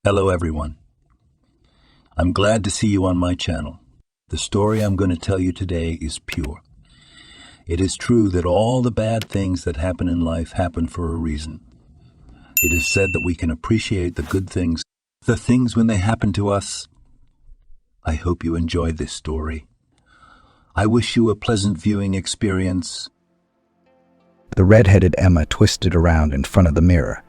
Hello everyone. I'm glad to see you on my channel. The story I'm going to tell you today is pure. It is true that all the bad things that happen in life happen for a reason. It is said that we can appreciate the good things, the things when they happen to us. I hope you enjoy this story. I wish you a pleasant viewing experience. The red-headed Emma twisted around in front of the mirror,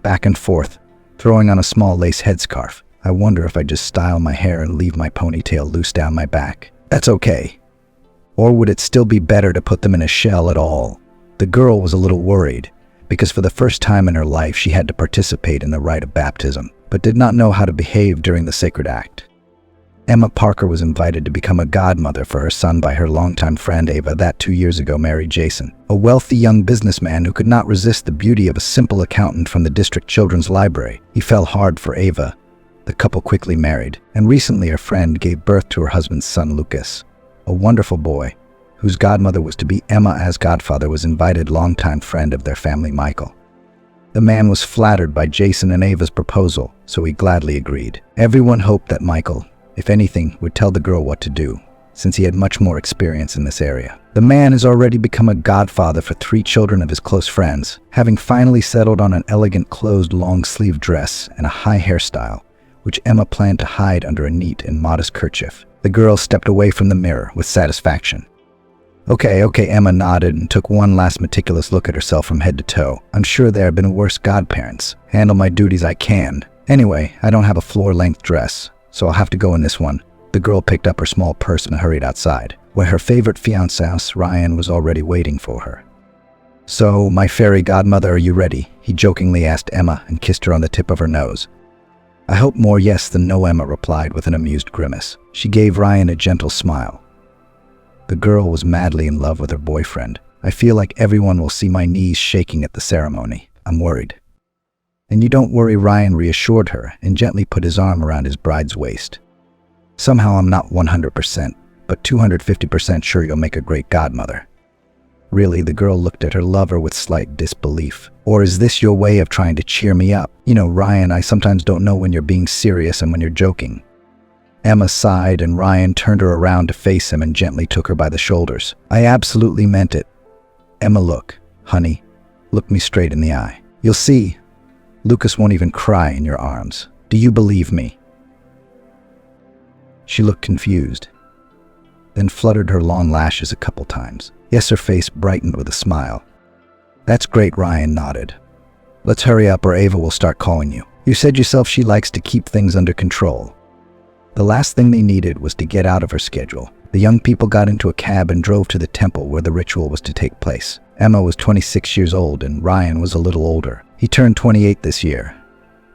back and forth, throwing on a small lace headscarf. I wonder if I just style my hair and leave my ponytail loose down my back. That's okay. Or would it still be better to put them in a shell at all? The girl was a little worried, because for the first time in her life she had to participate in the rite of baptism, but did not know how to behave during the sacred act. Emma Parker was invited to become a godmother for her son by her longtime friend Ava that 2 years ago married Jason, a wealthy young businessman who could not resist the beauty of a simple accountant from the district children's library. He fell hard for Ava. The couple quickly married, and recently her friend gave birth to her husband's son Lucas, a wonderful boy, whose godmother was to be Emma. As godfather was invited longtime friend of their family Michael. The man was flattered by Jason and Ava's proposal, so he gladly agreed. Everyone hoped that Michael, if anything, would tell the girl what to do, since he had much more experience in this area. The man has already become a godfather for 3 children of his close friends, having finally settled on an elegant closed long-sleeve dress and a high hairstyle, which Emma planned to hide under a neat and modest kerchief. The girl stepped away from the mirror with satisfaction. Okay, Emma nodded and took one last meticulous look at herself from head to toe. I'm sure there have been worse godparents. Handle my duties I can. Anyway, I don't have a floor-length dress, so I'll have to go in this one. The girl picked up her small purse and hurried outside, where her favorite fiancé, Ryan, was already waiting for her. So, my fairy godmother, are you ready? He jokingly asked Emma and kissed her on the tip of her nose. I hope more yes than no, Emma replied with an amused grimace. She gave Ryan a gentle smile. The girl was madly in love with her boyfriend. I feel like everyone will see my knees shaking at the ceremony. I'm worried. And you don't worry, Ryan reassured her and gently put his arm around his bride's waist. Somehow I'm not 100%, but 250% sure you'll make a great godmother. Really, the girl looked at her lover with slight disbelief. Or is this your way of trying to cheer me up? You know, Ryan, I sometimes don't know when you're being serious and when you're joking. Emma sighed and Ryan turned her around to face him and gently took her by the shoulders. I absolutely meant it. Emma, look, honey, look me straight in the eye. You'll see. Lucas won't even cry in your arms. Do you believe me? She looked confused, then fluttered her long lashes a couple times. Yes, her face brightened with a smile. That's great, Ryan nodded. Let's hurry up or Ava will start calling you. You said yourself she likes to keep things under control. The last thing they needed was to get out of her schedule. The young people got into a cab and drove to the temple where the ritual was to take place. Emma was 26 years old and Ryan was a little older. He turned 28 this year.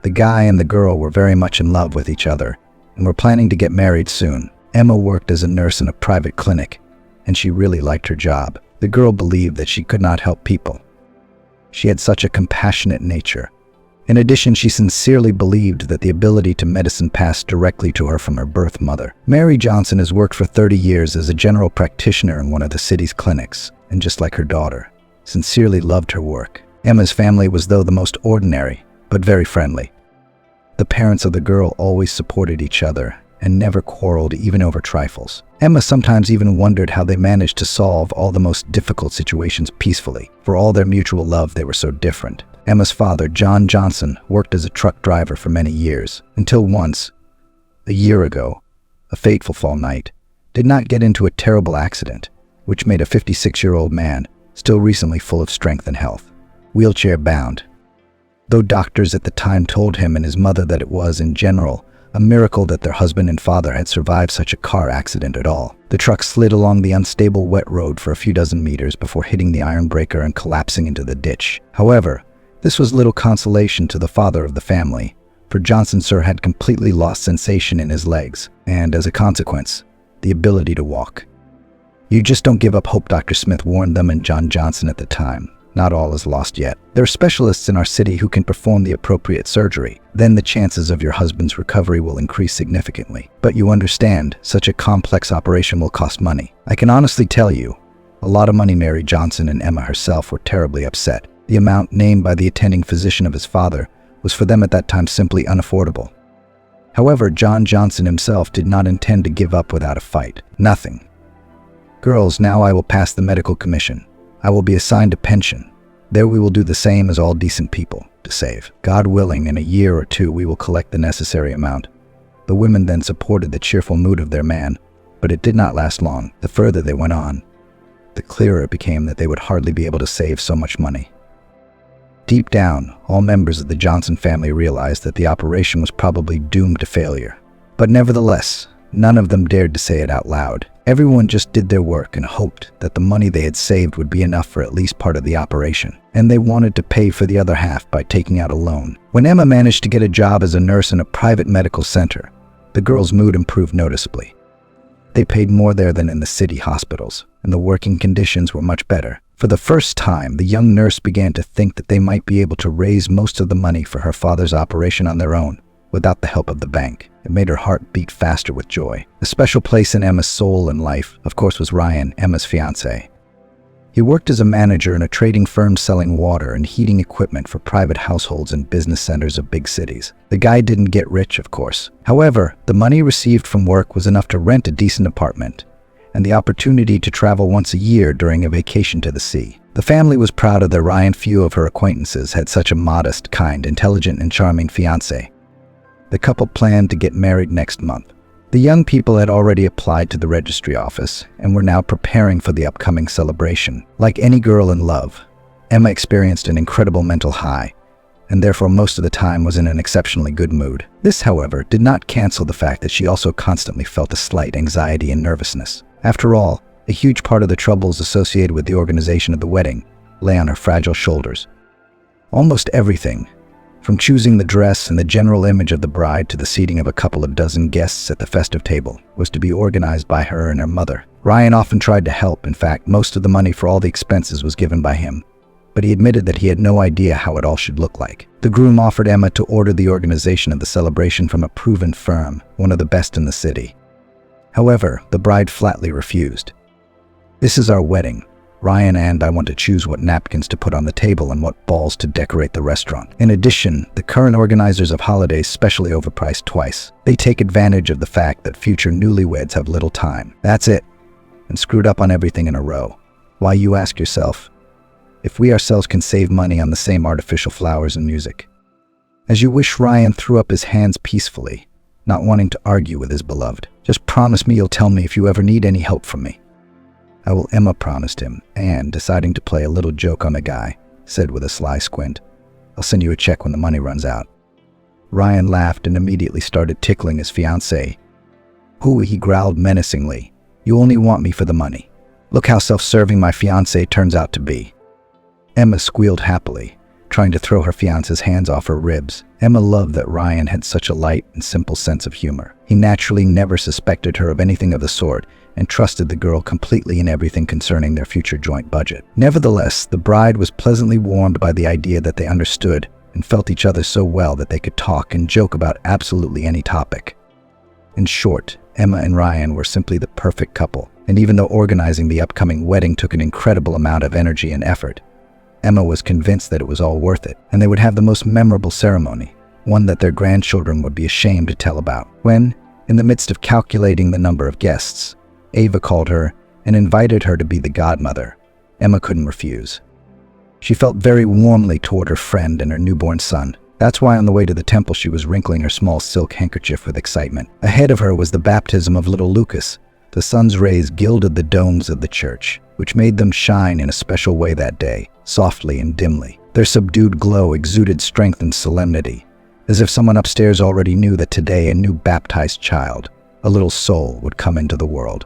The guy and the girl were very much in love with each other and were planning to get married soon. Emma worked as a nurse in a private clinic, and she really liked her job. The girl believed that she could not help people. She had such a compassionate nature. In addition, she sincerely believed that the ability to medicine passed directly to her from her birth mother. Mary Johnson has worked for 30 years as a general practitioner in one of the city's clinics, and just like her daughter, sincerely loved her work. Emma's family was, though, the most ordinary, but very friendly. The parents of the girl always supported each other and never quarreled even over trifles. Emma sometimes even wondered how they managed to solve all the most difficult situations peacefully. For all their mutual love, they were so different. Emma's father, John Johnson, worked as a truck driver for many years, until once, a year ago, a fateful fall night, did not get into a terrible accident, which made a 56-year-old man, still recently full of strength and health, wheelchair-bound. Though doctors at the time told him and his mother that it was, in general, a miracle that their husband and father had survived such a car accident at all. The truck slid along the unstable wet road for a few dozen meters before hitting the iron breaker and collapsing into the ditch. However, this was little consolation to the father of the family, for Johnson Sir had completely lost sensation in his legs, and as a consequence, the ability to walk. You just don't give up hope, Dr. Smith warned them and John Johnson at the time. Not all is lost yet. There are specialists in our city who can perform the appropriate surgery. Then the chances of your husband's recovery will increase significantly. But you understand, such a complex operation will cost money. I can honestly tell you, a lot of money. Mary Johnson and Emma herself were terribly upset. The amount named by the attending physician of his father was for them at that time simply unaffordable. However, John Johnson himself did not intend to give up without a fight. Nothing. Girls, now I will pass the medical commission. I will be assigned a pension. There we will do the same as all decent people, to save. God willing, in a year or two we will collect the necessary amount. The women then supported the cheerful mood of their man, but it did not last long. The further they went on, the clearer it became that they would hardly be able to save so much money. Deep down, all members of the Johnson family realized that the operation was probably doomed to failure. But nevertheless, none of them dared to say it out loud. Everyone just did their work and hoped that the money they had saved would be enough for at least part of the operation. And they wanted to pay for the other half by taking out a loan. When Emma managed to get a job as a nurse in a private medical center, the girls' mood improved noticeably. They paid more there than in the city hospitals, and the working conditions were much better. For the first time, the young nurse began to think that they might be able to raise most of the money for her father's operation on their own, without the help of the bank. It made her heart beat faster with joy. A special place in Emma's soul and life, of course, was Ryan, Emma's fiancé. He worked as a manager in a trading firm selling water and heating equipment for private households and business centers of big cities. The guy didn't get rich, of course. However, the money received from work was enough to rent a decent apartment and the opportunity to travel once a year during a vacation to the sea. The family was proud of their Ryan. Few of her acquaintances had such a modest, kind, intelligent, and charming fiancé. The couple planned to get married next month. The young people had already applied to the registry office and were now preparing for the upcoming celebration. Like any girl in love, Emma experienced an incredible mental high, and therefore most of the time was in an exceptionally good mood. This, however, did not cancel the fact that she also constantly felt a slight anxiety and nervousness. After all, a huge part of the troubles associated with the organization of the wedding lay on her fragile shoulders. Almost everything, from choosing the dress and the general image of the bride to the seating of a couple of dozen guests at the festive table, was to be organized by her and her mother. Ryan often tried to help. In fact, most of the money for all the expenses was given by him, but he admitted that he had no idea how it all should look like. The groom offered Emma to order the organization of the celebration from a proven firm, one of the best in the city. However, the bride flatly refused. "This is our wedding, Ryan, and I want to choose what napkins to put on the table and what balls to decorate the restaurant. In addition, the current organizers of holidays specially overpriced twice. They take advantage of the fact that future newlyweds have little time. That's it, and screwed up on everything in a row. Why, you ask yourself, if we ourselves can save money on the same artificial flowers and music." As you wish, Ryan threw up his hands peacefully, not wanting to argue with his beloved. "Just promise me you'll tell me if you ever need any help from me." "I will," Emma promised him, and, deciding to play a little joke on the guy, said with a sly squint, "I'll send you a check when the money runs out." Ryan laughed and immediately started tickling his fiancée. "Who?" he growled menacingly. "You only want me for the money. Look how self-serving my fiancée turns out to be." Emma squealed happily, trying to throw her fiancé's hands off her ribs. Emma loved that Ryan had such a light and simple sense of humor. He naturally never suspected her of anything of the sort and trusted the girl completely in everything concerning their future joint budget. Nevertheless, the bride was pleasantly warmed by the idea that they understood and felt each other so well that they could talk and joke about absolutely any topic. In short, Emma and Ryan were simply the perfect couple, and even though organizing the upcoming wedding took an incredible amount of energy and effort, Emma was convinced that it was all worth it, and they would have the most memorable ceremony, one that their grandchildren would be ashamed to tell about. When, in the midst of calculating the number of guests, Ava called her and invited her to be the godmother, Emma couldn't refuse. She felt very warmly toward her friend and her newborn son. That's why on the way to the temple she was wrinkling her small silk handkerchief with excitement. Ahead of her was the baptism of little Lucas. The sun's rays gilded the domes of the church, which made them shine in a special way that day, softly and dimly. Their subdued glow exuded strength and solemnity, as if someone upstairs already knew that today a new baptized child, a little soul, would come into the world.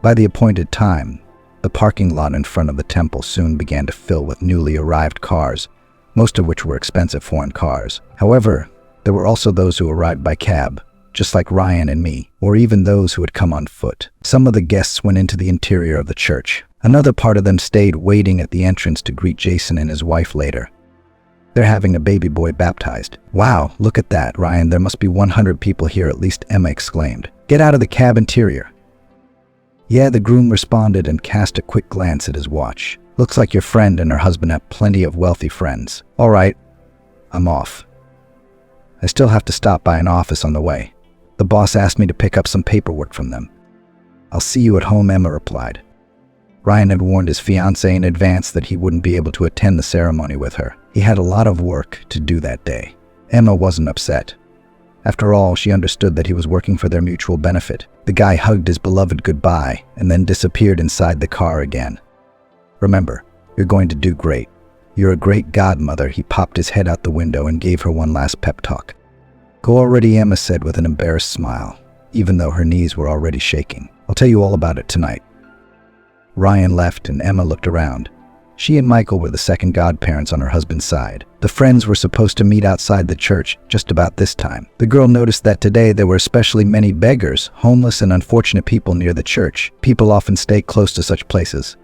By the appointed time, the parking lot in front of the temple soon began to fill with newly arrived cars, most of which were expensive foreign cars. However, there were also those who arrived by cab, just like Ryan and me, or even those who had come on foot. Some of the guests went into the interior of the church. Another part of them stayed waiting at the entrance to greet Jason and his wife later. "They're having a baby boy baptized." "Wow, look at that, Ryan. There must be 100 people here at least," Emma exclaimed. "Get out of the cab interior." "Yeah," the groom responded and cast a quick glance at his watch. "Looks like your friend and her husband have plenty of wealthy friends. All right, I'm off." I still have to stop by an office on the way. The boss asked me to pick up some paperwork from them. I'll see you at home, Emma replied. Ryan had warned his fiancée in advance that he wouldn't be able to attend the ceremony with her. He had a lot of work to do that day. Emma wasn't upset. After all, she understood that he was working for their mutual benefit. The guy hugged his beloved goodbye and then disappeared inside the car again. Remember, you're going to do great. You're a great godmother. He popped his head out the window and gave her one last pep talk. Go already, Emma said with an embarrassed smile, even though her knees were already shaking. I'll tell you all about it tonight. Ryan left and Emma looked around. She and Michael were the second godparents on her husband's side. The friends were supposed to meet outside the church just about this time. The girl noticed that today there were especially many beggars, homeless and unfortunate people near the church. People often stay close to such places.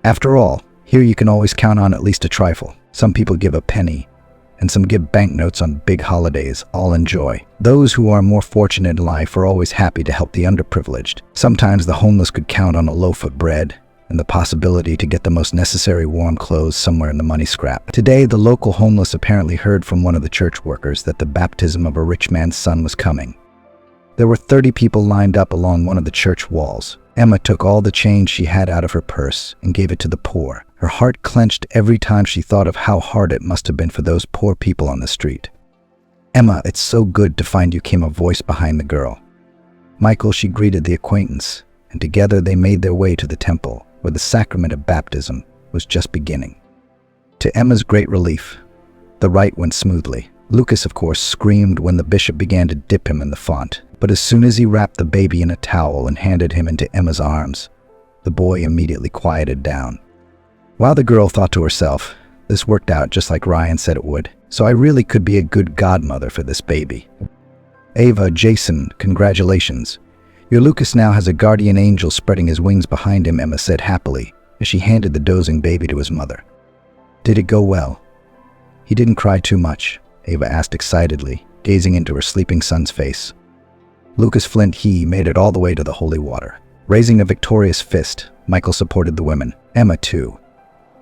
After all, here you can always count on at least a trifle. Some people give a penny, and some give banknotes on big holidays, all in joy. Those who are more fortunate in life are always happy to help the underprivileged. Sometimes the homeless could count on a loaf of bread and the possibility to get the most necessary warm clothes somewhere in the money scrap. Today, the local homeless apparently heard from one of the church workers that the baptism of a rich man's son was coming. There were 30 people lined up along one of the church walls. Emma took all the change she had out of her purse and gave it to the poor. Her heart clenched every time she thought of how hard it must have been for those poor people on the street. Emma, it's so good to find you, came a voice behind the girl. Michael, she greeted the acquaintance, and together they made their way to the temple, where the sacrament of baptism was just beginning. To Emma's great relief, the rite went smoothly. Lucas, of course, screamed when the bishop began to dip him in the font, but as soon as he wrapped the baby in a towel and handed him into Emma's arms, the boy immediately quieted down. While the girl thought to herself, this worked out just like Ryan said it would, so I really could be a good godmother for this baby. Ava, Jason, congratulations. Your Lucas now has a guardian angel spreading his wings behind him, Emma said happily as she handed the dozing baby to his mother. Did it go well? He didn't cry too much, Ava asked excitedly, gazing into her sleeping son's face. Lucas Flint, he made it all the way to the holy water. Raising a victorious fist, Michael supported the women. Emma, too.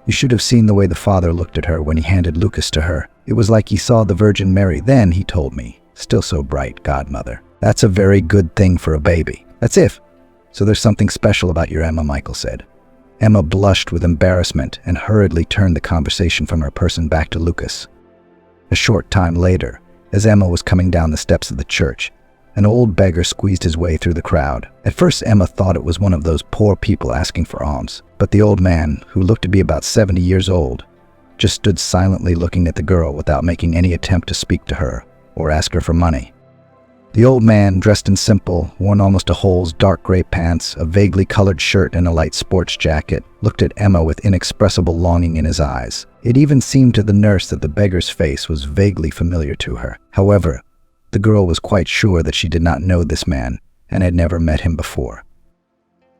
You should have seen the way the father looked at her when he handed Lucas to her. It was like he saw the Virgin Mary. Then, he told me, still so bright, godmother. That's a very good thing for a baby. That's if. So there's something special about your Emma, Michael said. Emma blushed with embarrassment and hurriedly turned the conversation from her person back to Lucas. A short time later, as Emma was coming down the steps of the church, an old beggar squeezed his way through the crowd. At first, Emma thought it was one of those poor people asking for alms, but the old man, who looked to be about 70 years old, just stood silently looking at the girl without making any attempt to speak to her or ask her for money. The old man, dressed in simple, worn almost to holes, dark gray pants, a vaguely colored shirt, and a light sports jacket, looked at Emma with inexpressible longing in his eyes. It even seemed to the nurse that the beggar's face was vaguely familiar to her. However, the girl was quite sure that she did not know this man and had never met him before.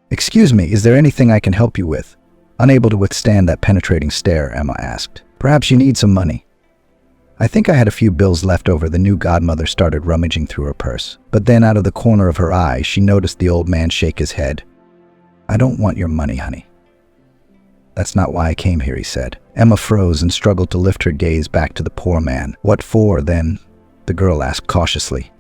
Excuse me, is there anything I can help you with? Unable to withstand that penetrating stare, Emma asked. Perhaps you need some money. I think I had a few bills left over. The new godmother started rummaging through her purse. But then out of the corner of her eye, she noticed the old man shake his head. I don't want your money, honey. That's not why I came here, he said. Emma froze and struggled to lift her gaze back to the poor man. What for, then? The girl asked cautiously.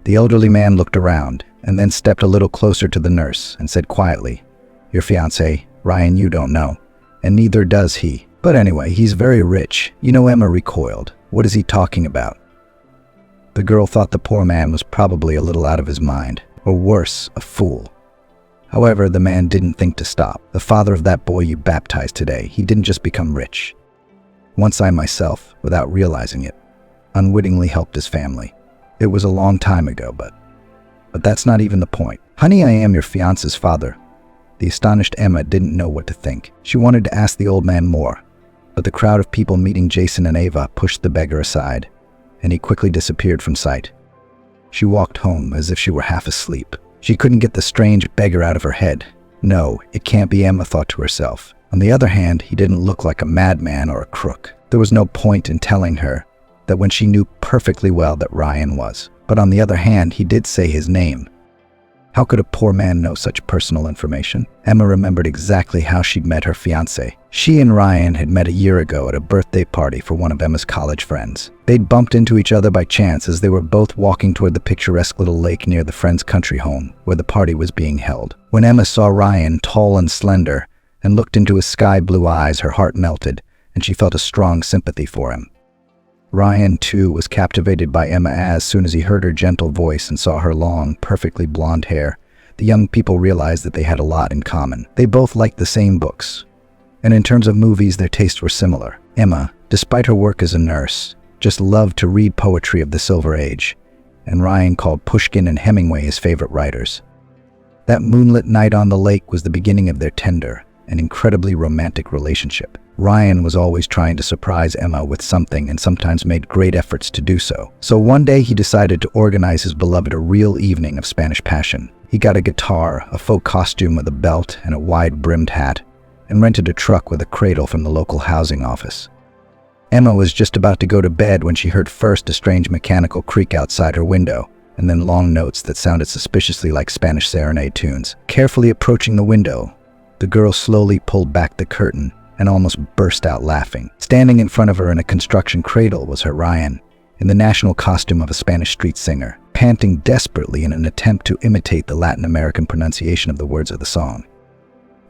The elderly man looked around and then stepped a little closer to the nurse and said quietly, Your fiancé, Ryan, you don't know, and neither does he. But anyway, he's very rich. You know, Emma recoiled. What is he talking about? The girl thought the poor man was probably a little out of his mind, or worse, a fool. However, the man didn't think to stop. The father of that boy you baptized today, he didn't just become rich. Once I myself, without realizing it, unwittingly helped his family. It was a long time ago, but that's not even the point. Honey, I am your fiance's father. The astonished Emma didn't know what to think. She wanted to ask the old man more, but the crowd of people meeting Jason and Ava pushed the beggar aside, and he quickly disappeared from sight. She walked home as if she were half asleep. She couldn't get the strange beggar out of her head. No, it can't be, Emma thought to herself. On the other hand, he didn't look like a madman or a crook. There was no point in telling her that when she knew perfectly well that Ryan was. But on the other hand, he did say his name. How could a poor man know such personal information? Emma remembered exactly how she'd met her fiancé. She and Ryan had met a year ago at a birthday party for one of Emma's college friends. They'd bumped into each other by chance as they were both walking toward the picturesque little lake near the friend's country home, where the party was being held. When Emma saw Ryan, tall and slender, and looked into his sky-blue eyes, her heart melted, and she felt a strong sympathy for him. Ryan, too, was captivated by Emma as soon as he heard her gentle voice and saw her long, perfectly blonde hair. The young people realized that they had a lot in common. They both liked the same books, and in terms of movies, their tastes were similar. Emma, despite her work as a nurse, just loved to read poetry of the Silver Age, and Ryan called Pushkin and Hemingway his favorite writers. That moonlit night on the lake was the beginning of their tender and incredibly romantic relationship. Ryan was always trying to surprise Emma with something and sometimes made great efforts to do so. So one day he decided to organize his beloved a real evening of Spanish passion. He got a guitar, a faux costume with a belt and a wide-brimmed hat, and rented a truck with a cradle from the local housing office. Emma was just about to go to bed when she heard first a strange mechanical creak outside her window, and then long notes that sounded suspiciously like Spanish serenade tunes. Carefully approaching the window, the girl slowly pulled back the curtain and almost burst out laughing. Standing in front of her in a construction cradle was her Ryan, in the national costume of a Spanish street singer, panting desperately in an attempt to imitate the Latin American pronunciation of the words of the song.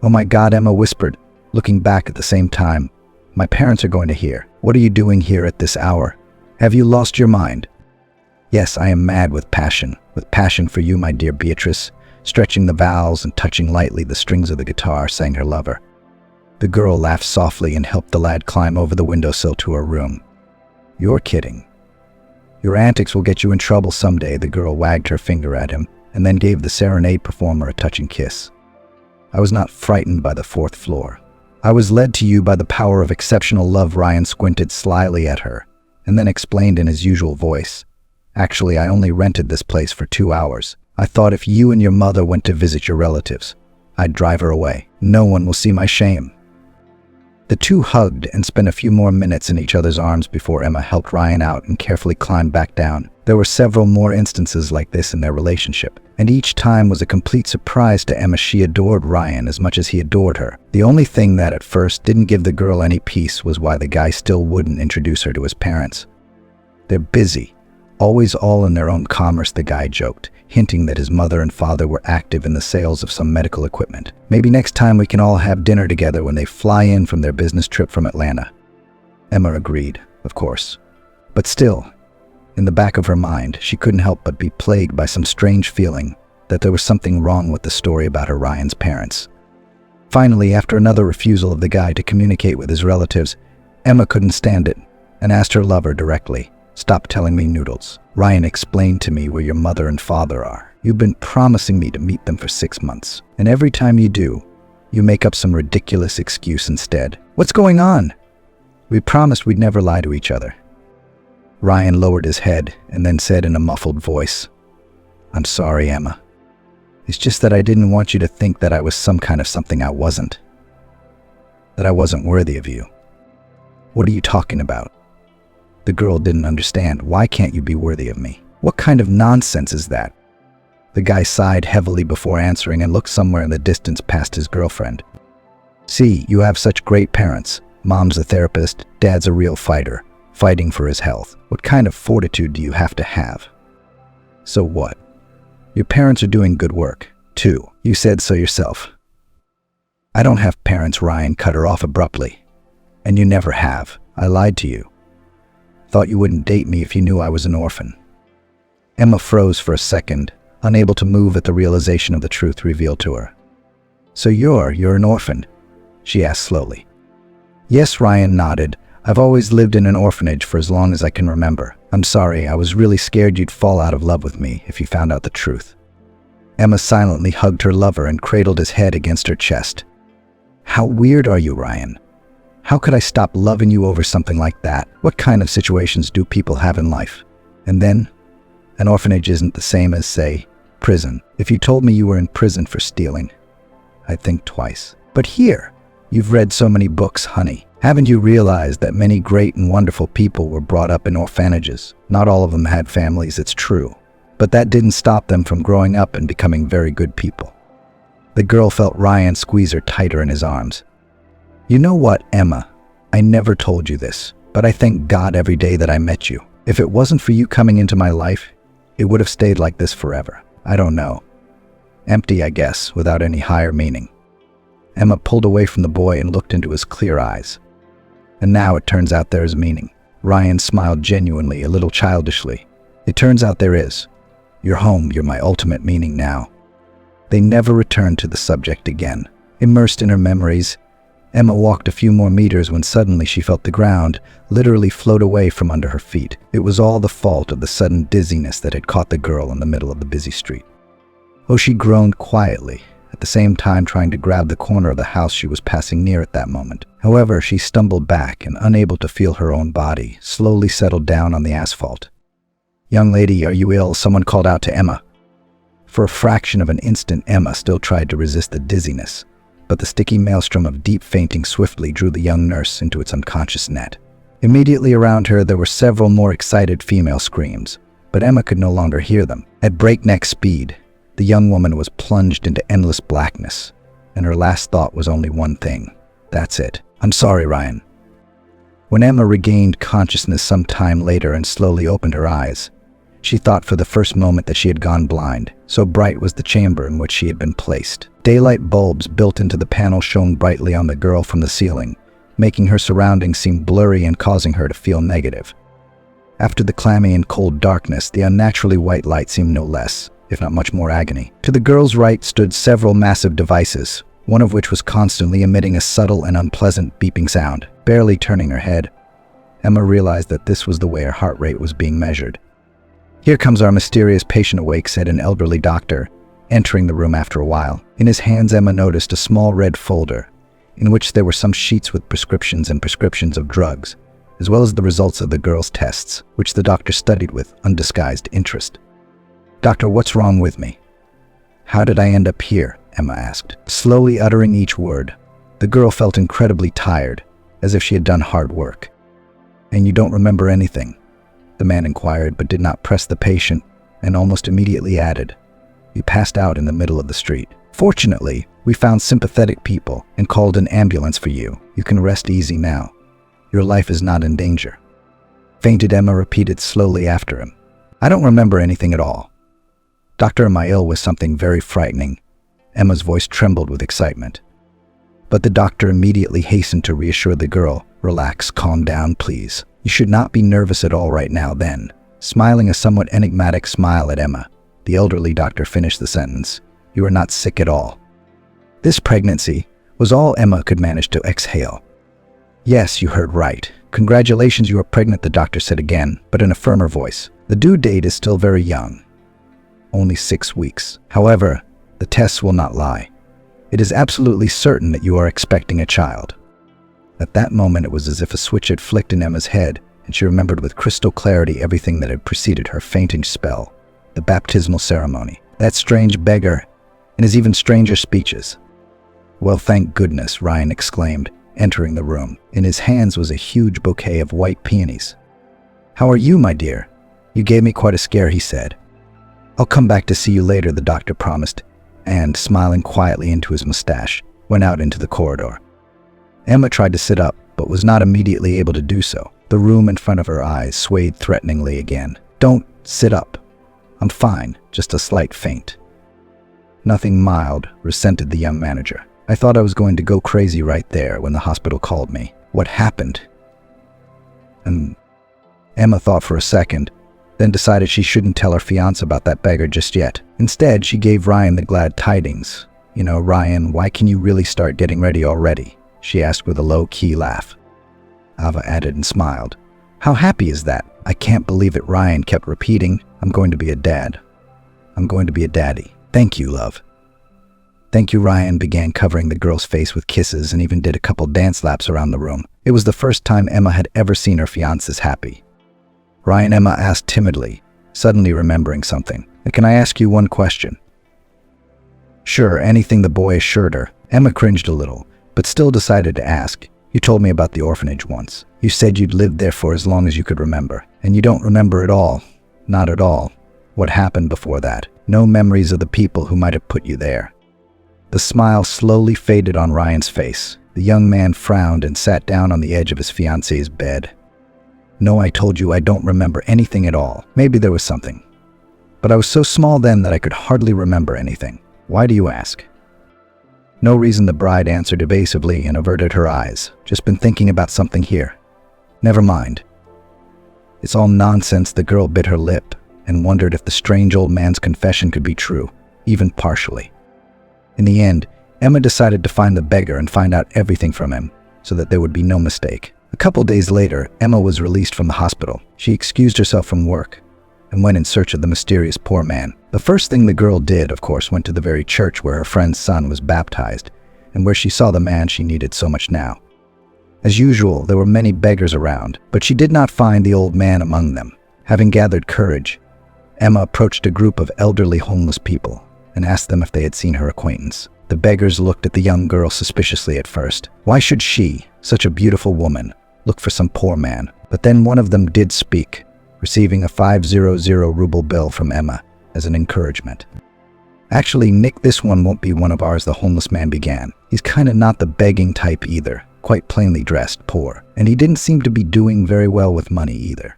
"Oh my God," Emma whispered, looking back at the same time. "My parents are going to hear. What are you doing here at this hour? Have you lost your mind?" "Yes, I am mad with passion for you, my dear Beatrice," stretching the vowels and touching lightly the strings of the guitar, sang her lover. The girl laughed softly and helped the lad climb over the windowsill to her room. "You're kidding. Your antics will get you in trouble someday," the girl wagged her finger at him and then gave the serenade performer a touching kiss. "I was not frightened by the fourth floor. I was led to you by the power of exceptional love." Ryan squinted slyly at her and then explained in his usual voice, "Actually, I only rented this place for 2 hours. I thought if you and your mother went to visit your relatives, I'd drive her away. No one will see my shame." The two hugged and spent a few more minutes in each other's arms before Emma helped Ryan out and carefully climbed back down. There were several more instances like this in their relationship, and each time was a complete surprise to Emma. She adored Ryan as much as he adored her. The only thing that at first didn't give the girl any peace was why the guy still wouldn't introduce her to his parents. "They're busy, always all in their own commerce," the guy joked, hinting that his mother and father were active in the sales of some medical equipment. "Maybe next time we can all have dinner together when they fly in from their business trip from Atlanta." Emma agreed, of course. But still, in the back of her mind, she couldn't help but be plagued by some strange feeling that there was something wrong with the story about her Ryan's parents. Finally, after another refusal of the guy to communicate with his relatives, Emma couldn't stand it and asked her lover directly, "Stop telling me noodles. Ryan explained to me where your mother and father are. You've been promising me to meet them for 6 months, and every time you do, you make up some ridiculous excuse instead. What's going on? We promised we'd never lie to each other." Ryan lowered his head and then said in a muffled voice, "I'm sorry, Emma. It's just that I didn't want you to think that I was some kind of something I wasn't. That I wasn't worthy of you." "What are you talking about?" The girl didn't understand. "Why can't you be worthy of me? What kind of nonsense is that?" The guy sighed heavily before answering and looked somewhere in the distance past his girlfriend. "See, you have such great parents. Mom's a therapist, Dad's a real fighter, fighting for his health. What kind of fortitude do you have to have? So what? Your parents are doing good work, too. You said so yourself." "I don't have parents," Ryan cut her off abruptly. "And you never have. I lied to you. Thought you wouldn't date me if you knew I was an orphan." Emma froze for a second, unable to move at the realization of the truth revealed to her. "So you're an orphan?" she asked slowly. "Yes," Ryan nodded. "I've always lived in an orphanage for as long as I can remember. I'm sorry, I was really scared you'd fall out of love with me if you found out the truth." Emma silently hugged her lover and cradled his head against her chest. "How weird are you, Ryan? How could I stop loving you over something like that? What kind of situations do people have in life? And then, an orphanage isn't the same as, say, prison. If you told me you were in prison for stealing, I'd think twice. But here, you've read so many books, honey. Haven't you realized that many great and wonderful people were brought up in orphanages? Not all of them had families, it's true. But that didn't stop them from growing up and becoming very good people. The girl felt Ryan squeeze her tighter in his arms. "You know what, Emma? I never told you this, but I thank God every day that I met you. If it wasn't for you coming into my life, it would have stayed like this forever. I don't know. Empty, I guess, without any higher meaning." Emma pulled away from the boy and looked into his clear eyes. "And now it turns out there is meaning." Ryan smiled genuinely, a little childishly. "It turns out there is. You're home, you're my ultimate meaning now." They never returned to the subject again. Immersed in her memories, Emma walked a few more meters when suddenly she felt the ground literally float away from under her feet. It was all the fault of the sudden dizziness that had caught the girl in the middle of the busy street. Oh, she groaned quietly, at the same time trying to grab the corner of the house she was passing near at that moment. However, she stumbled back and, unable to feel her own body, slowly settled down on the asphalt. "Young lady, are you ill?" someone called out to Emma. For a fraction of an instant, Emma still tried to resist the dizziness, but the sticky maelstrom of deep fainting swiftly drew the young nurse into its unconscious net. Immediately around her, there were several more excited female screams, but Emma could no longer hear them. At breakneck speed, the young woman was plunged into endless blackness, and her last thought was only one thing. "That's it. I'm sorry, Ryan." When Emma regained consciousness some time later and slowly opened her eyes, she thought for the first moment that she had gone blind, so bright was the chamber in which she had been placed. Daylight bulbs built into the panel shone brightly on the girl from the ceiling, making her surroundings seem blurry and causing her to feel negative. After the clammy and cold darkness, the unnaturally white light seemed no less, if not much more agony. To the girl's right stood several massive devices, one of which was constantly emitting a subtle and unpleasant beeping sound. Barely turning her head, Emma realized that this was the way her heart rate was being measured. "Here comes our mysterious patient awake," said an elderly doctor, entering the room after a while. In his hands, Emma noticed a small red folder, in which there were some sheets with prescriptions of drugs, as well as the results of the girl's tests, which the doctor studied with undisguised interest. "Doctor, what's wrong with me?" "How did I end up here?" Emma asked, slowly uttering each word. The girl felt incredibly tired, as if she had done hard work. "And you don't remember anything?" the man inquired, but did not press the patient, and almost immediately added, "You passed out in the middle of the street. Fortunately, we found sympathetic people and called an ambulance for you. You can rest easy now. Your life is not in danger." Fainted, Emma repeated slowly after him. "I don't remember anything at all. Doctor, am I ill with something very frightening?" Emma's voice trembled with excitement. But the doctor immediately hastened to reassure the girl. "Relax, calm down, please. You should not be nervous at all right now." Then, smiling a somewhat enigmatic smile at Emma, the elderly doctor finished the sentence, "You are not sick at all." This pregnancy was all Emma could manage to exhale. "Yes, you heard right. Congratulations, you are pregnant," the doctor said again, but in a firmer voice. "The due date is still very young, only 6 weeks. However, the tests will not lie. It is absolutely certain that you are expecting a child." At that moment, it was as if a switch had flicked in Emma's head, and she remembered with crystal clarity everything that had preceded her fainting spell, the baptismal ceremony, that strange beggar, and his even stranger speeches. "Well, thank goodness," Ryan exclaimed, entering the room. In his hands was a huge bouquet of white peonies. "How are you, my dear? You gave me quite a scare," he said. "I'll come back to see you later," the doctor promised, and, smiling quietly into his mustache, went out into the corridor. Emma tried to sit up, but was not immediately able to do so. The room in front of her eyes swayed threateningly again. "Don't sit up. I'm fine, just a slight faint." "Nothing mild," resented the young manager. "I thought I was going to go crazy right there when the hospital called me. What happened?" Emma thought for a second, then decided she shouldn't tell her fiancé about that beggar just yet. Instead, she gave Ryan the glad tidings. "You know, Ryan, why can you really start getting ready already?" she asked with a low-key laugh. Ava added and smiled. "How happy is that? I can't believe it," Ryan kept repeating. "I'm going to be a dad. I'm going to be a daddy. Thank you, love." "Thank you," Ryan began, covering the girl's face with kisses and even did a couple dance laps around the room. It was the first time Emma had ever seen her fiancé happy. "Ryan," Emma asked timidly, suddenly remembering something. "Can I ask you one question?" "Sure," anything, the boy assured her. Emma cringed a little, but still decided to ask. "You told me about the orphanage once. You said you'd lived there for as long as you could remember. And you don't remember at all. Not at all." What happened before that? No memories of the people who might have put you there. The smile slowly faded on Ryan's face. The young man frowned and sat down on the edge of his fiance's bed. No, I told you I don't remember anything at all. Maybe there was something. But I was so small then that I could hardly remember anything. Why do you ask? No reason, the bride answered evasively and averted her eyes. Just been thinking about something here. Never mind. It's all nonsense. The girl bit her lip and wondered if the strange old man's confession could be true, even partially. In the end, Emma decided to find the beggar and find out everything from him so that there would be no mistake. A couple days later, Emma was released from the hospital. She excused herself from work and went in search of the mysterious poor man. The first thing the girl did, of course, went to the very church where her friend's son was baptized and where she saw the man she needed so much now. As usual, there were many beggars around, but she did not find the old man among them. Having gathered courage, Emma approached a group of elderly homeless people and asked them if they had seen her acquaintance. The beggars looked at the young girl suspiciously at first. Why should she, such a beautiful woman, look for some poor man? But then one of them did speak, receiving a 500 ruble bill from Emma as an encouragement. Actually, Nick, this one won't be one of ours, the homeless man began. He's kinda not the begging type either, quite plainly dressed, poor, and he didn't seem to be doing very well with money either.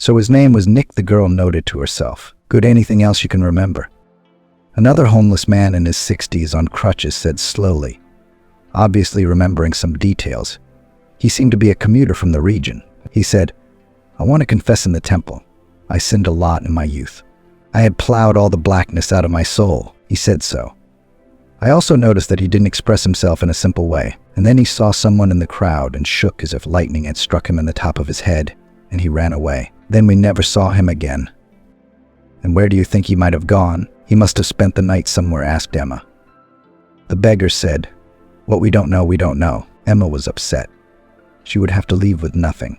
So his name was Nick, the girl noted to herself. Good, anything else you can remember? Another homeless man in his 60s on crutches said slowly, obviously remembering some details. He seemed to be a commuter from the region. He said, I want to confess in the temple. I sinned a lot in my youth. I had plowed all the blackness out of my soul. He said so. I also noticed that he didn't express himself in a simple way, and then he saw someone in the crowd and shook as if lightning had struck him in the top of his head, and he ran away. Then we never saw him again. And where do you think he might have gone? He must have spent the night somewhere, asked Emma. The beggar said, what we don't know, we don't know. Emma was upset. She would have to leave with nothing,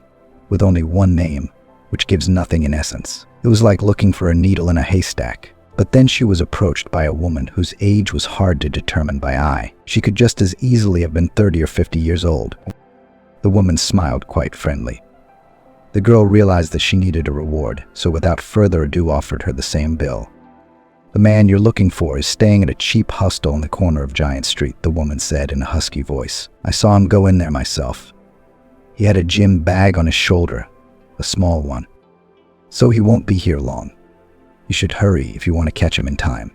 with only one name, which gives nothing in essence. It was like looking for a needle in a haystack. But then she was approached by a woman whose age was hard to determine by eye. She could just as easily have been 30 or 50 years old. The woman smiled quite friendly. The girl realized that she needed a reward, so without further ado offered her the same bill. The man you're looking for is staying at a cheap hostel in the corner of Giant Street, the woman said in a husky voice. I saw him go in there myself. He had a gym bag on his shoulder, a small one. So he won't be here long. You should hurry if you want to catch him in time.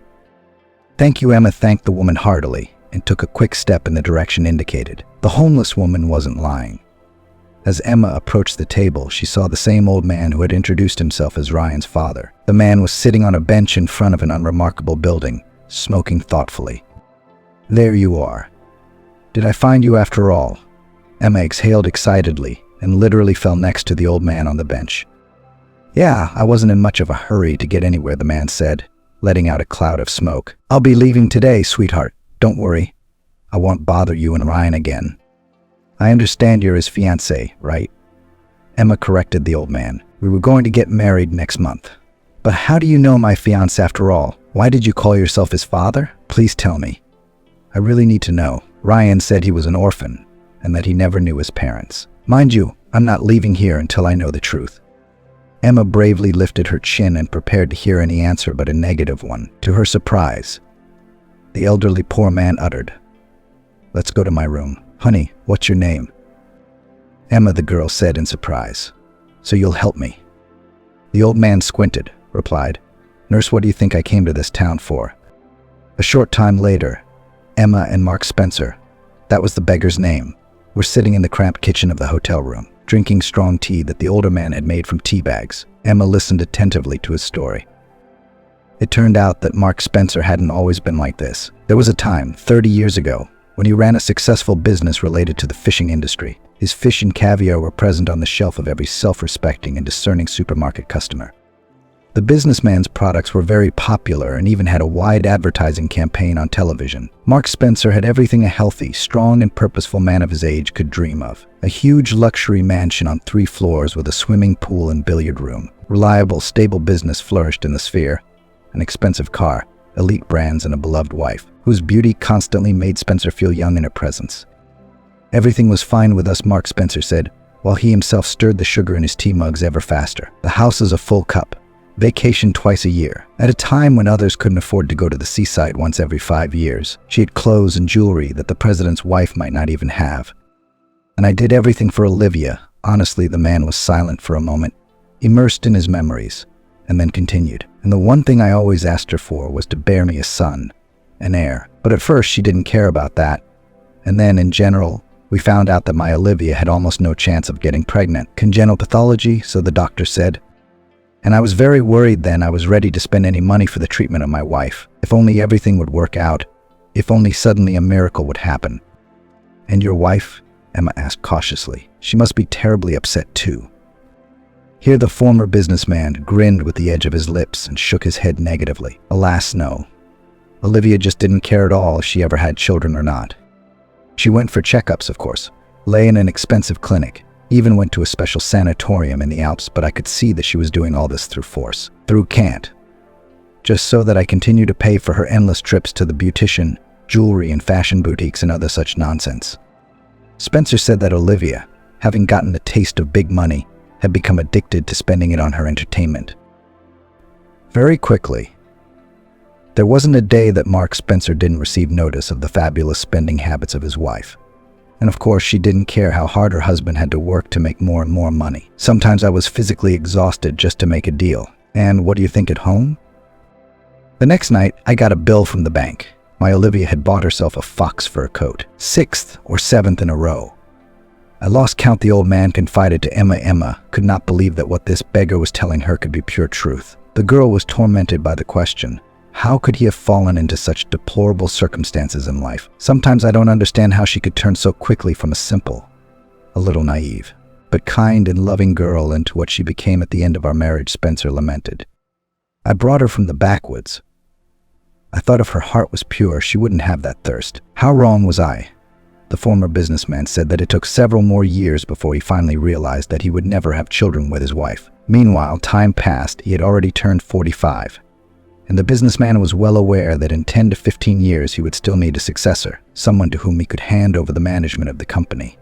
Thank you, Emma thanked the woman heartily and took a quick step in the direction indicated. The homeless woman wasn't lying. As Emma approached the table, she saw the same old man who had introduced himself as Ryan's father. The man was sitting on a bench in front of an unremarkable building, smoking thoughtfully. There you are. Did I find you after all? Emma exhaled excitedly and literally fell next to the old man on the bench. Yeah, I wasn't in much of a hurry to get anywhere, the man said, letting out a cloud of smoke. I'll be leaving today, sweetheart. Don't worry. I won't bother you and Ryan again. I understand you're his fiancé, right? Emma corrected the old man. We were going to get married next month. But how do you know my fiancé after all? Why did you call yourself his father? Please tell me. I really need to know. Ryan said he was an orphan and that he never knew his parents. Mind you, I'm not leaving here until I know the truth. Emma bravely lifted her chin and prepared to hear any answer but a negative one. To her surprise, the elderly poor man uttered, Let's go to my room. Honey, what's your name? Emma, the girl said in surprise. So you'll help me? The old man squinted, replied, Nurse, what do you think I came to this town for? A short time later, Emma and Mark Spencer, that was the beggar's name, were sitting in the cramped kitchen of the hotel room, drinking strong tea that the older man had made from tea bags. Emma listened attentively to his story. It turned out that Mark Spencer hadn't always been like this. There was a time, 30 years ago, when he ran a successful business related to the fishing industry. His fish and caviar were present on the shelf of every self-respecting and discerning supermarket customer. The businessman's products were very popular and even had a wide advertising campaign on television. Mark Spencer had everything a healthy, strong, and purposeful man of his age could dream of. A huge luxury mansion on 3 floors with a swimming pool and billiard room. Reliable, stable business flourished in the sphere. An expensive car, elite brands, and a beloved wife, whose beauty constantly made Spencer feel young in her presence. Everything was fine with us, Mark Spencer said, while he himself stirred the sugar in his tea mugs ever faster. The house is a full cup, vacation twice a year. At a time when others couldn't afford to go to the seaside once every 5 years, she had clothes and jewelry that the president's wife might not even have. And I did everything for Olivia. Honestly, the man was silent for a moment, immersed in his memories, and then continued. And the one thing I always asked her for was to bear me a son, an heir. But at first, she didn't care about that. And then, in general, we found out that my Olivia had almost no chance of getting pregnant. Congenital pathology, so the doctor said. And I was very worried then. I was ready to spend any money for the treatment of my wife. If only everything would work out. If only suddenly a miracle would happen. And your wife? Emma asked cautiously. She must be terribly upset too. Here the former businessman grinned with the edge of his lips and shook his head negatively. Alas, no. Olivia just didn't care at all if she ever had children or not. She went for checkups, of course, lay in an expensive clinic, even went to a special sanatorium in the Alps, but I could see that she was doing all this through force, through cant. Just so that I continue to pay for her endless trips to the beautician, jewelry and fashion boutiques and other such nonsense. Spencer said that Olivia, having gotten a taste of big money, had become addicted to spending it on her entertainment. Very quickly, there wasn't a day that Mark Spencer didn't receive notice of the fabulous spending habits of his wife. And of course, she didn't care how hard her husband had to work to make more and more money. Sometimes I was physically exhausted just to make a deal. And what do you think at home? The next night, I got a bill from the bank. My Olivia had bought herself a fox fur coat, 6th or 7th in a row. I lost count. The old man confided to Emma. Emma could not believe that what this beggar was telling her could be pure truth. The girl was tormented by the question, how could he have fallen into such deplorable circumstances in life? Sometimes I don't understand how she could turn so quickly from a simple, a little naive, but kind and loving girl into what she became at the end of our marriage, Spencer lamented. I brought her from the backwoods. I thought if her heart was pure, she wouldn't have that thirst. How wrong was I? The former businessman said that it took several more years before he finally realized that he would never have children with his wife. Meanwhile, time passed. He had already turned 45. And the businessman was well aware that in 10 to 15 years he would still need a successor, someone to whom he could hand over the management of the company.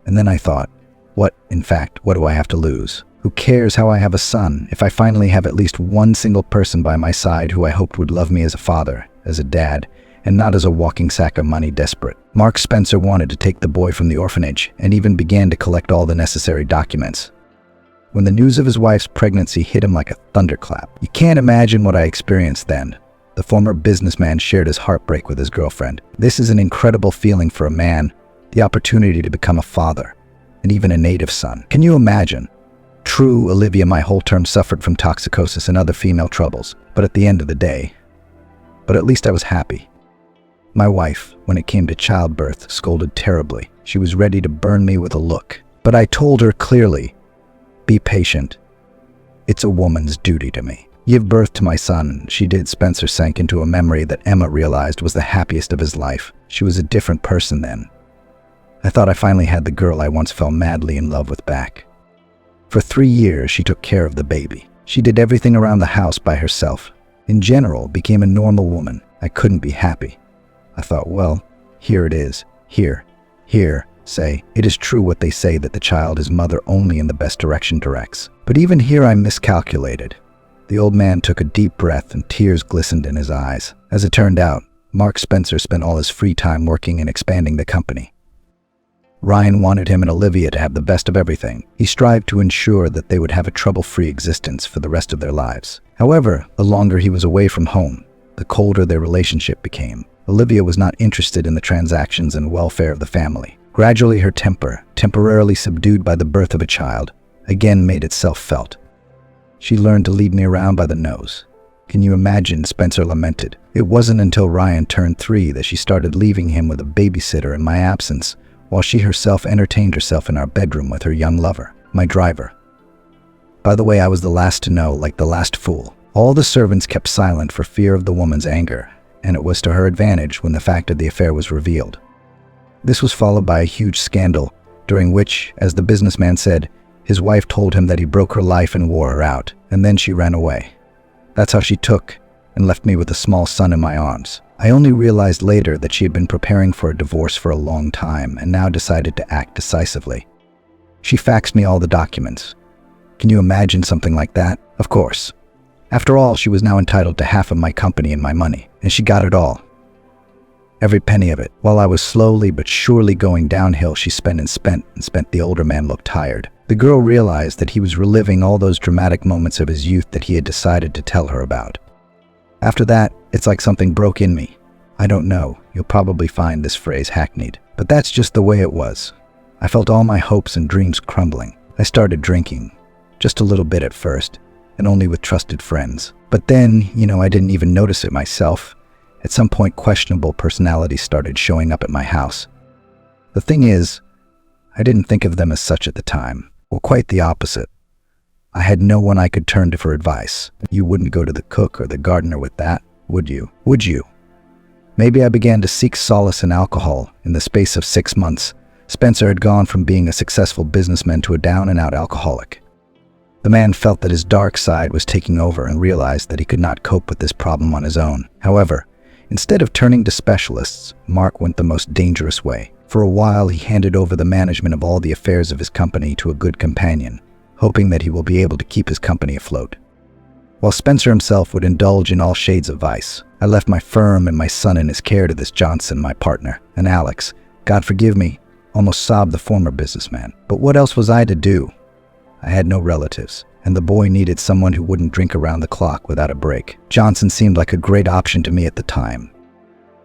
And then I thought, what do I have to lose? Who cares how I have a son if I finally have at least one single person by my side who I hoped would love me as a father, as a dad, and not as a walking sack of money desperate. Mark Spencer wanted to take the boy from the orphanage and even began to collect all the necessary documents. When the news of his wife's pregnancy hit him like a thunderclap. You can't imagine what I experienced then. The former businessman shared his heartbreak with his girlfriend. This is an incredible feeling for a man, the opportunity to become a father, and even a native son. Can you imagine? True, Olivia my whole term suffered from toxicosis and other female troubles, but at the end of the day, at least I was happy. My wife, when it came to childbirth, scolded terribly. She was ready to burn me with a look. But I told her clearly, be patient. It's a woman's duty to me. Give birth to my son. She did. Spencer sank into a memory that Emma realized was the happiest of his life. She was a different person then. I thought I finally had the girl I once fell madly in love with back. For 3 years, she took care of the baby. She did everything around the house by herself. In general, became a normal woman. I couldn't be happy. I thought, well, here it is. Here. Say, it is true what they say that the child is mother only in the best direction directs. But even here I miscalculated. The old man took a deep breath and tears glistened in his eyes. As it turned out, Mark Spencer spent all his free time working and expanding the company. Ryan wanted him and Olivia to have the best of everything. He strived to ensure that they would have a trouble-free existence for the rest of their lives. However, the longer he was away from home, the colder their relationship became. Olivia was not interested in the transactions and welfare of the family. Gradually, her temper, temporarily subdued by the birth of a child, again made itself felt. She learned to lead me around by the nose. Can you imagine? Spencer lamented. It wasn't until Ryan turned 3 that she started leaving him with a babysitter in my absence, while she herself entertained herself in our bedroom with her young lover, my driver. By the way, I was the last to know, like the last fool. All the servants kept silent for fear of the woman's anger, and it was to her advantage when the fact of the affair was revealed. This was followed by a huge scandal, during which, as the businessman said, his wife told him that he broke her life and wore her out, and then she ran away. That's how she took and left me with a small son in my arms. I only realized later that she had been preparing for a divorce for a long time and now decided to act decisively. She faxed me all the documents. Can you imagine something like that? Of course. After all, she was now entitled to half of my company and my money, and she got it all. Every penny of it. While I was slowly but surely going downhill, she spent. The older man looked tired. The girl realized that he was reliving all those dramatic moments of his youth that he had decided to tell her about. After that, it's like something broke in me. I don't know, you'll probably find this phrase hackneyed, but that's just the way it was. I felt all my hopes and dreams crumbling. I started drinking, just a little bit at first, and only with trusted friends. But then, I didn't even notice it myself. At some point, questionable personalities started showing up at my house. The thing is, I didn't think of them as such at the time. Well, quite the opposite. I had no one I could turn to for advice. You wouldn't go to the cook or the gardener with that, would you? Would you? Maybe I began to seek solace in alcohol. In the space of 6 months, Spencer had gone from being a successful businessman to a down-and-out alcoholic. The man felt that his dark side was taking over and realized that he could not cope with this problem on his own. However, instead of turning to specialists, Mark went the most dangerous way. For a while, he handed over the management of all the affairs of his company to a good companion, hoping that he will be able to keep his company afloat. While Spencer himself would indulge in all shades of vice, I left my firm and my son in his care to this Johnson, my partner, and Alex, God forgive me, almost sobbed the former businessman. But what else was I to do? I had no relatives, and the boy needed someone who wouldn't drink around the clock without a break. Johnson seemed like a great option to me at the time.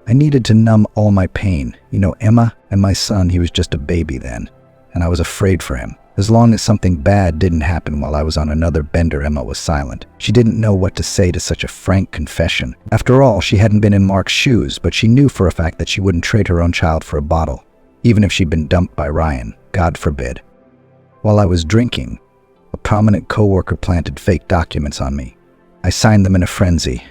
I needed to numb all my pain. Emma and my son, he was just a baby then, and I was afraid for him. As long as something bad didn't happen while I was on another bender, Emma was silent. She didn't know what to say to such a frank confession. After all, she hadn't been in Mark's shoes, but she knew for a fact that she wouldn't trade her own child for a bottle, even if she'd been dumped by Ryan, God forbid. While I was drinking, a prominent coworker planted fake documents on me. I signed them in a frenzy.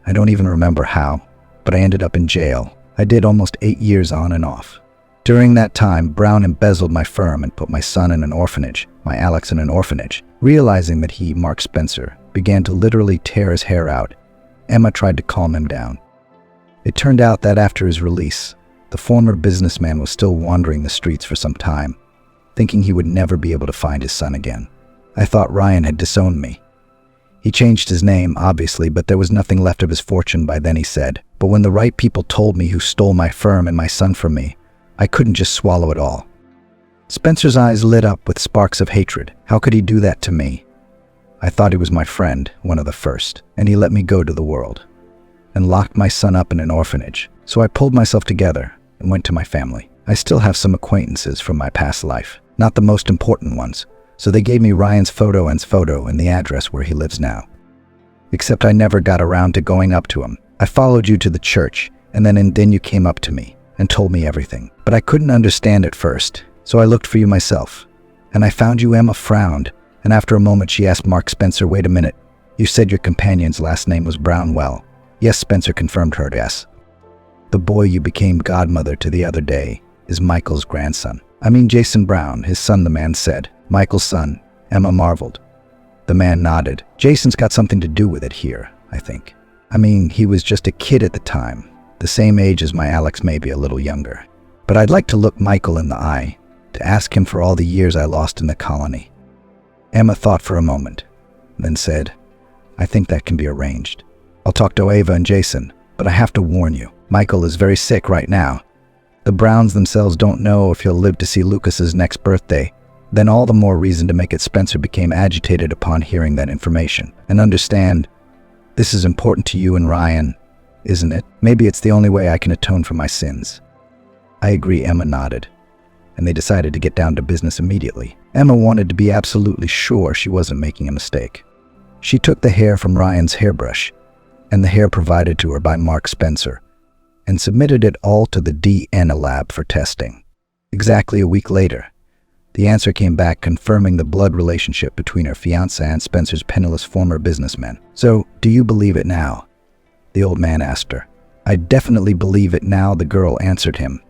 I don't even remember how, but I ended up in jail. I did almost 8 years on and off. During that time, Brown embezzled my firm and put my son in an orphanage, my Alex in an orphanage. Realizing that he, Mark Spencer, began to literally tear his hair out, Emma tried to calm him down. It turned out that after his release, the former businessman was still wandering the streets for some time, thinking he would never be able to find his son again. I thought Ryan had disowned me. He changed his name, obviously, but there was nothing left of his fortune by then, he said. But when the right people told me who stole my firm and my son from me, I couldn't just swallow it all. Spencer's eyes lit up with sparks of hatred. How could he do that to me? I thought he was my friend, one of the first, and he let me go to the world and locked my son up in an orphanage. So I pulled myself together and went to my family. I still have some acquaintances from my past life, not the most important ones, so they gave me Ryan's photo and the address where he lives now. Except I never got around to going up to him. I followed you to the church, and then you came up to me and told me everything. But I couldn't understand at first, so I looked for you myself. And I found you. Emma frowned, and after a moment she asked Mark Spencer, wait a minute, you said your companion's last name was Brown? Well, yes, Spencer confirmed her yes. The boy you became godmother to the other day is Michael's grandson. I mean Jason Brown, his son, the man said. Michael's son, Emma marveled. The man nodded. Jason's got something to do with it here, I think. I mean, he was just a kid at the time, the same age as my Alex, maybe a little younger. But I'd like to look Michael in the eye, to ask him for all the years I lost in the colony. Emma thought for a moment, then said, I think that can be arranged. I'll talk to Ava and Jason, but I have to warn you, Michael is very sick right now. The Browns themselves don't know if he'll live to see Lucas's next birthday. Then all the more reason to make it. Spencer became agitated upon hearing that information. And understand, this is important to you and Ryan, isn't it? Maybe it's the only way I can atone for my sins. I agree, Emma nodded, and they decided to get down to business immediately. Emma wanted to be absolutely sure she wasn't making a mistake. She took the hair from Ryan's hairbrush, and the hair provided to her by Mark Spencer, and submitted it all to the DNA lab for testing. Exactly a week later, the answer came back confirming the blood relationship between her fiancé and Spencer's penniless former businessman. So, do you believe it now? The old man asked her. I definitely believe it now, the girl answered him.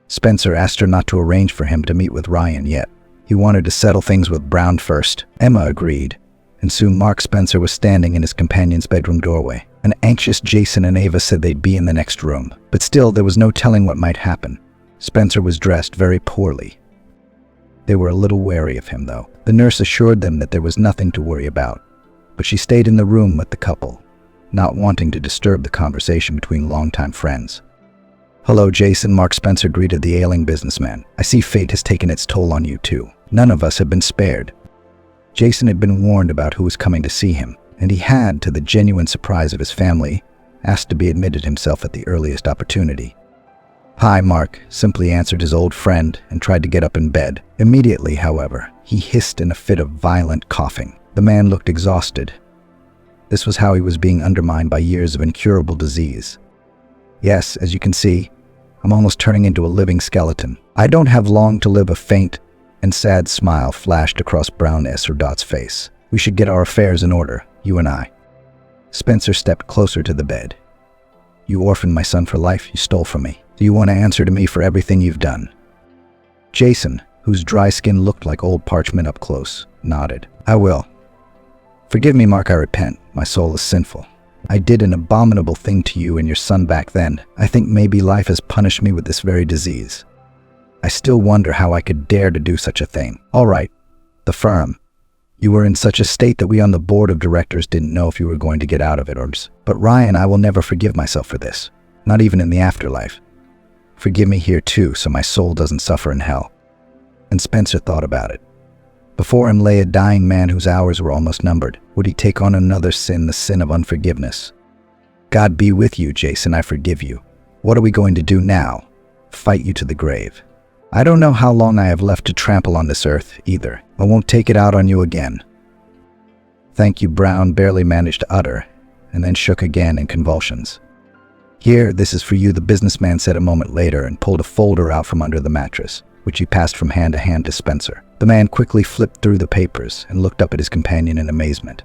Spencer asked her not to arrange for him to meet with Ryan yet. He wanted to settle things with Brown first. Emma agreed, and soon Mark Spencer was standing in his companion's bedroom doorway. An anxious Jason and Ava said they'd be in the next room, but still there was no telling what might happen. Spencer was dressed very poorly. They were a little wary of him, though. The nurse assured them that there was nothing to worry about. but she stayed in the room with the couple, not wanting to disturb the conversation between longtime friends. "Hello, Jason," Mark Spencer greeted the ailing businessman. "I see fate has taken its toll on you too. None of us have been spared." Jason had been warned about who was coming to see him, and he had, to the genuine surprise of his family, asked to be admitted himself at the earliest opportunity. "Hi, Mark," simply answered his old friend and tried to get up in bed. Immediately, however, he hissed in a fit of violent coughing. The man looked exhausted. This was how he was being undermined by years of incurable disease. "Yes, as you can see, I'm almost turning into a living skeleton. I don't have long to live." A faint and sad smile flashed across Brown Esrudot's face. "We should get our affairs in order, you and I." Spencer stepped closer to the bed. "You orphaned my son for life. You stole from me. Do you want to answer to me for everything you've done?" Jason, whose dry skin looked like old parchment up close, nodded. "I will. Forgive me, Mark, I repent. My soul is sinful. I did an abominable thing to you and your son back then. I think maybe life has punished me with this very disease. I still wonder how I could dare to do such a thing. All right, the firm. You were in such a state that we on the board of directors didn't know if you were going to get out of it, but Ryan, I will never forgive myself for this, not even in the afterlife. Forgive me here too, so my soul doesn't suffer in hell." And Spencer thought about it. Before him lay a dying man whose hours were almost numbered. Would he take on another sin, the sin of unforgiveness? "God be with you, Jason, I forgive you. What are we going to do now? Fight you to the grave. I don't know how long I have left to trample on this earth, either. I won't take it out on you again." "Thank you," Brown barely managed to utter, and then shook again in convulsions. "Here, this is for you," the businessman said a moment later and pulled a folder out from under the mattress, which he passed from hand to hand to Spencer. The man quickly flipped through the papers and looked up at his companion in amazement.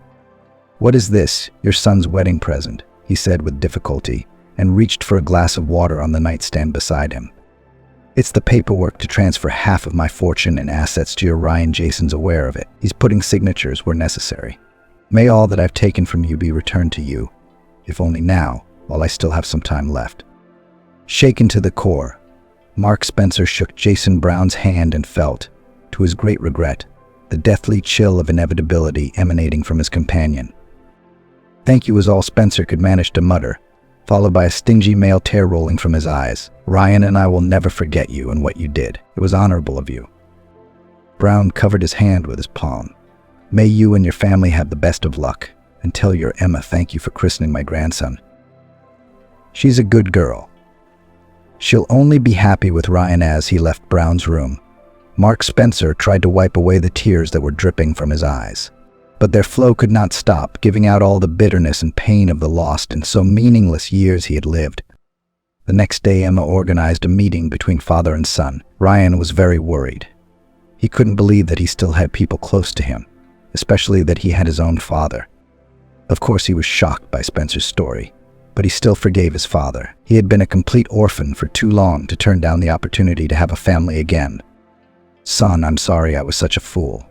"What is this? Your son's wedding present," he said with difficulty, and reached for a glass of water on the nightstand beside him. "It's the paperwork to transfer half of my fortune and assets to your Ryan. Jason's aware of it. He's putting signatures where necessary. May all that I've taken from you be returned to you, if only now, while I still have some time left." Shaken to the core, Mark Spencer shook Jason Brown's hand and felt, to his great regret, the deathly chill of inevitability emanating from his companion. "Thank you," was all Spencer could manage to mutter, followed by a stingy male tear rolling from his eyes. "Ryan and I will never forget you and what you did. It was honorable of you." Brown covered his hand with his palm. "May you and your family have the best of luck, and tell your Emma thank you for christening my grandson. She's a good girl. She'll only be happy with Ryan." As he left Brown's room, Mark Spencer tried to wipe away the tears that were dripping from his eyes. But their flow could not stop, giving out all the bitterness and pain of the lost and so meaningless years he had lived. The next day, Emma organized a meeting between father and son. Ryan was very worried. He couldn't believe that he still had people close to him, especially that he had his own father. Of course, he was shocked by Spencer's story, but he still forgave his father. He had been a complete orphan for too long to turn down the opportunity to have a family again. "Son, I'm sorry I was such a fool.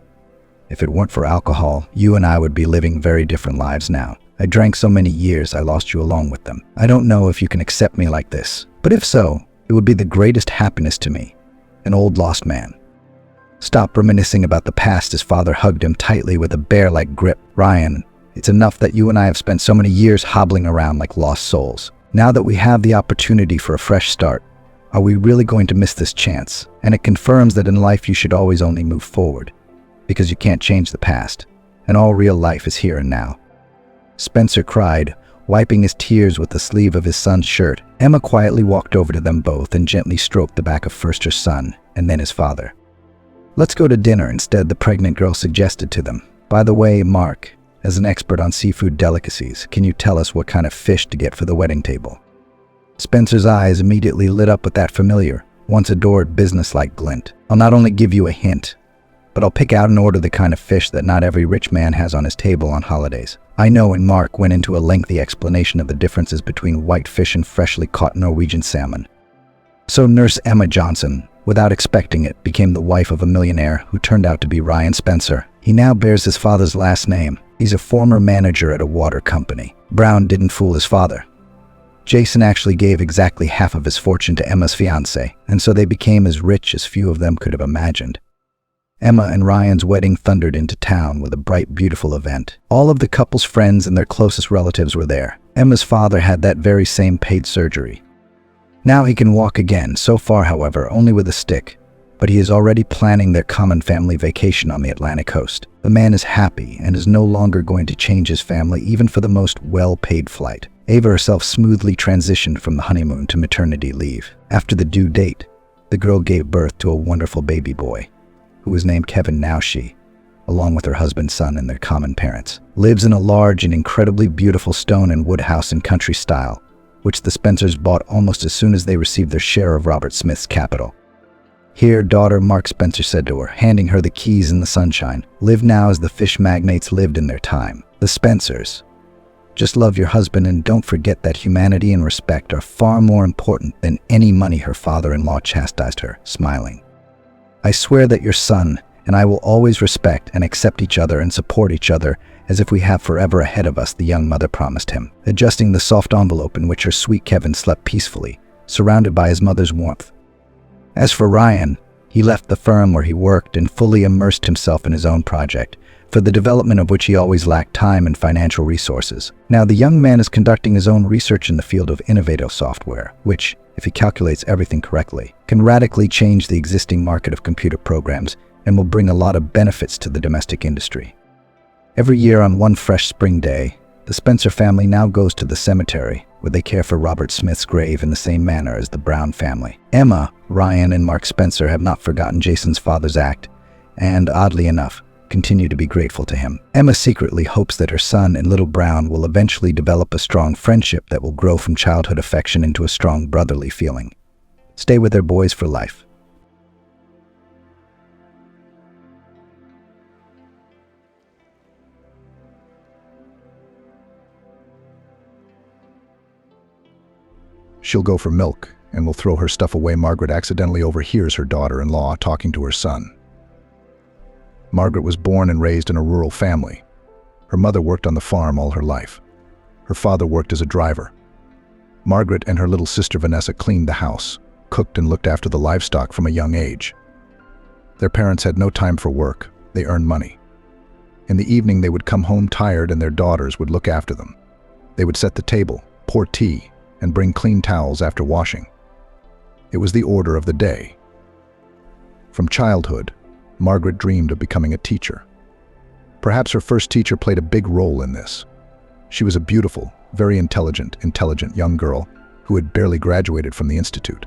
If it weren't for alcohol, you and I would be living very different lives now. I drank so many years I lost you along with them. I don't know if you can accept me like this, but if so, it would be the greatest happiness to me. An old lost man." "Stop reminiscing about the past." His father hugged him tightly with a bear-like grip. "Ryan, it's enough that you and I have spent so many years hobbling around like lost souls. Now that we have the opportunity for a fresh start, are we really going to miss this chance? And it confirms that in life you should always only move forward, because you can't change the past, and all real life is here and now." Spencer cried, wiping his tears with the sleeve of his son's shirt. Emma quietly walked over to them both and gently stroked the back of first her son and then his father. "Let's go to dinner instead," the pregnant girl suggested to them. "By the way, Mark, as an expert on seafood delicacies, can you tell us what kind of fish to get for the wedding table?" Spencer's eyes immediately lit up with that familiar, once adored business-like glint. "I'll not only give you a hint, but I'll pick out and order the kind of fish that not every rich man has on his table on holidays." "I know," and Mark went into a lengthy explanation of the differences between white fish and freshly caught Norwegian salmon. So Nurse Emma Johnson, without expecting it, became the wife of a millionaire who turned out to be Ryan Spencer. He now bears his father's last name. He's a former manager at a water company. Brown didn't fool his father. Jason actually gave exactly half of his fortune to Emma's fiancé, and so they became as rich as few of them could have imagined. Emma and Ryan's wedding thundered into town with a bright, beautiful event. All of the couple's friends and their closest relatives were there. Emma's father had that very same paid surgery. Now he can walk again, so far, however, only with a stick. But he is already planning their common family vacation on the Atlantic coast. The man is happy and is no longer going to change his family even for the most well-paid flight. Ava herself smoothly transitioned from the honeymoon to maternity leave. After the due date, the girl gave birth to a wonderful baby boy, who was named Kevin. Now she, along with her husband's son and their common parents, lives in a large and incredibly beautiful stone and wood house in country style, which the Spencers bought almost as soon as they received their share of Robert Smith's capital. "Here, daughter," Mark Spencer said to her, handing her the keys in the sunshine. "Live now as the fish magnates lived in their time. The Spencers. Just love your husband and don't forget that humanity and respect are far more important than any money," her father-in-law chastised her, smiling. "I swear that your son and I will always respect and accept each other and support each other as if we have forever ahead of us," the young mother promised him, adjusting the soft envelope in which her sweet Kevin slept peacefully, surrounded by his mother's warmth. As for Ryan, he left the firm where he worked and fully immersed himself in his own project, for the development of which he always lacked time and financial resources. Now the young man is conducting his own research in the field of innovative software, which, if he calculates everything correctly, can radically change the existing market of computer programs and will bring a lot of benefits to the domestic industry. Every year on one fresh spring day, the Spencer family now goes to the cemetery, where they care for Robert Smith's grave in the same manner as the Brown family. Emma, Ryan, and Mark Spencer have not forgotten Jason's father's act, and, oddly enough, continue to be grateful to him. Emma secretly hopes that her son and little Brown will eventually develop a strong friendship that will grow from childhood affection into a strong brotherly feeling. Stay with their boys for life. She'll go for milk and will throw her stuff away. Margaret accidentally overhears her daughter-in-law talking to her son. Margaret was born and raised in a rural family. Her mother worked on the farm all her life. Her father worked as a driver. Margaret and her little sister Vanessa cleaned the house, cooked and looked after the livestock from a young age. Their parents had no time for work. They earned money. In the evening they would come home tired and their daughters would look after them. They would set the table, pour tea, and bring clean towels after washing. It was the order of the day. From childhood, Margaret dreamed of becoming a teacher. Perhaps her first teacher played a big role in this. She was a beautiful, very intelligent young girl who had barely graduated from the institute.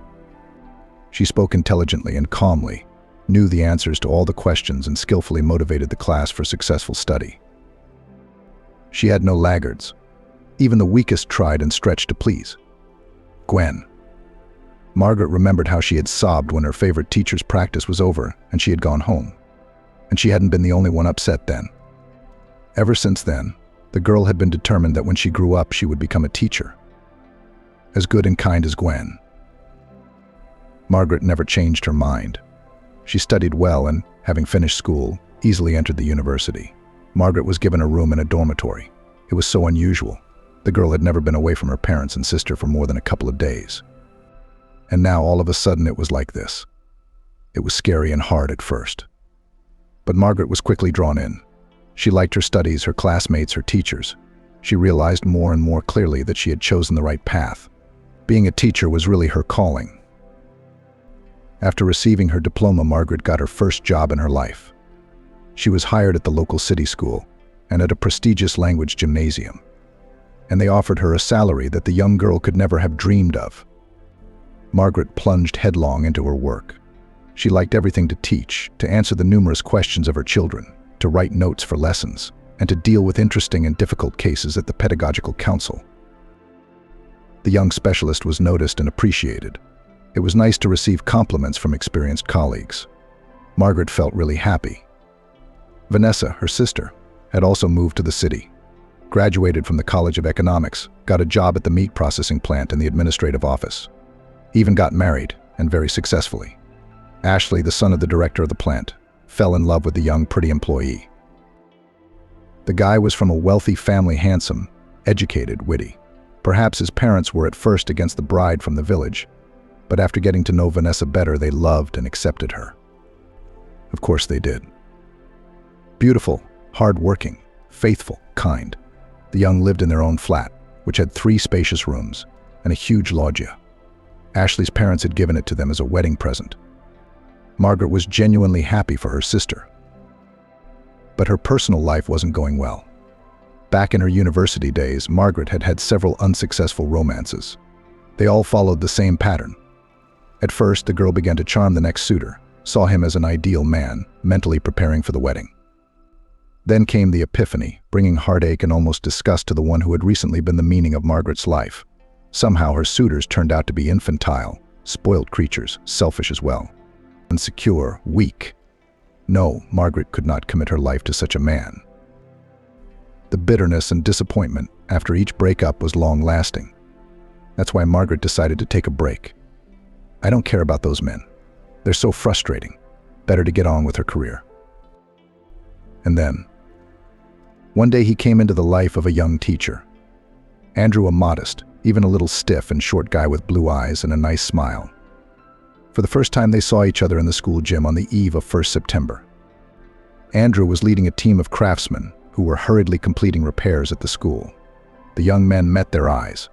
She spoke intelligently and calmly, knew the answers to all the questions, and skillfully motivated the class for successful study. She had no laggards. Even the weakest tried and stretched to please. Gwen. Margaret remembered how she had sobbed when her favorite teacher's practice was over and she had gone home. And she hadn't been the only one upset then. Ever since then, the girl had been determined that when she grew up she would become a teacher. As good and kind as Gwen. Margaret never changed her mind. She studied well and, having finished school, easily entered the university. Margaret was given a room in a dormitory. It was so unusual. The girl had never been away from her parents and sister for more than a couple of days. And now, all of a sudden, it was like this. It was scary and hard at first. But Margaret was quickly drawn in. She liked her studies, her classmates, her teachers. She realized more and more clearly that she had chosen the right path. Being a teacher was really her calling. After receiving her diploma, Margaret got her first job in her life. She was hired at the local city school and at a prestigious language gymnasium. And they offered her a salary that the young girl could never have dreamed of. Margaret plunged headlong into her work. She liked everything to teach, to answer the numerous questions of her children, to write notes for lessons, and to deal with interesting and difficult cases at the pedagogical council. The young specialist was noticed and appreciated. It was nice to receive compliments from experienced colleagues. Margaret felt really happy. Vanessa, her sister, had also moved to the city. Graduated from the College of Economics, got a job at the meat processing plant in the administrative office. Even got married, and very successfully. Ashley, the son of the director of the plant, fell in love with the young, pretty employee. The guy was from a wealthy family, handsome, educated, witty. Perhaps his parents were at first against the bride from the village, but after getting to know Vanessa better, they loved and accepted her. Of course they did. Beautiful, hard-working, faithful, kind. The young lived in their own flat, which had 3 spacious rooms and a huge loggia. Ashley's parents had given it to them as a wedding present. Margaret was genuinely happy for her sister. But her personal life wasn't going well. Back in her university days, Margaret had had several unsuccessful romances. They all followed the same pattern. At first, the girl began to charm the next suitor, saw him as an ideal man, mentally preparing for the wedding. Then came the epiphany, bringing heartache and almost disgust to the one who had recently been the meaning of Margaret's life. Somehow her suitors turned out to be infantile, spoiled creatures, selfish as well. Insecure, weak. No, Margaret could not commit her life to such a man. The bitterness and disappointment after each breakup was long-lasting. That's why Margaret decided to take a break. I don't care about those men. They're so frustrating. Better to get on with her career. And then, one day he came into the life of a young teacher. Andrew, a modest, even a little stiff and short guy with blue eyes and a nice smile. For the first time they saw each other in the school gym on the eve of 1st September. Andrew was leading a team of craftsmen who were hurriedly completing repairs at the school. The young men met their eyes.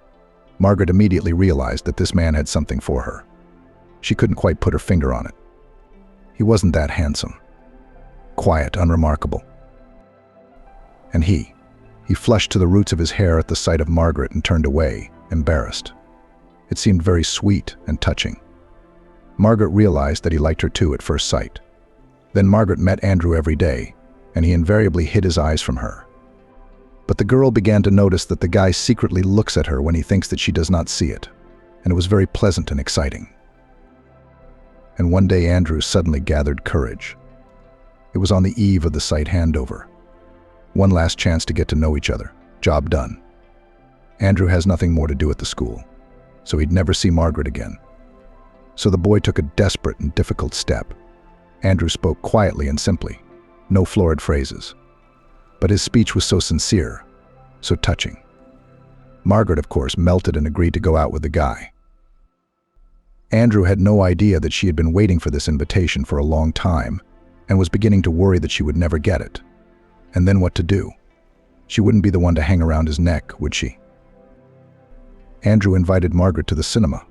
Margaret immediately realized that this man had something for her. She couldn't quite put her finger on it. He wasn't that handsome. Quiet, unremarkable. And he flushed to the roots of his hair at the sight of Margaret and turned away, embarrassed. It seemed very sweet and touching. Margaret realized that he liked her too at first sight. Then Margaret met Andrew every day, and he invariably hid his eyes from her. But the girl began to notice that the guy secretly looks at her when he thinks that she does not see it, and it was very pleasant and exciting. And one day Andrew suddenly gathered courage. It was on the eve of the site handover. One last chance to get to know each other. Job done. Andrew has nothing more to do at the school, so he'd never see Margaret again. So the boy took a desperate and difficult step. Andrew spoke quietly and simply, no florid phrases. But his speech was so sincere, so touching. Margaret, of course, melted and agreed to go out with the guy. Andrew had no idea that she had been waiting for this invitation for a long time and was beginning to worry that she would never get it. And then what to do? She wouldn't be the one to hang around his neck, would she? Andrew invited Margaret to the cinema.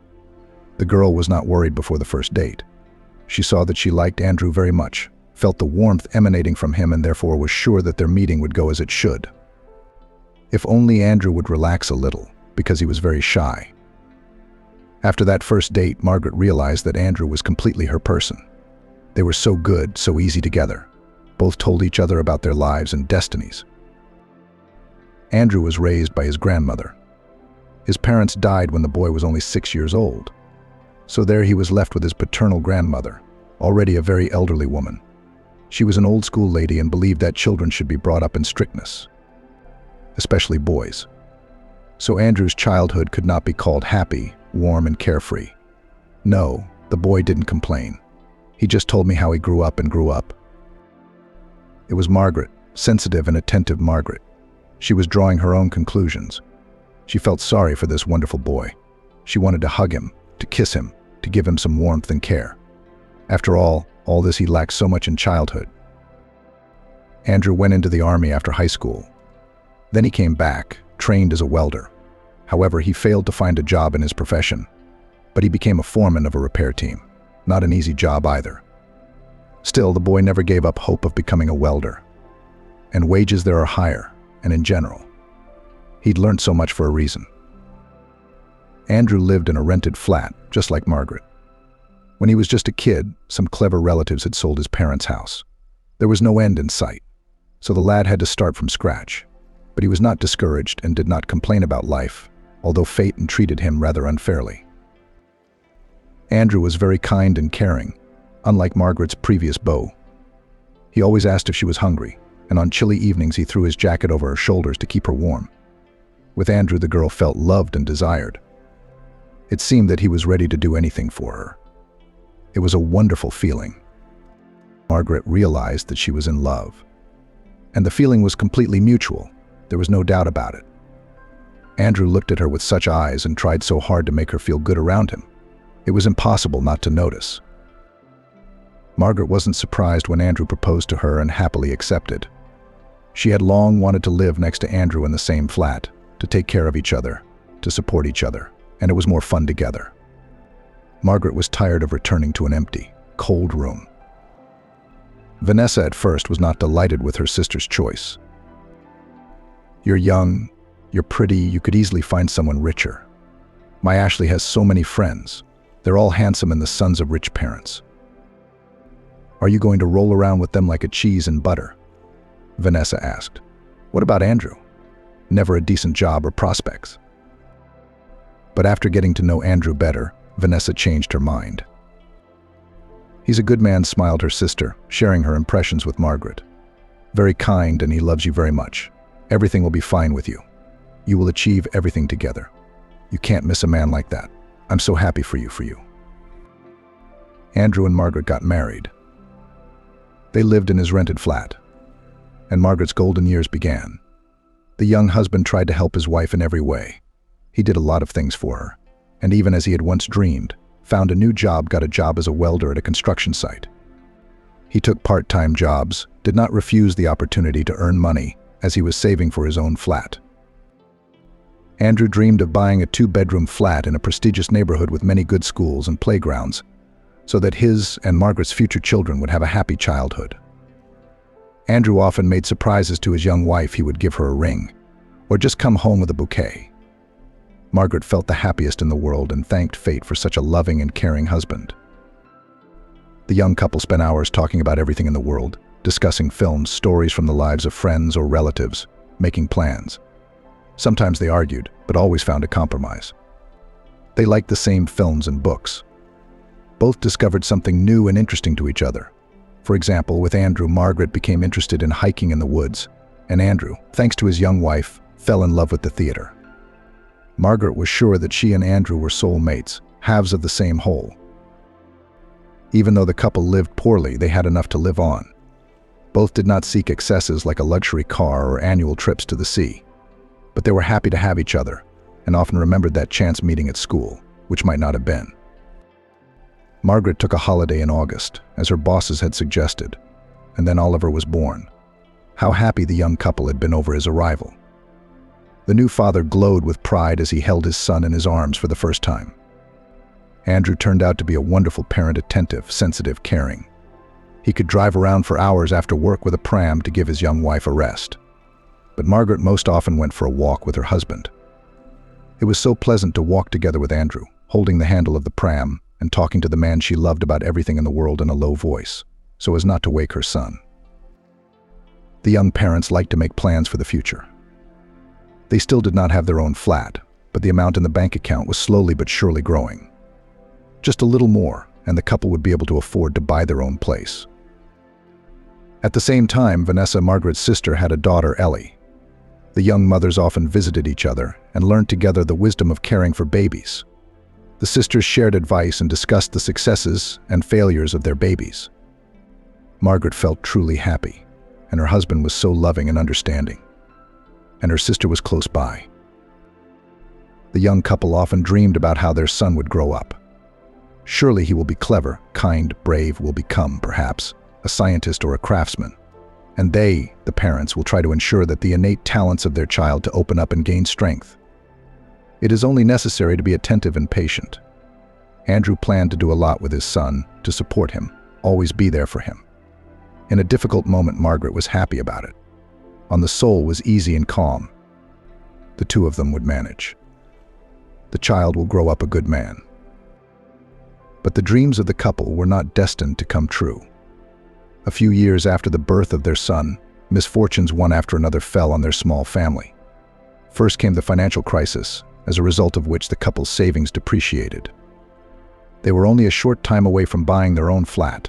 The girl was not worried before the first date. She saw that she liked Andrew very much, felt the warmth emanating from him, and therefore was sure that their meeting would go as it should. If only Andrew would relax a little, because he was very shy. After that first date, Margaret realized that Andrew was completely her person. They were so good, so easy together. Both told each other about their lives and destinies. Andrew was raised by his grandmother. His parents died when the boy was only 6 years old. So there he was left with his paternal grandmother, already a very elderly woman. She was an old-school lady and believed that children should be brought up in strictness, especially boys. So Andrew's childhood could not be called happy, warm, and carefree. No, the boy didn't complain. He just told me how he grew up and grew up. It was Margaret, sensitive and attentive Margaret. She was drawing her own conclusions. She felt sorry for this wonderful boy. She wanted to hug him, to kiss him, to give him some warmth and care. After all this he lacked so much in childhood. Andrew went into the army after high school. Then he came back, trained as a welder. However, he failed to find a job in his profession. But he became a foreman of a repair team. Not an easy job either. Still, the boy never gave up hope of becoming a welder. And wages there are higher, and in general. He'd learned so much for a reason. Andrew lived in a rented flat, just like Margaret. When he was just a kid, some clever relatives had sold his parents' house. There was no end in sight, so the lad had to start from scratch. But he was not discouraged and did not complain about life, although fate entreated him rather unfairly. Andrew was very kind and caring, unlike Margaret's previous beau. He always asked if she was hungry, and on chilly evenings he threw his jacket over her shoulders to keep her warm. With Andrew, the girl felt loved and desired. It seemed that he was ready to do anything for her. It was a wonderful feeling. Margaret realized that she was in love. And the feeling was completely mutual. There was no doubt about it. Andrew looked at her with such eyes and tried so hard to make her feel good around him. It was impossible not to notice. Margaret wasn't surprised when Andrew proposed to her and happily accepted. She had long wanted to live next to Andrew in the same flat, to take care of each other, to support each other, and it was more fun together. Margaret was tired of returning to an empty, cold room. Vanessa at first was not delighted with her sister's choice. "You're young, you're pretty, you could easily find someone richer. My Ashley has so many friends. They're all handsome and the sons of rich parents. Are you going to roll around with them like a cheese and butter?" Vanessa asked. "What about Andrew? Never a decent job or prospects." But after getting to know Andrew better, Vanessa changed her mind. "He's a good man," smiled her sister, sharing her impressions with Margaret. "Very kind, and he loves you very much. Everything will be fine with you. You will achieve everything together. You can't miss a man like that. I'm so happy for you. Andrew and Margaret got married. They lived in his rented flat, and Margaret's golden years began. The young husband tried to help his wife in every way. He did a lot of things for her, and even as he had once dreamed, found a new job, got a job as a welder at a construction site. He took part-time jobs, did not refuse the opportunity to earn money, as he was saving for his own flat. Andrew dreamed of buying a 2-bedroom flat in a prestigious neighborhood with many good schools and playgrounds, so that his and Margaret's future children would have a happy childhood. Andrew often made surprises to his young wife. He would give her a ring, or just come home with a bouquet. Margaret felt the happiest in the world and thanked fate for such a loving and caring husband. The young couple spent hours talking about everything in the world, discussing films, stories from the lives of friends or relatives, making plans. Sometimes they argued, but always found a compromise. They liked the same films and books. Both discovered something new and interesting to each other. For example, with Andrew, Margaret became interested in hiking in the woods, and Andrew, thanks to his young wife, fell in love with the theater. Margaret was sure that she and Andrew were soulmates, halves of the same whole. Even though the couple lived poorly, they had enough to live on. Both did not seek excesses like a luxury car or annual trips to the sea. But they were happy to have each other, and often remembered that chance meeting at school, which might not have been. Margaret took a holiday in August, as her bosses had suggested, and then Oliver was born. How happy the young couple had been over his arrival. The new father glowed with pride as he held his son in his arms for the first time. Andrew turned out to be a wonderful parent, attentive, sensitive, caring. He could drive around for hours after work with a pram to give his young wife a rest. But Margaret most often went for a walk with her husband. It was so pleasant to walk together with Andrew, holding the handle of the pram and talking to the man she loved about everything in the world in a low voice, so as not to wake her son. The young parents liked to make plans for the future. They still did not have their own flat, but the amount in the bank account was slowly but surely growing. Just a little more, and the couple would be able to afford to buy their own place. At the same time, Vanessa, Margaret's sister, had a daughter, Ellie. The young mothers often visited each other and learned together the wisdom of caring for babies. The sisters shared advice and discussed the successes and failures of their babies. Margaret felt truly happy, and her husband was so loving and understanding. And her sister was close by. The young couple often dreamed about how their son would grow up. Surely he will be clever, kind, brave, will become, perhaps, a scientist or a craftsman. And they, the parents, will try to ensure that the innate talents of their child to open up and gain strength. It is only necessary to be attentive and patient. Andrew planned to do a lot with his son, to support him, always be there for him. In a difficult moment, Margaret was happy about it. On the soul was easy and calm. The two of them would manage. The child will grow up a good man. But the dreams of the couple were not destined to come true. A few years after the birth of their son, misfortunes one after another fell on their small family. First came the financial crisis, as a result of which the couple's savings depreciated. They were only a short time away from buying their own flat.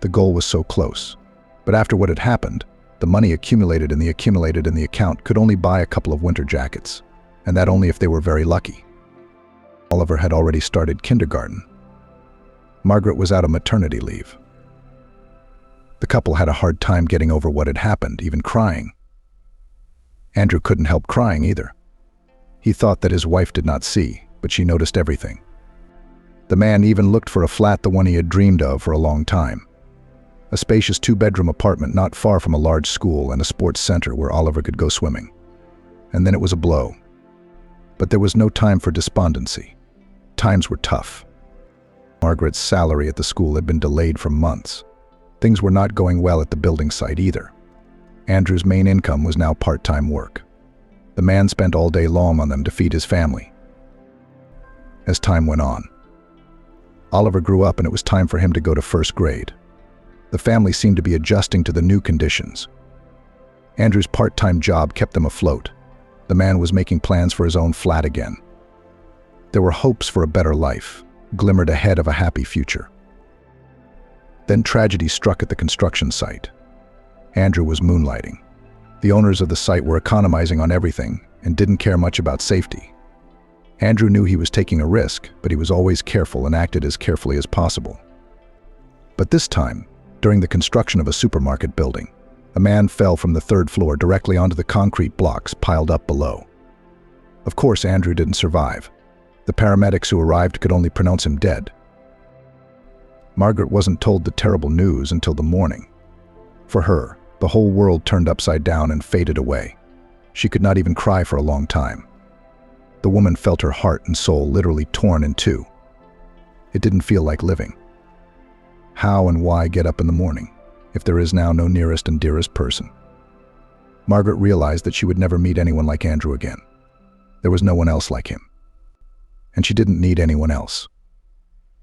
The goal was so close. But after what had happened, the money accumulated in the account could only buy a couple of winter jackets, and that only if they were very lucky. Oliver had already started kindergarten. Margaret was out of maternity leave. The couple had a hard time getting over what had happened, even crying. Andrew couldn't help crying either. He thought that his wife did not see, but she noticed everything. The man even looked for a flat, the one he had dreamed of for a long time. A spacious 2-bedroom apartment not far from a large school and a sports center where Oliver could go swimming. And then it was a blow. But there was no time for despondency. Times were tough. Margaret's salary at the school had been delayed for months. Things were not going well at the building site either. Andrew's main income was now part-time work. The man spent all day long on them to feed his family. As time went on, Oliver grew up and it was time for him to go to first grade. The family seemed to be adjusting to the new conditions. Andrew's part-time job kept them afloat. The man was making plans for his own flat again. There were hopes for a better life, glimmered ahead of a happy future. Then tragedy struck at the construction site. Andrew was moonlighting. The owners of the site were economizing on everything and didn't care much about safety. Andrew knew he was taking a risk, but he was always careful and acted as carefully as possible. But this time, during the construction of a supermarket building, a man fell from the 3rd floor directly onto the concrete blocks piled up below. Of course, Andrew didn't survive. The paramedics who arrived could only pronounce him dead. Margaret wasn't told the terrible news until the morning. For her, the whole world turned upside down and faded away. She could not even cry for a long time. The woman felt her heart and soul literally torn in two. It didn't feel like living. How and why get up in the morning, if there is now no nearest and dearest person? Margaret realized that she would never meet anyone like Andrew again. There was no one else like him. And she didn't need anyone else.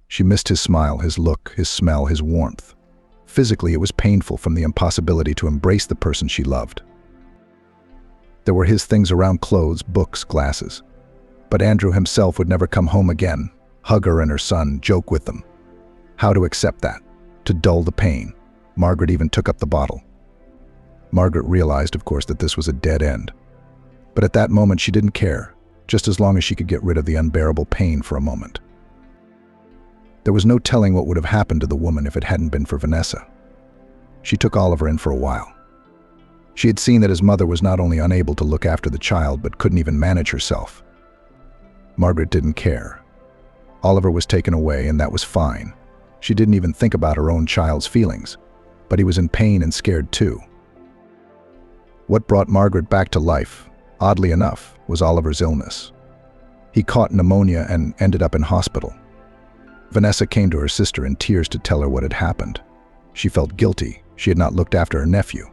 She missed his smile, his look, his smell, his warmth. Physically, it was painful from the impossibility to embrace the person she loved. There were his things around: clothes, books, glasses. But Andrew himself would never come home again, hug her and her son, joke with them. How to accept that? To dull the pain, Margaret even took up the bottle. Margaret realized, of course, that this was a dead end. But at that moment, she didn't care, just as long as she could get rid of the unbearable pain for a moment. There was no telling what would have happened to the woman if it hadn't been for Vanessa. She took Oliver in for a while. She had seen that his mother was not only unable to look after the child, but couldn't even manage herself. Margaret didn't care. Oliver was taken away, and that was fine. She didn't even think about her own child's feelings, but he was in pain and scared too. What brought Margaret back to life, oddly enough, was Oliver's illness. He caught pneumonia and ended up in hospital. Vanessa came to her sister in tears to tell her what had happened. She felt guilty. She had not looked after her nephew.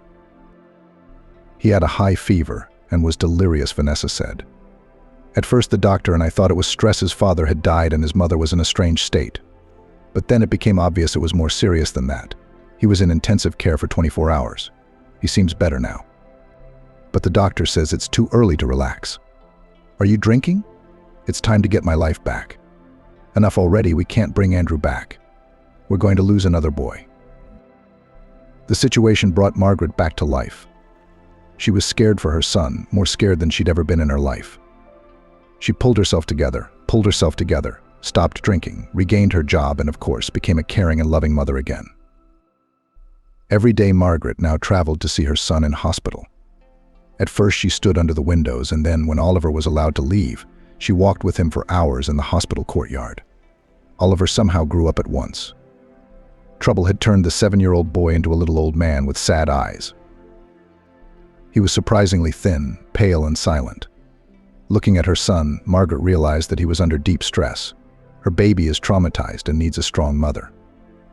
He had a high fever and was delirious, Vanessa said. At first the doctor and I thought it was stress. His father had died and his mother was in a strange state. But then it became obvious it was more serious than that. He was in intensive care for 24 hours. He seems better now. But the doctor says it's too early to relax. Are you drinking? It's time to get my life back. Enough already, we can't bring Andrew back. We're going to lose another boy. The situation brought Margaret back to life. She was scared for her son, more scared than she'd ever been in her life. She pulled herself together, stopped drinking, regained her job, and of course, became a caring and loving mother again. Every day, Margaret now traveled to see her son in hospital. At first, she stood under the windows, and then, when Oliver was allowed to leave, she walked with him for hours in the hospital courtyard. Oliver somehow grew up at once. Trouble had turned the 7-year-old boy into a little old man with sad eyes. He was surprisingly thin, pale, and silent. Looking at her son, Margaret realized that he was under deep stress. Her baby is traumatized and needs a strong mother.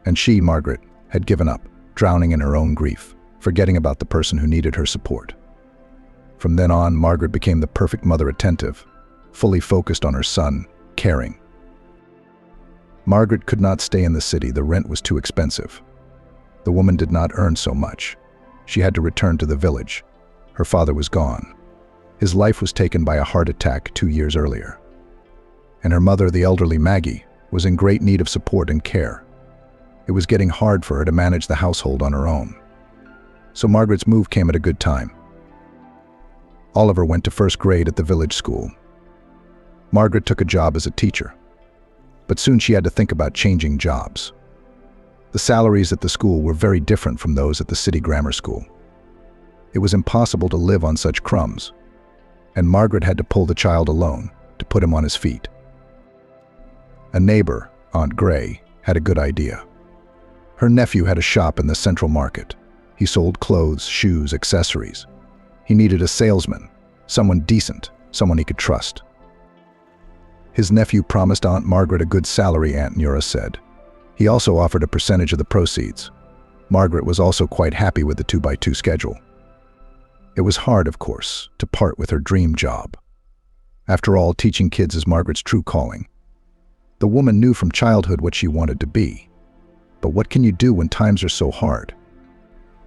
And she, Margaret, had given up, drowning in her own grief, forgetting about the person who needed her support. From then on, Margaret became the perfect mother, attentive, fully focused on her son, caring. Margaret could not stay in the city. The rent was too expensive. The woman did not earn so much. She had to return to the village. Her father was gone. His life was taken by a heart attack 2 years earlier. And her mother, the elderly Maggie, was in great need of support and care. It was getting hard for her to manage the household on her own. So Margaret's move came at a good time. Oliver went to first grade at the village school. Margaret took a job as a teacher. But soon she had to think about changing jobs. The salaries at the school were very different from those at the city grammar school. It was impossible to live on such crumbs, and Margaret had to pull the child alone to put him on his feet. A neighbor, Aunt Gray, had a good idea. Her nephew had a shop in the Central Market. He sold clothes, shoes, accessories. He needed a salesman, someone decent, someone he could trust. His nephew promised Aunt Margaret a good salary, Aunt Nura said. He also offered a percentage of the proceeds. Margaret was also quite happy with the 2x2 schedule. It was hard, of course, to part with her dream job. After all, teaching kids is Margaret's true calling. The woman knew from childhood what she wanted to be. But what can you do when times are so hard?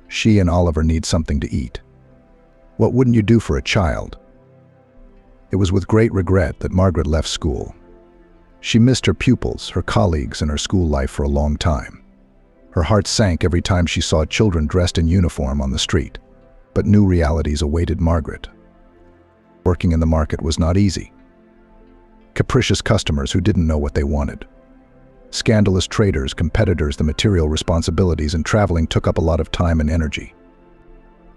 She and Oliver need something to eat. What wouldn't you do for a child? It was with great regret that Margaret left school. She missed her pupils, her colleagues, and her school life for a long time. Her heart sank every time she saw children dressed in uniform on the street. But new realities awaited Margaret. Working in the market was not easy. Capricious customers who didn't know what they wanted. Scandalous traders, competitors, the material responsibilities, and traveling took up a lot of time and energy.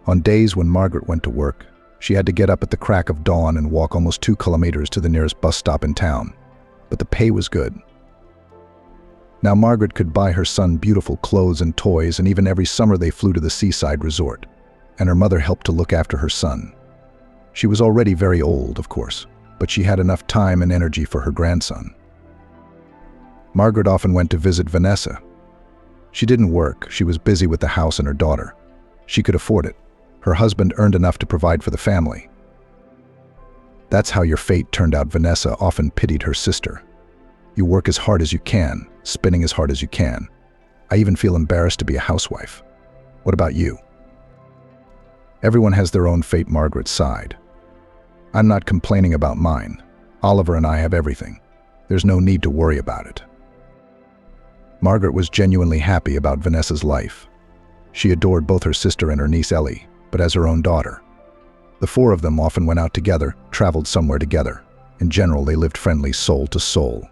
On days when Margaret went to work, she had to get up at the crack of dawn and walk almost 2 kilometers to the nearest bus stop in town. But the pay was good. Now Margaret could buy her son beautiful clothes and toys, and even every summer they flew to the seaside resort, and her mother helped to look after her son. She was already very old, of course, but she had enough time and energy for her grandson. Margaret often went to visit Vanessa. She didn't work, she was busy with the house and her daughter. She could afford it. Her husband earned enough to provide for the family. That's how your fate turned out. Vanessa often pitied her sister. You work as hard as you can, spinning as hard as you can. I even feel embarrassed to be a housewife. What about you? Everyone has their own fate, Margaret sighed. I'm not complaining about mine. Oliver and I have everything. There's no need to worry about it. Margaret was genuinely happy about Vanessa's life. She adored both her sister and her niece Ellie, but as her own daughter. The 4 of them often went out together, traveled somewhere together. In general, they lived friendly soul to soul.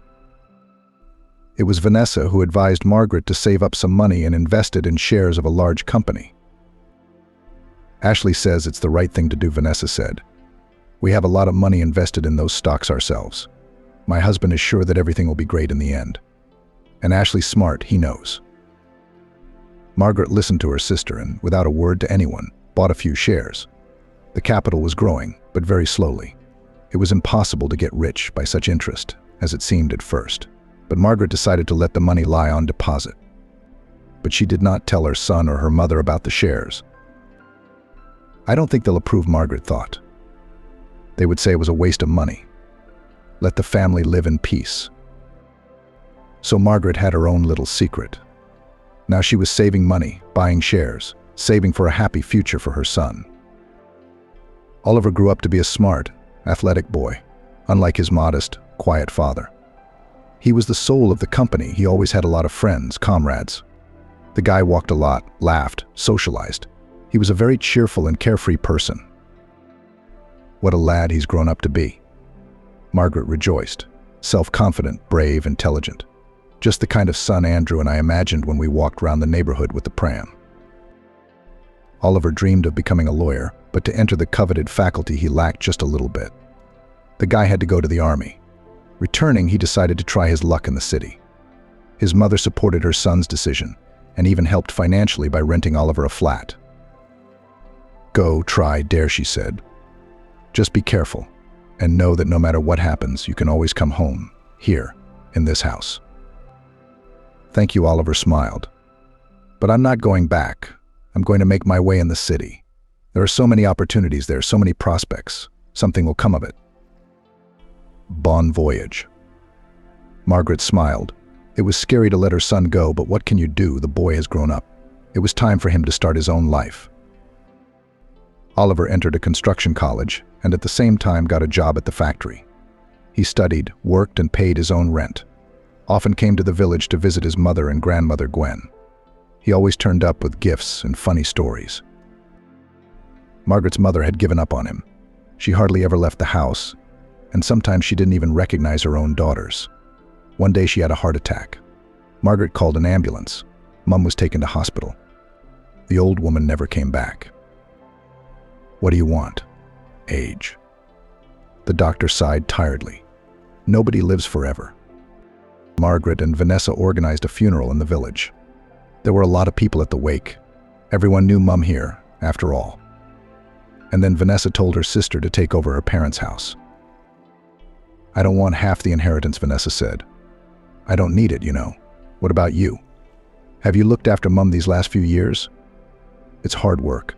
It was Vanessa who advised Margaret to save up some money and invest it in shares of a large company. Ashley says it's the right thing to do, Vanessa said. We have a lot of money invested in those stocks ourselves. My husband is sure that everything will be great in the end. And Ashley's smart, he knows. Margaret listened to her sister and, without a word to anyone, bought a few shares. The capital was growing, but very slowly. It was impossible to get rich by such interest, as it seemed at first. But Margaret decided to let the money lie on deposit. But she did not tell her son or her mother about the shares. I don't think they'll approve, Margaret thought. They would say it was a waste of money. Let the family live in peace. So Margaret had her own little secret. Now she was saving money, buying shares, saving for a happy future for her son. Oliver grew up to be a smart, athletic boy, unlike his modest, quiet father. He was the soul of the company. He always had a lot of friends, comrades. The guy walked a lot, laughed, socialized. He was a very cheerful and carefree person. What a lad he's grown up to be. Margaret rejoiced. Self-confident, brave, intelligent. Just the kind of son Andrew and I imagined when we walked around the neighborhood with the pram. Oliver dreamed of becoming a lawyer, but to enter the coveted faculty he lacked just a little bit. The guy had to go to the army. Returning, he decided to try his luck in the city. His mother supported her son's decision, and even helped financially by renting Oliver a flat. Go, try, dare, she said. Just be careful, and know that no matter what happens, you can always come home, here, in this house. Thank you, Oliver smiled. But I'm not going back. I'm going to make my way in the city. There are so many opportunities there, so many prospects. Something will come of it. Bon voyage. Margaret smiled. It was scary to let her son go, but what can you do? The boy has grown up. It was time for him to start his own life. Oliver entered a construction college and at the same time got a job at the factory. He studied, worked, and paid his own rent. Often came to the village to visit his mother and grandmother Gwen. He always turned up with gifts and funny stories. Margaret's mother had given up on him. She hardly ever left the house, and sometimes she didn't even recognize her own daughters. One day she had a heart attack. Margaret called an ambulance. Mum was taken to hospital. The old woman never came back. What do you want? Age. The doctor sighed tiredly. Nobody lives forever. Margaret and Vanessa organized a funeral in the village. There were a lot of people at the wake. Everyone knew Mum here, after all. And then Vanessa told her sister to take over her parents' house. "I don't want half the inheritance," Vanessa said. "I don't need it, you know. What about you? Have you looked after Mum these last few years? It's hard work,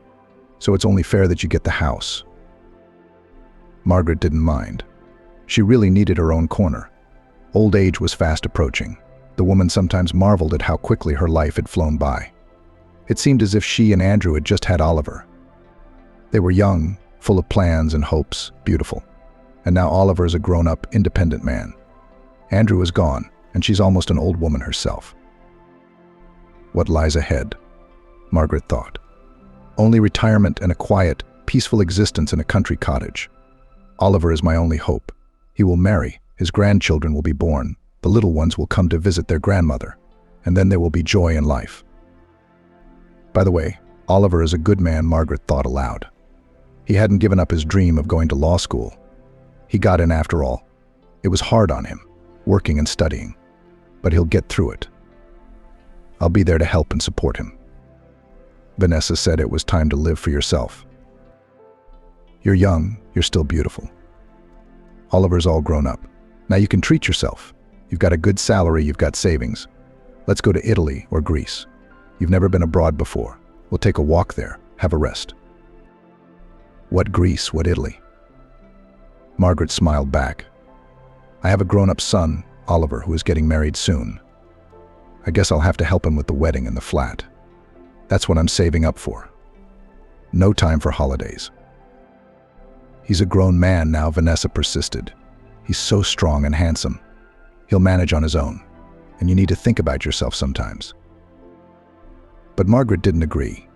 so it's only fair that you get the house." Margaret didn't mind. She really needed her own corner. Old age was fast approaching. The woman sometimes marveled at how quickly her life had flown by. It seemed as if she and Andrew had just had Oliver. They were young, full of plans and hopes, beautiful. And now Oliver is a grown-up, independent man. Andrew is gone, and she's almost an old woman herself. What lies ahead? Margaret thought. Only retirement and a quiet, peaceful existence in a country cottage. Oliver is my only hope. He will marry, his grandchildren will be born, the little ones will come to visit their grandmother, and then there will be joy in life. By the way, Oliver is a good man, Margaret thought aloud. He hadn't given up his dream of going to law school. He got in after all. It was hard on him, working and studying, but he'll get through it. I'll be there to help and support him. Vanessa said it was time to live for yourself. You're young, you're still beautiful. Oliver's all grown up. Now you can treat yourself. You've got a good salary, you've got savings. Let's go to Italy or Greece. You've never been abroad before. We'll take a walk there, have a rest. What Greece, what Italy? Margaret smiled back. I have a grown-up son, Oliver, who is getting married soon. I guess I'll have to help him with the wedding and the flat. That's what I'm saving up for. No time for holidays. He's a grown man now, Vanessa persisted. He's so strong and handsome. He'll manage on his own, and you need to think about yourself sometimes. But Margaret didn't agree.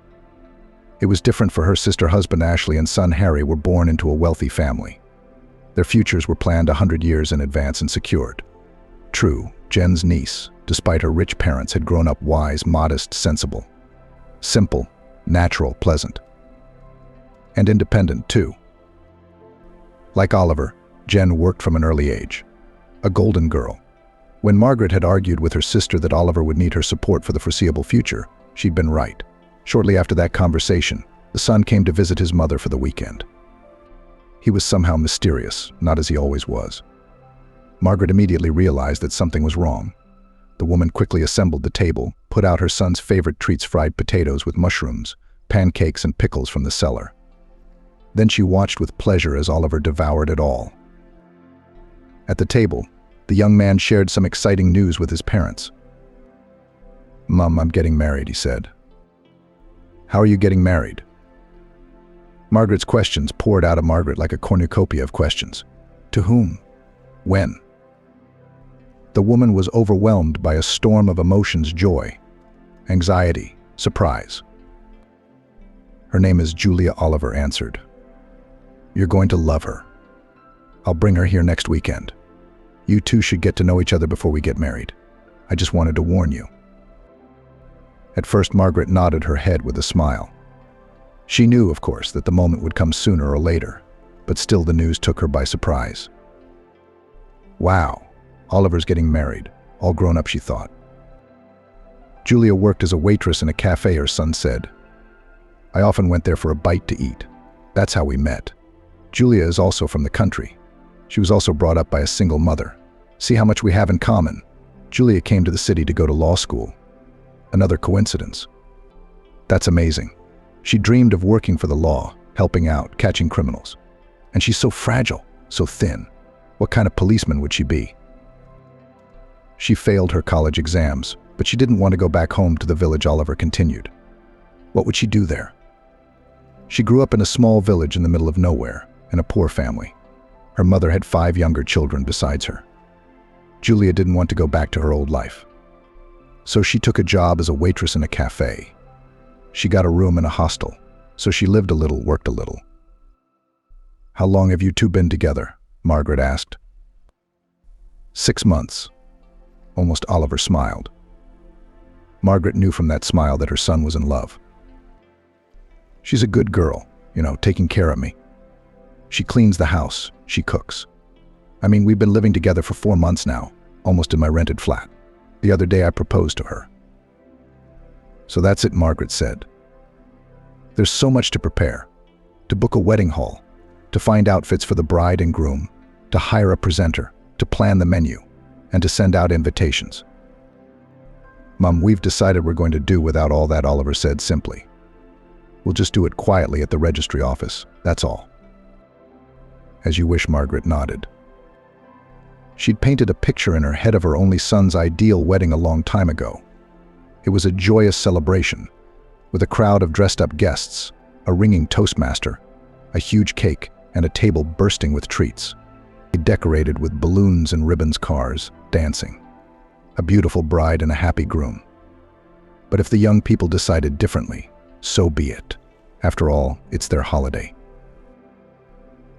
It was different for her sister husband Ashley and son Harry were born into a wealthy family. Their futures were planned 100 years in advance and secured. True, Jen's niece, despite her rich parents, had grown up wise, modest, sensible. Simple, natural, pleasant. And independent, too. Like Oliver, Jen worked from an early age. A golden girl. When Margaret had argued with her sister that Oliver would need her support for the foreseeable future, she'd been right. Shortly after that conversation, the son came to visit his mother for the weekend. He was somehow mysterious, not as he always was. Margaret immediately realized that something was wrong. The woman quickly assembled the table, put out her son's favorite treats, fried potatoes with mushrooms, pancakes and pickles from the cellar. Then she watched with pleasure as Oliver devoured it all. At the table, the young man shared some exciting news with his parents. "Mum, I'm getting married," he said. "How are you getting married?" Margaret's questions poured out of Margaret like a cornucopia of questions. To whom? When? The woman was overwhelmed by a storm of emotions: joy, anxiety, surprise. "Her name is Julia," Oliver answered. "You're going to love her. I'll bring her here next weekend. You two should get to know each other before we get married. I just wanted to warn you." At first, Margaret nodded her head with a smile. She knew, of course, that the moment would come sooner or later, but still the news took her by surprise. Wow, Oliver's getting married, all grown up, she thought. Julia worked as a waitress in a cafe, her son said. I often went there for a bite to eat. That's how we met. Julia is also from the country. She was also brought up by a single mother. See how much we have in common. Julia came to the city to go to law school. Another coincidence. That's amazing. She dreamed of working for the law, helping out, catching criminals. And she's so fragile, so thin. What kind of policeman would she be? She failed her college exams, but she didn't want to go back home to the village. Oliver continued. What would she do there? She grew up in a small village in the middle of nowhere, in a poor family. Her mother had 5 younger children besides her. Julia didn't want to go back to her old life. So she took a job as a waitress in a café. She got a room in a hostel, so she lived a little, worked a little. How long have you two been together? Margaret asked. 6 months. Almost Oliver smiled. Margaret knew from that smile that her son was in love. She's a good girl, taking care of me. She cleans the house, she cooks. I mean, we've been living together for 4 months now, almost in my rented flat. The other day I proposed to her. So that's it, Margaret said. There's so much to prepare. To book a wedding hall, to find outfits for the bride and groom, to hire a presenter, to plan the menu, and to send out invitations. Mum, we've decided we're going to do without all that, Oliver said simply. We'll just do it quietly at the registry office, that's all. As you wish, Margaret nodded. She'd painted a picture in her head of her only son's ideal wedding a long time ago. It was a joyous celebration, with a crowd of dressed-up guests, a ringing toastmaster, a huge cake, and a table bursting with treats. Decorated with balloons and ribbons, cars, dancing. A beautiful bride and a happy groom. But if the young people decided differently, so be it. After all, it's their holiday.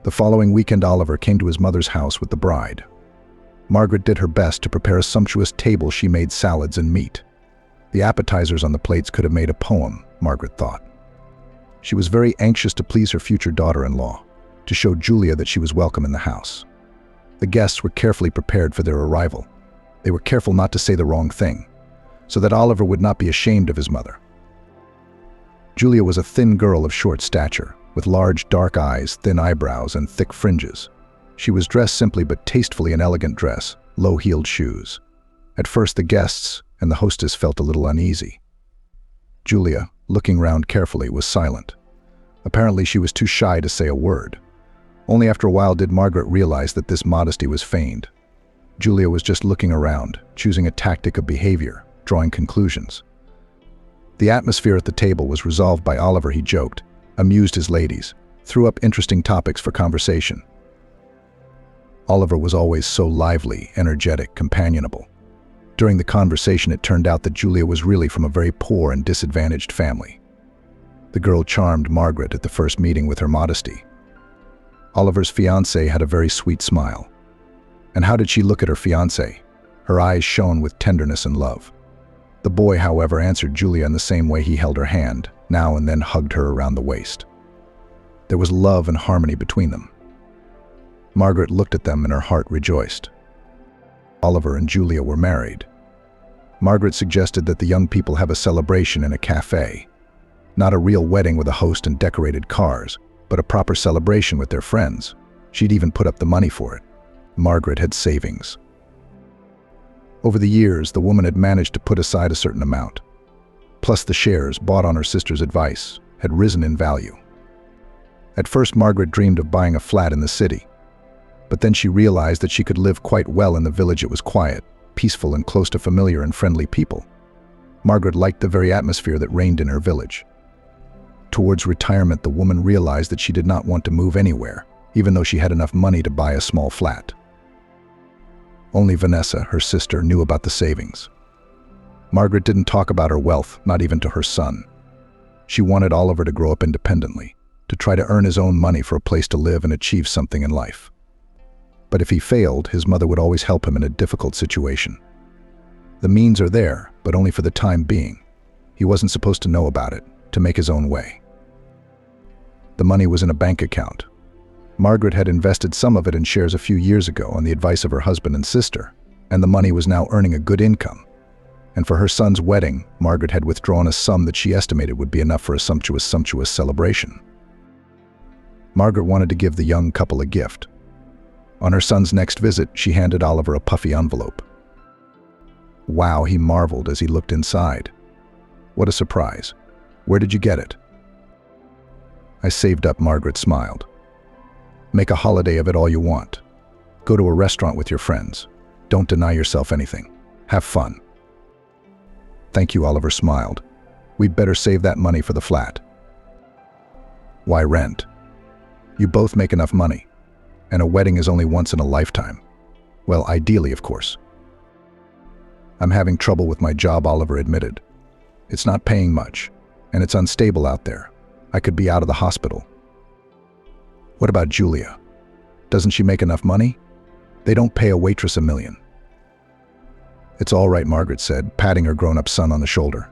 The following weekend, Oliver came to his mother's house with the bride. Margaret did her best to prepare a sumptuous table. She made salads and meat. The appetizers on the plates could have made a poem, Margaret thought. She was very anxious to please her future daughter-in-law, to show Julia that she was welcome in the house. The guests were carefully prepared for their arrival. They were careful not to say the wrong thing, so that Oliver would not be ashamed of his mother. Julia was a thin girl of short stature, with large dark eyes, thin eyebrows, and thick fringes. She was dressed simply but tastefully in elegant dress, low-heeled shoes. At first the guests and the hostess felt a little uneasy. Julia, looking round carefully, was silent. Apparently she was too shy to say a word. Only after a while did Margaret realize that this modesty was feigned. Julia was just looking around, choosing a tactic of behavior, drawing conclusions. The atmosphere at the table was resolved by Oliver. He joked, amused his ladies, threw up interesting topics for conversation. Oliver was always so lively, energetic, companionable. During the conversation, it turned out that Julia was really from a very poor and disadvantaged family. The girl charmed Margaret at the first meeting with her modesty. Oliver's fiancée had a very sweet smile. And how did she look at her fiancé? Her eyes shone with tenderness and love. The boy, however, answered Julia in the same way. He held her hand, now and then hugged her around the waist. There was love and harmony between them. Margaret looked at them and her heart rejoiced. Oliver and Julia were married. Margaret suggested that the young people have a celebration in a café. Not a real wedding with a host and decorated cars, but a proper celebration with their friends. She'd even put up the money for it. Margaret had savings. Over the years, the woman had managed to put aside a certain amount. Plus the shares, bought on her sister's advice, had risen in value. At first, Margaret dreamed of buying a flat in the city. But then she realized that she could live quite well in the village. It was quiet, peaceful, and close to familiar and friendly people. Margaret liked the very atmosphere that reigned in her village. Towards retirement, the woman realized that she did not want to move anywhere, even though she had enough money to buy a small flat. Only Vanessa, her sister, knew about the savings. Margaret didn't talk about her wealth, not even to her son. She wanted Oliver to grow up independently, to try to earn his own money for a place to live and achieve something in life. But if he failed, his mother would always help him in a difficult situation. The means are there, but only for the time being. He wasn't supposed to know about it, to make his own way. The money was in a bank account. Margaret had invested some of it in shares a few years ago on the advice of her husband and sister, and the money was now earning a good income. And for her son's wedding, Margaret had withdrawn a sum that she estimated would be enough for a sumptuous celebration. Margaret wanted to give the young couple a gift. On her son's next visit, she handed Oliver a puffy envelope. Wow, he marveled as he looked inside. What a surprise. Where did you get it? I saved up, Margaret smiled. Make a holiday of it all you want. Go to a restaurant with your friends. Don't deny yourself anything. Have fun. Thank you, Oliver smiled. We'd better save that money for the flat. Why rent? You both make enough money. And a wedding is only once in a lifetime. Well, ideally, of course. I'm having trouble with my job, Oliver admitted. It's not paying much, and it's unstable out there. I could be out of the hospital. What about Julia? Doesn't she make enough money? They don't pay a waitress $1 million. It's all right, Margaret said, patting her grown-up son on the shoulder.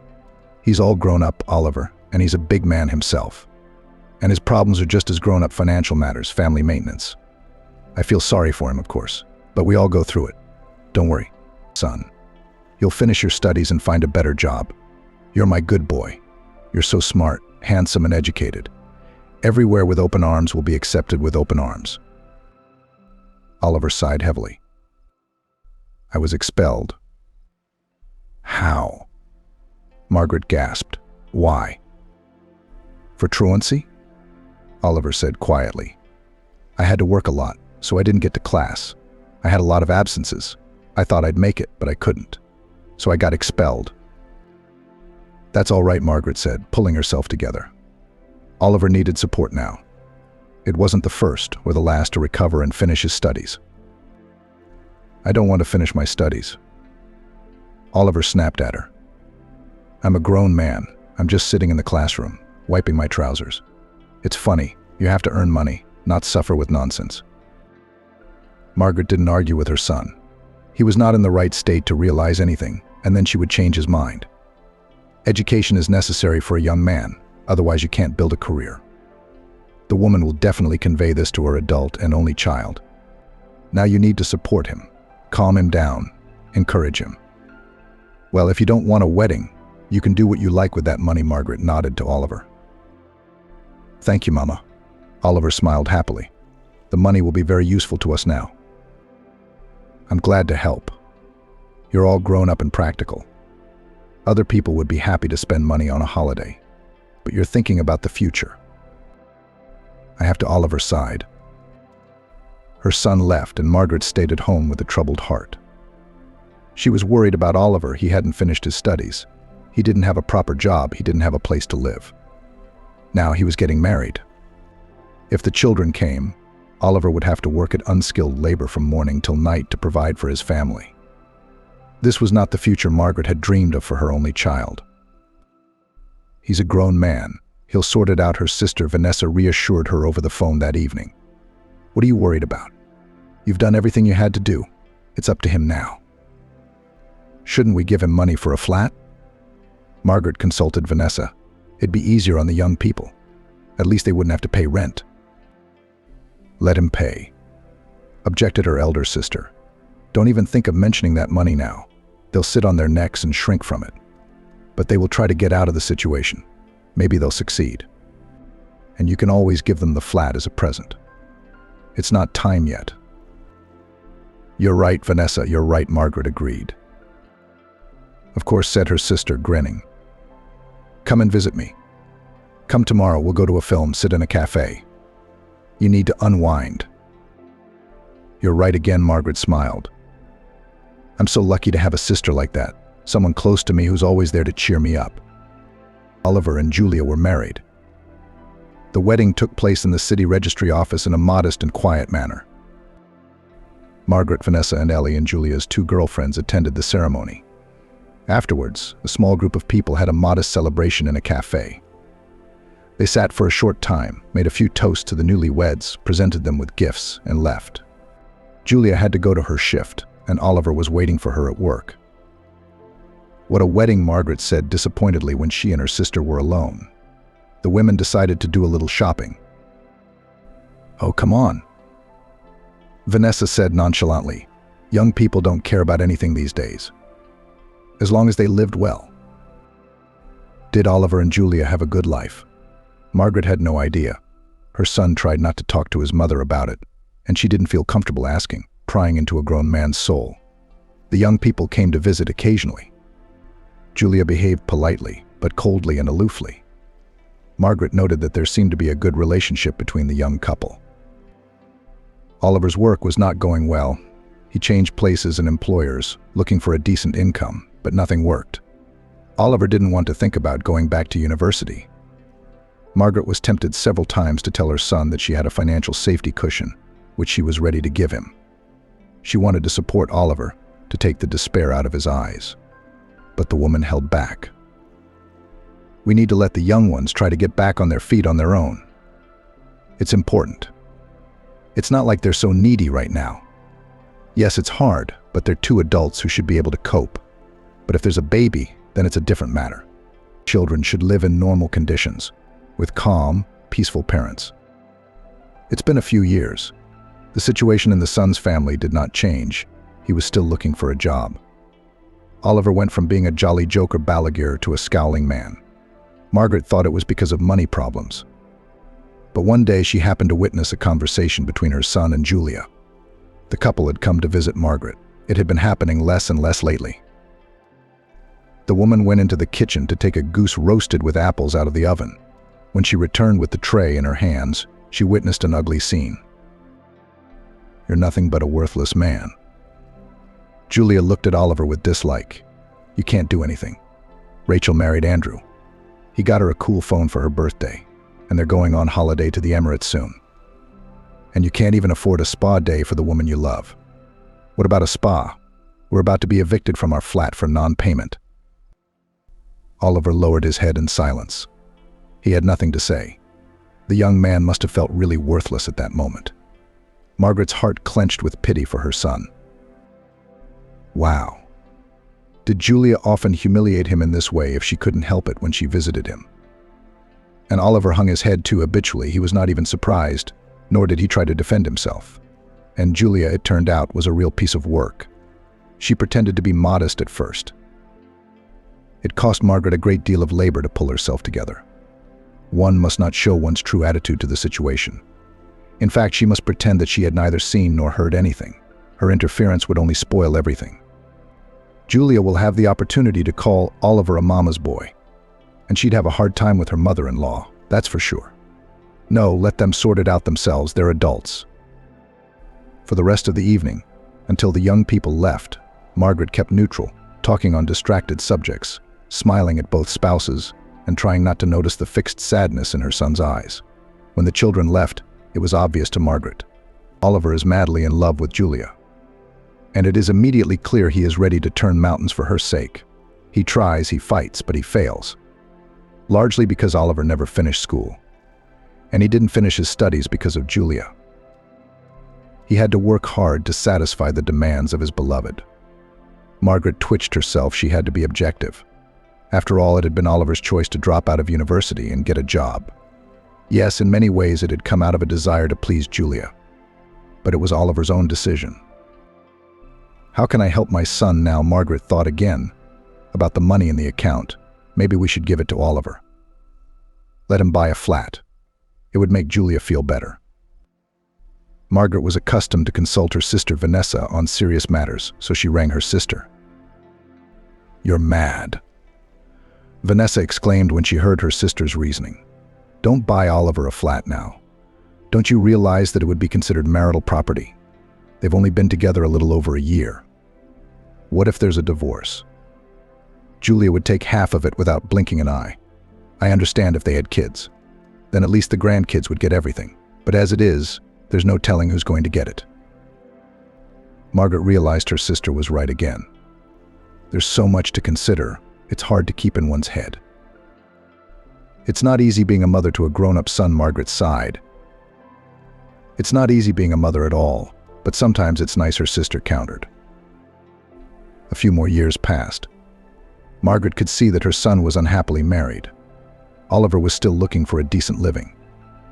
He's all grown up, Oliver, and he's a big man himself. And his problems are just as grown-up: financial matters, family maintenance. I feel sorry for him, of course, but we all go through it. Don't worry, Son, you'll finish your studies and find a better job. You're my good boy. You're so smart, handsome, and educated. Everywhere with open arms will be accepted with open arms. Oliver sighed heavily. I was expelled. How? Margaret gasped. Why? For truancy? Oliver said quietly. I had to work a lot, so I didn't get to class. I had a lot of absences. I thought I'd make it, but I couldn't. So I got expelled. That's all right, Margaret said, pulling herself together. Oliver needed support now. It wasn't the first or the last to recover and finish his studies. I don't want to finish my studies. Oliver snapped at her. I'm a grown man. I'm just sitting in the classroom, wiping my trousers. It's funny. You have to earn money, not suffer with nonsense. Margaret didn't argue with her son. He was not in the right state to realize anything, and then she would change his mind. Education is necessary for a young man, otherwise you can't build a career. The woman will definitely convey this to her adult and only child. Now you need to support him, calm him down, encourage him. Well, if you don't want a wedding, you can do what you like with that money, Margaret nodded to Oliver. Thank you, Mama. Oliver smiled happily. The money will be very useful to us now. I'm glad to help. You're all grown up and practical. Other people would be happy to spend money on a holiday, but you're thinking about the future. I have to. Oliver sighed. Her son left and Margaret stayed at home with a troubled heart. She was worried about Oliver. He hadn't finished his studies. He didn't have a proper job. He didn't have a place to live. Now he was getting married. If the children came, Oliver would have to work at unskilled labor from morning till night to provide for his family. This was not the future Margaret had dreamed of for her only child. He's a grown man. He'll sort it out, her sister Vanessa reassured her over the phone that evening. What are you worried about? You've done everything you had to do. It's up to him now. Shouldn't we give him money for a flat? Margaret consulted Vanessa. It'd be easier on the young people. At least they wouldn't have to pay rent. Let him pay, objected her elder sister. Don't even think of mentioning that money now. They'll sit on their necks and shrink from it. But they will try to get out of the situation. Maybe they'll succeed. And you can always give them the flat as a present. It's not time yet. You're right, Vanessa, you're right, Margaret agreed. Of course, said her sister, grinning. Come and visit me. Come tomorrow, we'll go to a film, sit in a café. You need to unwind. You're right again, Margaret smiled. I'm so lucky to have a sister like that, someone close to me who's always there to cheer me up. Oliver and Julia were married. The wedding took place in the city registry office in a modest and quiet manner. Margaret, Vanessa, and Ellie and Julia's two girlfriends attended the ceremony. Afterwards, a small group of people had a modest celebration in a café. They sat for a short time, made a few toasts to the newlyweds, presented them with gifts, and left. Julia had to go to her shift, and Oliver was waiting for her at work. What a wedding, Margaret said disappointedly when she and her sister were alone. The women decided to do a little shopping. Oh, come on, Vanessa said nonchalantly. Young people don't care about anything these days, as long as they lived well. Did Oliver and Julia have a good life? Margaret had no idea. Her son tried not to talk to his mother about it, and she didn't feel comfortable asking, prying into a grown man's soul. The young people came to visit occasionally. Julia behaved politely, but coldly and aloofly. Margaret noted that there seemed to be a good relationship between the young couple. Oliver's work was not going well. He changed places and employers, looking for a decent income, but nothing worked. Oliver didn't want to think about going back to university. Margaret was tempted several times to tell her son that she had a financial safety cushion, which she was ready to give him. She wanted to support Oliver, to take the despair out of his eyes. But the woman held back. We need to let the young ones try to get back on their feet on their own. It's important. It's not like they're so needy right now. Yes, it's hard, but they're two adults who should be able to cope. But if there's a baby, then it's a different matter. Children should live in normal conditions, with calm, peaceful parents. It's been a few years. The situation in the son's family did not change. He was still looking for a job. Oliver went from being a jolly joker Balaguer to a scowling man. Margaret thought it was because of money problems. But one day she happened to witness a conversation between her son and Julia. The couple had come to visit Margaret. It had been happening less and less lately. The woman went into the kitchen to take a goose roasted with apples out of the oven. When she returned with the tray in her hands, she witnessed an ugly scene. "You're nothing but a worthless man." Julia looked at Oliver with dislike. "You can't do anything. Rachel married Andrew. He got her a cool phone for her birthday, and they're going on holiday to the Emirates soon. And you can't even afford a spa day for the woman you love. What about a spa? We're about to be evicted from our flat for non-payment." Oliver lowered his head in silence. He had nothing to say. The young man must have felt really worthless at that moment. Margaret's heart clenched with pity for her son. Wow. Did Julia often humiliate him in this way if she couldn't help it when she visited him? And Oliver hung his head too habitually. He was not even surprised, nor did he try to defend himself. And Julia, it turned out, was a real piece of work. She pretended to be modest at first. It cost Margaret a great deal of labor to pull herself together. One must not show one's true attitude to the situation. In fact, she must pretend that she had neither seen nor heard anything. Her interference would only spoil everything. Julia will have the opportunity to call Oliver a mama's boy, and she'd have a hard time with her mother-in-law, that's for sure. No, let them sort it out themselves, they're adults. For the rest of the evening, until the young people left, Margaret kept neutral, talking on distracted subjects, smiling at both spouses, and trying not to notice the fixed sadness in her son's eyes. When the children left, it was obvious to Margaret. Oliver is madly in love with Julia. And it is immediately clear he is ready to turn mountains for her sake. He tries, he fights, but he fails. Largely because Oliver never finished school. And he didn't finish his studies because of Julia. He had to work hard to satisfy the demands of his beloved. Margaret twitched herself. She had to be objective. After all, it had been Oliver's choice to drop out of university and get a job. Yes, in many ways it had come out of a desire to please Julia. But it was Oliver's own decision. How can I help my son now? Margaret thought again about the money in the account. Maybe we should give it to Oliver. Let him buy a flat. It would make Julia feel better. Margaret was accustomed to consult her sister Vanessa on serious matters, so she rang her sister. "You're mad," Vanessa exclaimed when she heard her sister's reasoning. "Don't buy Oliver a flat now. Don't you realize that it would be considered marital property? They've only been together a little over a year. What if there's a divorce? Julia would take half of it without blinking an eye. I understand if they had kids. Then at least the grandkids would get everything. But as it is, there's no telling who's going to get it." Margaret realized her sister was right again. There's so much to consider, it's hard to keep in one's head. It's not easy being a mother to a grown-up son, Margaret sighed. It's not easy being a mother at all, but sometimes it's nice, her sister countered. A few more years passed. Margaret could see that her son was unhappily married. Oliver was still looking for a decent living.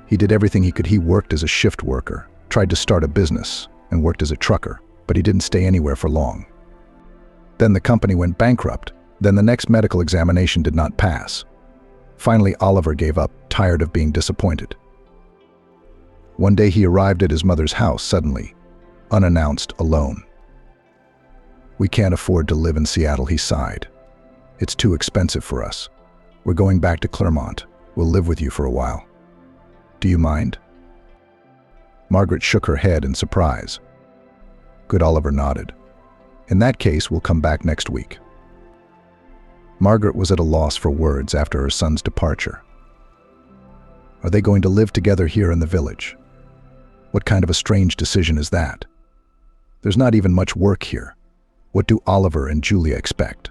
He did everything he could. He worked as a shift worker, tried to start a business, and worked as a trucker, but he didn't stay anywhere for long. Then the company went bankrupt. Then the next medical examination did not pass. Finally, Oliver gave up, tired of being disappointed. One day he arrived at his mother's house suddenly, unannounced, alone. "We can't afford to live in Seattle," he sighed. "It's too expensive for us. We're going back to Claremont. We'll live with you for a while. Do you mind?" Margaret shook her head in surprise. Good, Oliver nodded. "In that case, we'll come back next week." Margaret was at a loss for words after her son's departure. Are they going to live together here in the village? What kind of a strange decision is that? There's not even much work here. What do Oliver and Julia expect?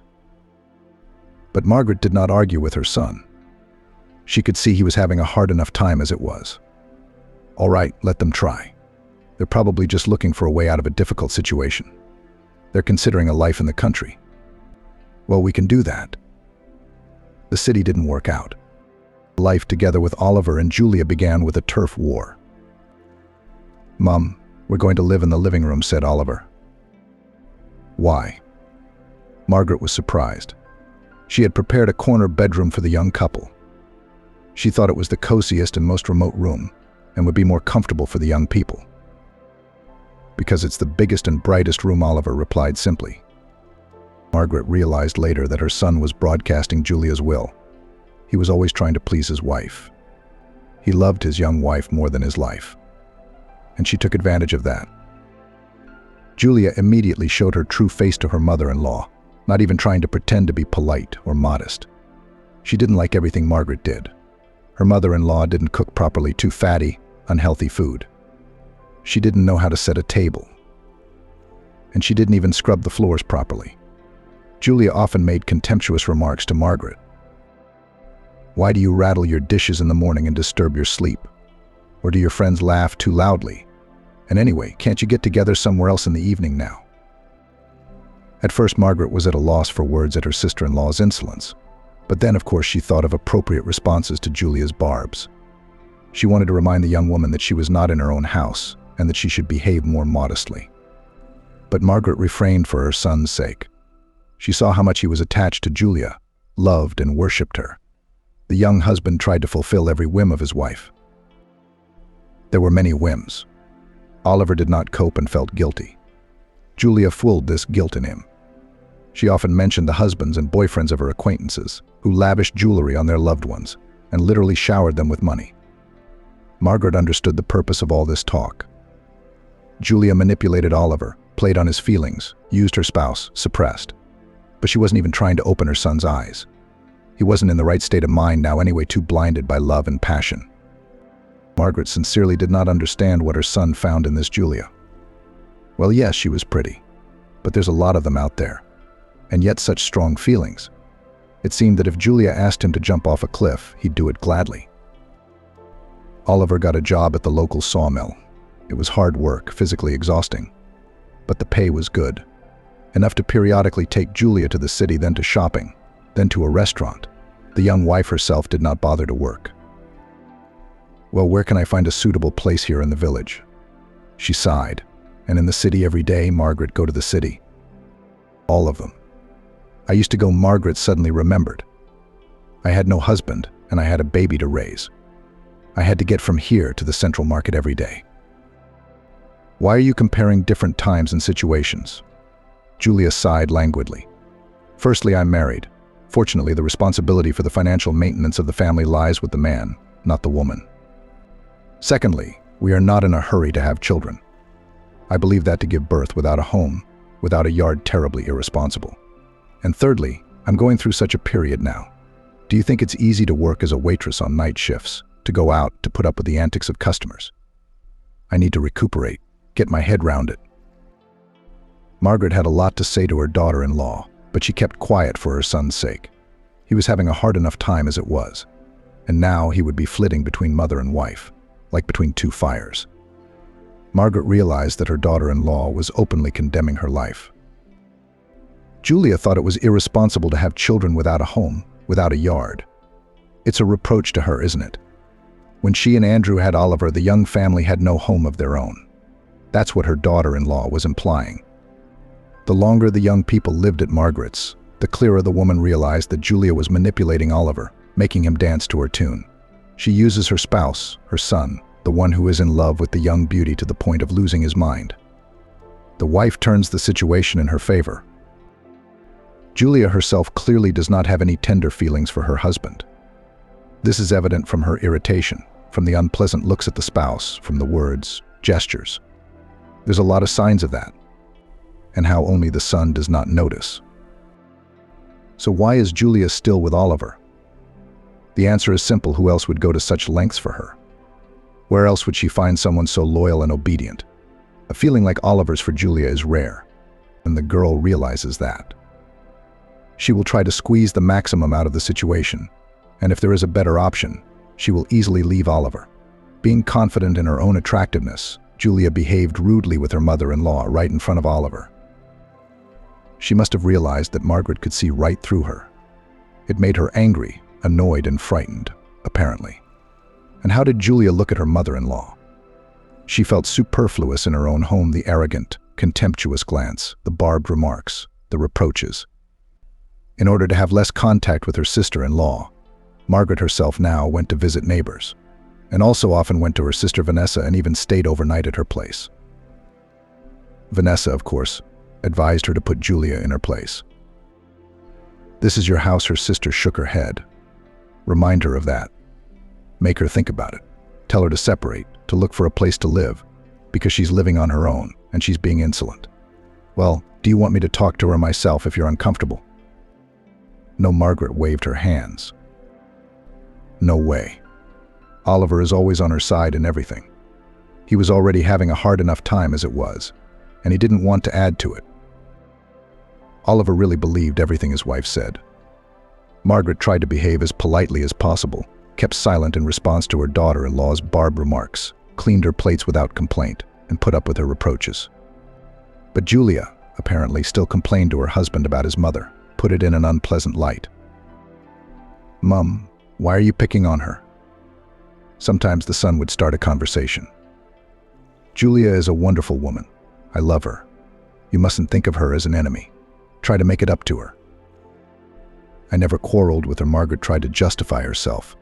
But Margaret did not argue with her son. She could see he was having a hard enough time as it was. All right, let them try. They're probably just looking for a way out of a difficult situation. They're considering a life in the country. Well, we can do that. The city didn't work out. Life together with Oliver and Julia began with a turf war. "Mum, we're going to live in the living room," said Oliver. "Why?" Margaret was surprised. She had prepared a corner bedroom for the young couple. She thought it was the coziest and most remote room, and would be more comfortable for the young people. "Because it's the biggest and brightest room," Oliver replied simply. Margaret realized later that her son was broadcasting Julia's will. He was always trying to please his wife. He loved his young wife more than his life, and she took advantage of that. Julia immediately showed her true face to her mother-in-law, not even trying to pretend to be polite or modest. She didn't like everything Margaret did. Her mother-in-law didn't cook properly, too fatty, unhealthy food. She didn't know how to set a table. And she didn't even scrub the floors properly. Julia often made contemptuous remarks to Margaret. "Why do you rattle your dishes in the morning and disturb your sleep? Or do your friends laugh too loudly? And anyway, can't you get together somewhere else in the evening now?" At first, Margaret was at a loss for words at her sister-in-law's insolence. But then, of course, she thought of appropriate responses to Julia's barbs. She wanted to remind the young woman that she was not in her own house and that she should behave more modestly. But Margaret refrained for her son's sake. She saw how much he was attached to Julia, loved and worshipped her. The young husband tried to fulfill every whim of his wife. There were many whims. Oliver did not cope and felt guilty. Julia fueled this guilt in him. She often mentioned the husbands and boyfriends of her acquaintances, who lavished jewelry on their loved ones and literally showered them with money. Margaret understood the purpose of all this talk. Julia manipulated Oliver, played on his feelings, used her spouse, suppressed. But she wasn't even trying to open her son's eyes. He wasn't in the right state of mind now anyway, too blinded by love and passion. Margaret sincerely did not understand what her son found in this Julia. Well, yes, she was pretty, but there's a lot of them out there. And yet such strong feelings. It seemed that if Julia asked him to jump off a cliff, he'd do it gladly. Oliver got a job at the local sawmill. It was hard work, physically exhausting. But the pay was good. Enough to periodically take Julia to the city, then to shopping, then to a restaurant. The young wife herself did not bother to work. "Well, where can I find a suitable place here in the village?" She sighed. "And in the city every day, Margaret, go to the city." "All of them." "I used to go," Margaret suddenly remembered. "I had no husband, and I had a baby to raise. I had to get from here to the central market every day." "Why are you comparing different times and situations?" Julia sighed languidly. "Firstly, I'm married. Fortunately, the responsibility for the financial maintenance of the family lies with the man, not the woman. Secondly, we are not in a hurry to have children. I believe that to give birth without a home, without a yard, terribly irresponsible. And thirdly, I'm going through such a period now. Do you think it's easy to work as a waitress on night shifts, to go out, to put up with the antics of customers? I need to recuperate, get my head round it." Margaret had a lot to say to her daughter-in-law, but she kept quiet for her son's sake. He was having a hard enough time as it was, and now he would be flitting between mother and wife, like between two fires. Margaret realized that her daughter-in-law was openly condemning her life. Julia thought it was irresponsible to have children without a home, without a yard. It's a reproach to her, isn't it? When she and Andrew had Oliver, the young family had no home of their own. That's what her daughter-in-law was implying. The longer the young people lived at Margaret's, the clearer the woman realized that Julia was manipulating Oliver, making him dance to her tune. She uses her spouse, her son, the one who is in love with the young beauty to the point of losing his mind. The wife turns the situation in her favor. Julia herself clearly does not have any tender feelings for her husband. This is evident from her irritation, from the unpleasant looks at the spouse, from the words, gestures. There's a lot of signs of that, and how only the son does not notice. So why is Julia still with Oliver? The answer is simple: who else would go to such lengths for her? Where else would she find someone so loyal and obedient? A feeling like Oliver's for Julia is rare, and the girl realizes that. She will try to squeeze the maximum out of the situation, and if there is a better option, she will easily leave Oliver. Being confident in her own attractiveness, Julia behaved rudely with her mother-in-law right in front of Oliver. She must have realized that Margaret could see right through her. It made her angry, annoyed, and frightened, apparently. And how did Julia look at her mother-in-law? She felt superfluous in her own home: the arrogant, contemptuous glance, the barbed remarks, the reproaches. In order to have less contact with her sister-in-law, Margaret herself now went to visit neighbors, and also often went to her sister Vanessa and even stayed overnight at her place. Vanessa, of course, advised her to put Julia in her place. "This is your house," her sister shook her head. "Remind her of that. Make her think about it. Tell her to separate, to look for a place to live, because she's living on her own and she's being insolent." "Well, do you want me to talk to her myself if you're uncomfortable?" No, Margaret waved her hands. "No way. Oliver is always on her side in everything. He was already having a hard enough time as it was, and he didn't want to add to it." Oliver really believed everything his wife said. Margaret tried to behave as politely as possible, kept silent in response to her daughter-in-law's barbed remarks, cleaned her plates without complaint, and put up with her reproaches. But Julia, apparently, still complained to her husband about his mother, put it in an unpleasant light. "Mum, why are you picking on her?" Sometimes the son would start a conversation. "Julia is a wonderful woman. I love her. You mustn't think of her as an enemy. Try to make it up to her." "I never quarreled with her," Margaret tried to justify herself.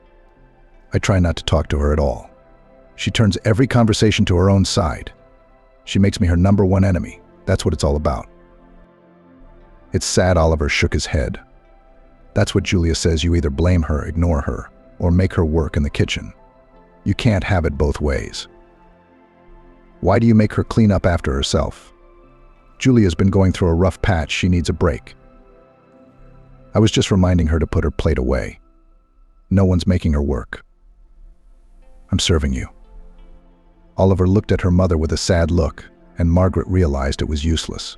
"I try not to talk to her at all. She turns every conversation to her own side. She makes me her number one enemy. That's what it's all about." "It's sad," Oliver shook his head. "That's what Julia says. You either blame her, ignore her, or make her work in the kitchen. You can't have it both ways. Why do you make her clean up after herself? Julia's been going through a rough patch. She needs a break." "I was just reminding her to put her plate away. No one's making her work." "I'm serving you." Oliver looked at her mother with a sad look, and Margaret realized it was useless.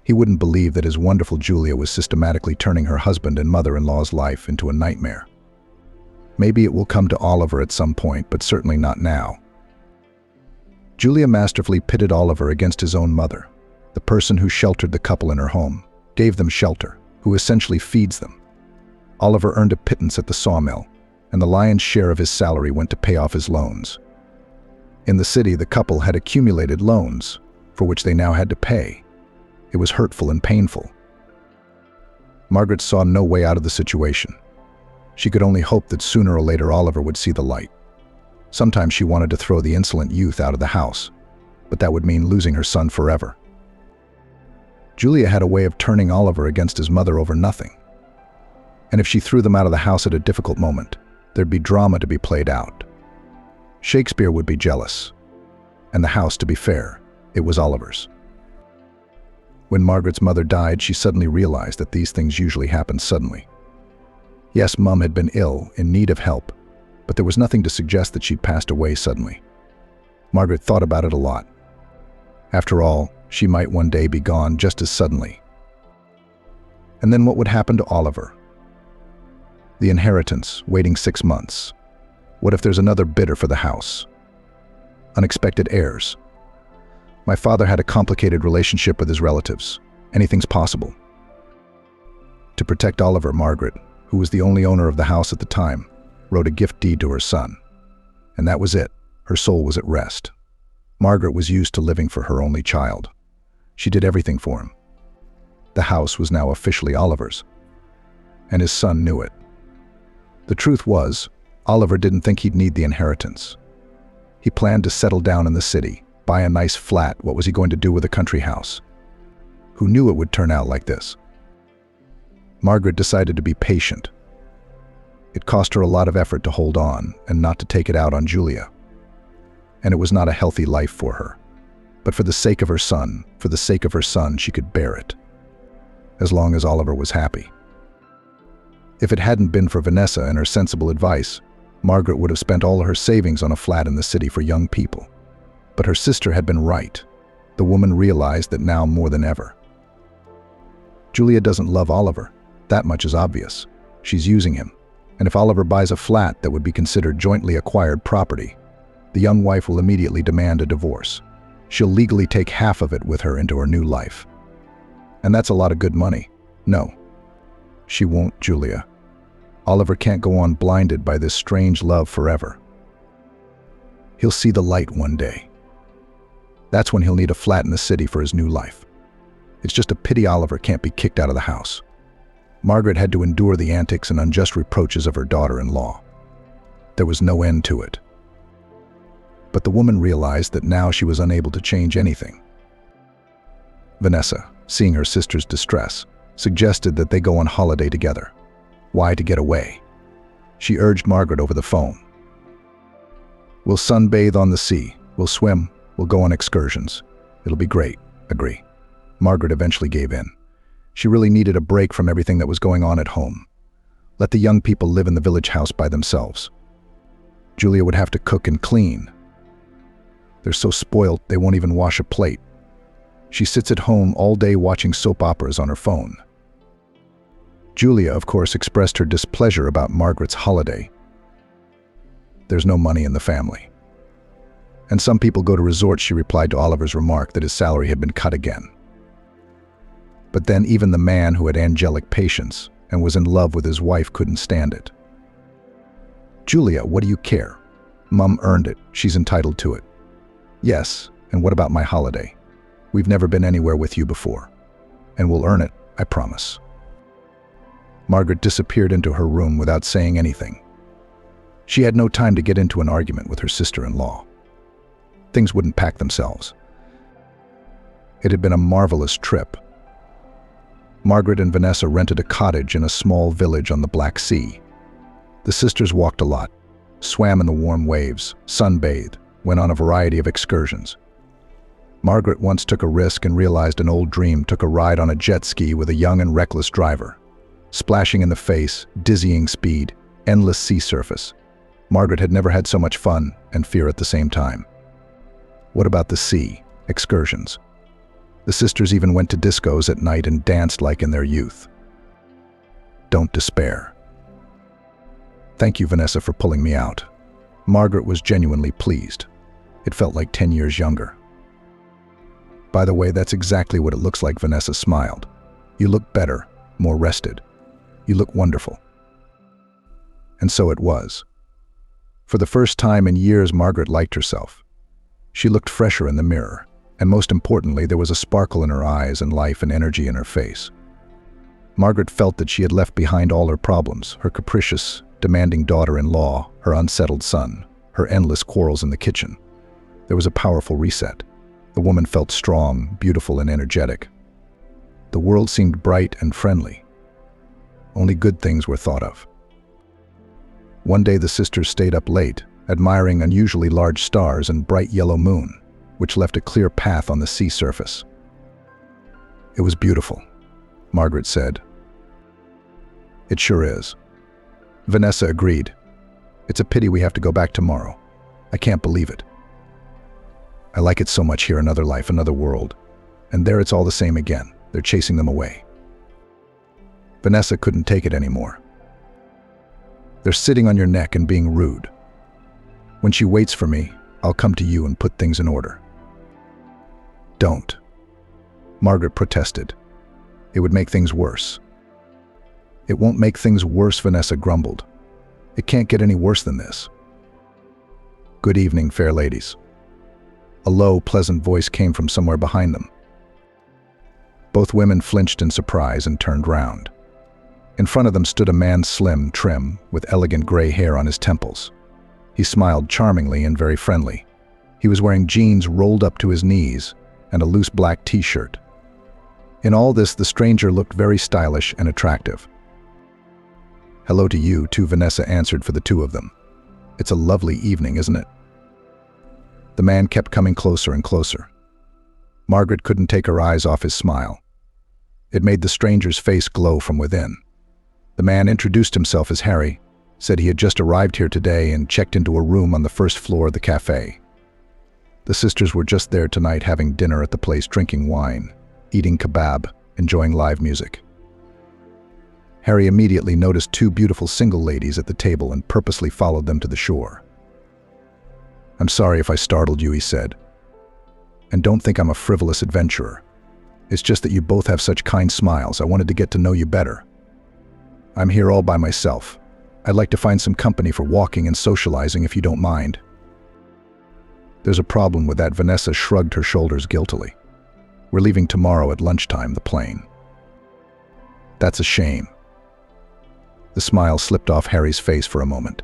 He wouldn't believe that his wonderful Julia was systematically turning her husband and mother-in-law's life into a nightmare. Maybe it will come to Oliver at some point, but certainly not now. Julia masterfully pitted Oliver against his own mother, the person who sheltered the couple in her home, gave them shelter, who essentially feeds them. Oliver earned a pittance at the sawmill, and the lion's share of his salary went to pay off his loans. In the city, the couple had accumulated loans, for which they now had to pay. It was hurtful and painful. Margaret saw no way out of the situation. She could only hope that sooner or later Oliver would see the light. Sometimes she wanted to throw the insolent youth out of the house, but that would mean losing her son forever. Julia had a way of turning Oliver against his mother over nothing. And if she threw them out of the house at a difficult moment, there'd be drama to be played out. Shakespeare would be jealous. And the house, to be fair, it was Oliver's. When Margaret's mother died, she suddenly realized that these things usually happen suddenly. Yes, Mum had been ill, in need of help, but there was nothing to suggest that she'd passed away suddenly. Margaret thought about it a lot. After all, she might one day be gone just as suddenly. And then what would happen to Oliver? The inheritance, waiting 6 months. What if there's another bidder for the house? Unexpected heirs. My father had a complicated relationship with his relatives. Anything's possible. To protect Oliver, Margaret, who was the only owner of the house at the time, wrote a gift deed to her son. And that was it. Her soul was at rest. Margaret was used to living for her only child. She did everything for him. The house was now officially Oliver's. And his son knew it. The truth was, Oliver didn't think he'd need the inheritance. He planned to settle down in the city, buy a nice flat. What was he going to do with a country house? Who knew it would turn out like this? Margaret decided to be patient. It cost her a lot of effort to hold on and not to take it out on Julia. And it was not a healthy life for her. But for the sake of her son, she could bear it. As long as Oliver was happy. If it hadn't been for Vanessa and her sensible advice, Margaret would have spent all her savings on a flat in the city for young people. But her sister had been right. The woman realized that now more than ever. Julia doesn't love Oliver. That much is obvious. She's using him. And if Oliver buys a flat that would be considered jointly acquired property, the young wife will immediately demand a divorce. She'll legally take half of it with her into her new life. And that's a lot of good money. No. She won't, Julia. Oliver can't go on blinded by this strange love forever. He'll see the light one day. That's when he'll need a flat in the city for his new life. It's just a pity Oliver can't be kicked out of the house. Margaret had to endure the antics and unjust reproaches of her daughter-in-law. There was no end to it. But the woman realized that now she was unable to change anything. Vanessa, seeing her sister's distress, suggested that they go on holiday together. Why, to get away? She urged Margaret over the phone. "We'll sunbathe on the sea, we'll swim, we'll go on excursions. It'll be great, agree." Margaret eventually gave in. She really needed a break from everything that was going on at home. Let the young people live in the village house by themselves. Julia would have to cook and clean. They're so spoiled they won't even wash a plate. She sits at home all day watching soap operas on her phone. Julia, of course, expressed her displeasure about Margaret's holiday. There's no money in the family. And some people go to resorts, she replied to Oliver's remark that his salary had been cut again. But then even the man who had angelic patience and was in love with his wife couldn't stand it. "Julia, what do you care? Mum earned it, she's entitled to it." "Yes, and what about my holiday? We've never been anywhere with you before. And we'll earn it, I promise." Margaret disappeared into her room without saying anything. She had no time to get into an argument with her sister-in-law. Things wouldn't pack themselves. It had been a marvelous trip. Margaret and Vanessa rented a cottage in a small village on the Black Sea. The sisters walked a lot, swam in the warm waves, sunbathed, went on a variety of excursions. Margaret once took a risk and realized an old dream, took a ride on a jet ski with a young and reckless driver. Splashing in the face, dizzying speed, endless sea surface. Margaret had never had so much fun and fear at the same time. What about the sea? Excursions. The sisters even went to discos at night and danced like in their youth. Don't despair. Thank you, Vanessa, for pulling me out. Margaret was genuinely pleased. It felt like 10 years younger. By the way, that's exactly what it looks like, Vanessa smiled. You look better, more rested. You look wonderful. And so it was. For the first time in years, Margaret liked herself. She looked fresher in the mirror, and most importantly, there was a sparkle in her eyes and life and energy in her face. Margaret felt that she had left behind all her problems, her capricious, demanding daughter-in-law, her unsettled son, her endless quarrels in the kitchen. There was a powerful reset. The woman felt strong, beautiful, and energetic. The world seemed bright and friendly. Only good things were thought of. One day the sisters stayed up late, admiring unusually large stars and bright yellow moon, which left a clear path on the sea surface. "It was beautiful," Margaret said. "It sure is." Vanessa agreed. "It's a pity we have to go back tomorrow. I can't believe it. I like it so much here, another life, another world. And there it's all the same again. They're chasing them away." Vanessa couldn't take it anymore. "They're sitting on your neck and being rude. When she waits for me, I'll come to you and put things in order." "Don't," Margaret protested. "It would make things worse." "It won't make things worse," Vanessa grumbled. "It can't get any worse than this." "Good evening, fair ladies." A low, pleasant voice came from somewhere behind them. Both women flinched in surprise and turned round. In front of them stood a man, slim, trim, with elegant gray hair on his temples. He smiled charmingly and very friendly. He was wearing jeans rolled up to his knees and a loose black t-shirt. In all this, the stranger looked very stylish and attractive. "Hello to you, too," Vanessa answered for the two of them. "It's a lovely evening, isn't it?" The man kept coming closer and closer. Margaret couldn't take her eyes off his smile. It made the stranger's face glow from within. The man introduced himself as Harry, said he had just arrived here today and checked into a room on the first floor of the café. The sisters were just there tonight having dinner at the place, drinking wine, eating kebab, enjoying live music. Harry immediately noticed two beautiful single ladies at the table and purposely followed them to the shore. "I'm sorry if I startled you," he said. "And don't think I'm a frivolous adventurer. It's just that you both have such kind smiles. I wanted to get to know you better. I'm here all by myself. I'd like to find some company for walking and socializing if you don't mind." "There's a problem with that," Vanessa shrugged her shoulders guiltily. "We're leaving tomorrow at lunchtime, the plane." "That's a shame. The smile slipped off Harry's face for a moment.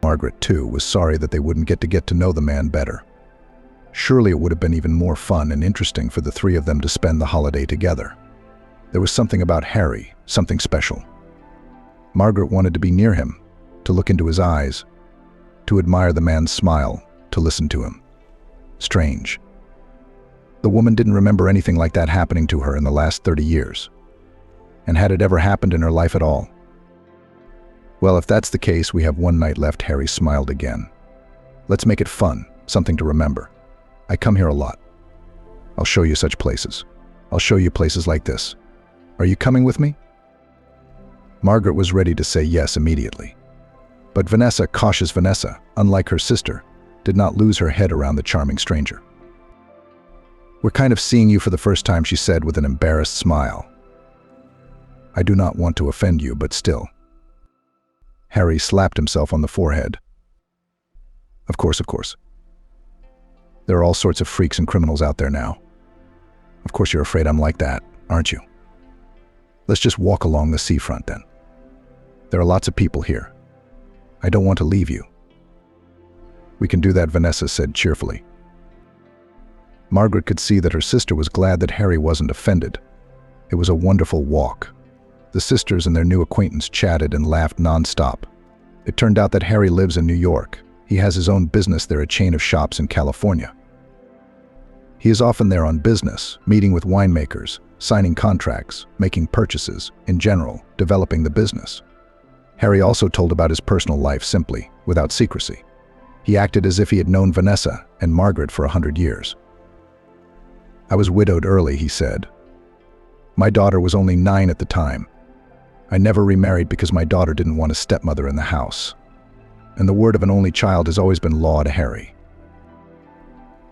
Margaret, too, was sorry that they wouldn't get to know the man better. Surely it would have been even more fun and interesting for the three of them to spend the holiday together. There was something about Harry, something special. Margaret wanted to be near him, to look into his eyes, to admire the man's smile, to listen to him. Strange. The woman didn't remember anything like that happening to her in the last 30 years. And had it ever happened in her life at all? Well, if that's the case, we have one night left. Harry smiled again. Let's make it fun, something to remember. I come here a lot. I'll show you such places. I'll show you places like this. Are you coming with me? Margaret was ready to say yes immediately. But Vanessa, cautious Vanessa, unlike her sister, did not lose her head around the charming stranger. We're kind of seeing you for the first time, she said with an embarrassed smile. I do not want to offend you, but still. Harry slapped himself on the forehead. Of course, of course. There are all sorts of freaks and criminals out there now. Of course you're afraid I'm like that, aren't you? Let's just walk along the seafront then. There are lots of people here. I don't want to leave you. We can do that, Vanessa said cheerfully. Margaret could see that her sister was glad that Harry wasn't offended. It was a wonderful walk. The sisters and their new acquaintance chatted and laughed non-stop. It turned out that Harry lives in New York. He has his own business there, a chain of shops in California. He is often there on business, meeting with winemakers, signing contracts, making purchases, in general, developing the business. Harry also told about his personal life simply, without secrecy. He acted as if he had known Vanessa and Margaret for 100 years. I was widowed early, he said. My daughter was only 9 at the time. I never remarried because my daughter didn't want a stepmother in the house. And the word of an only child has always been law to Harry.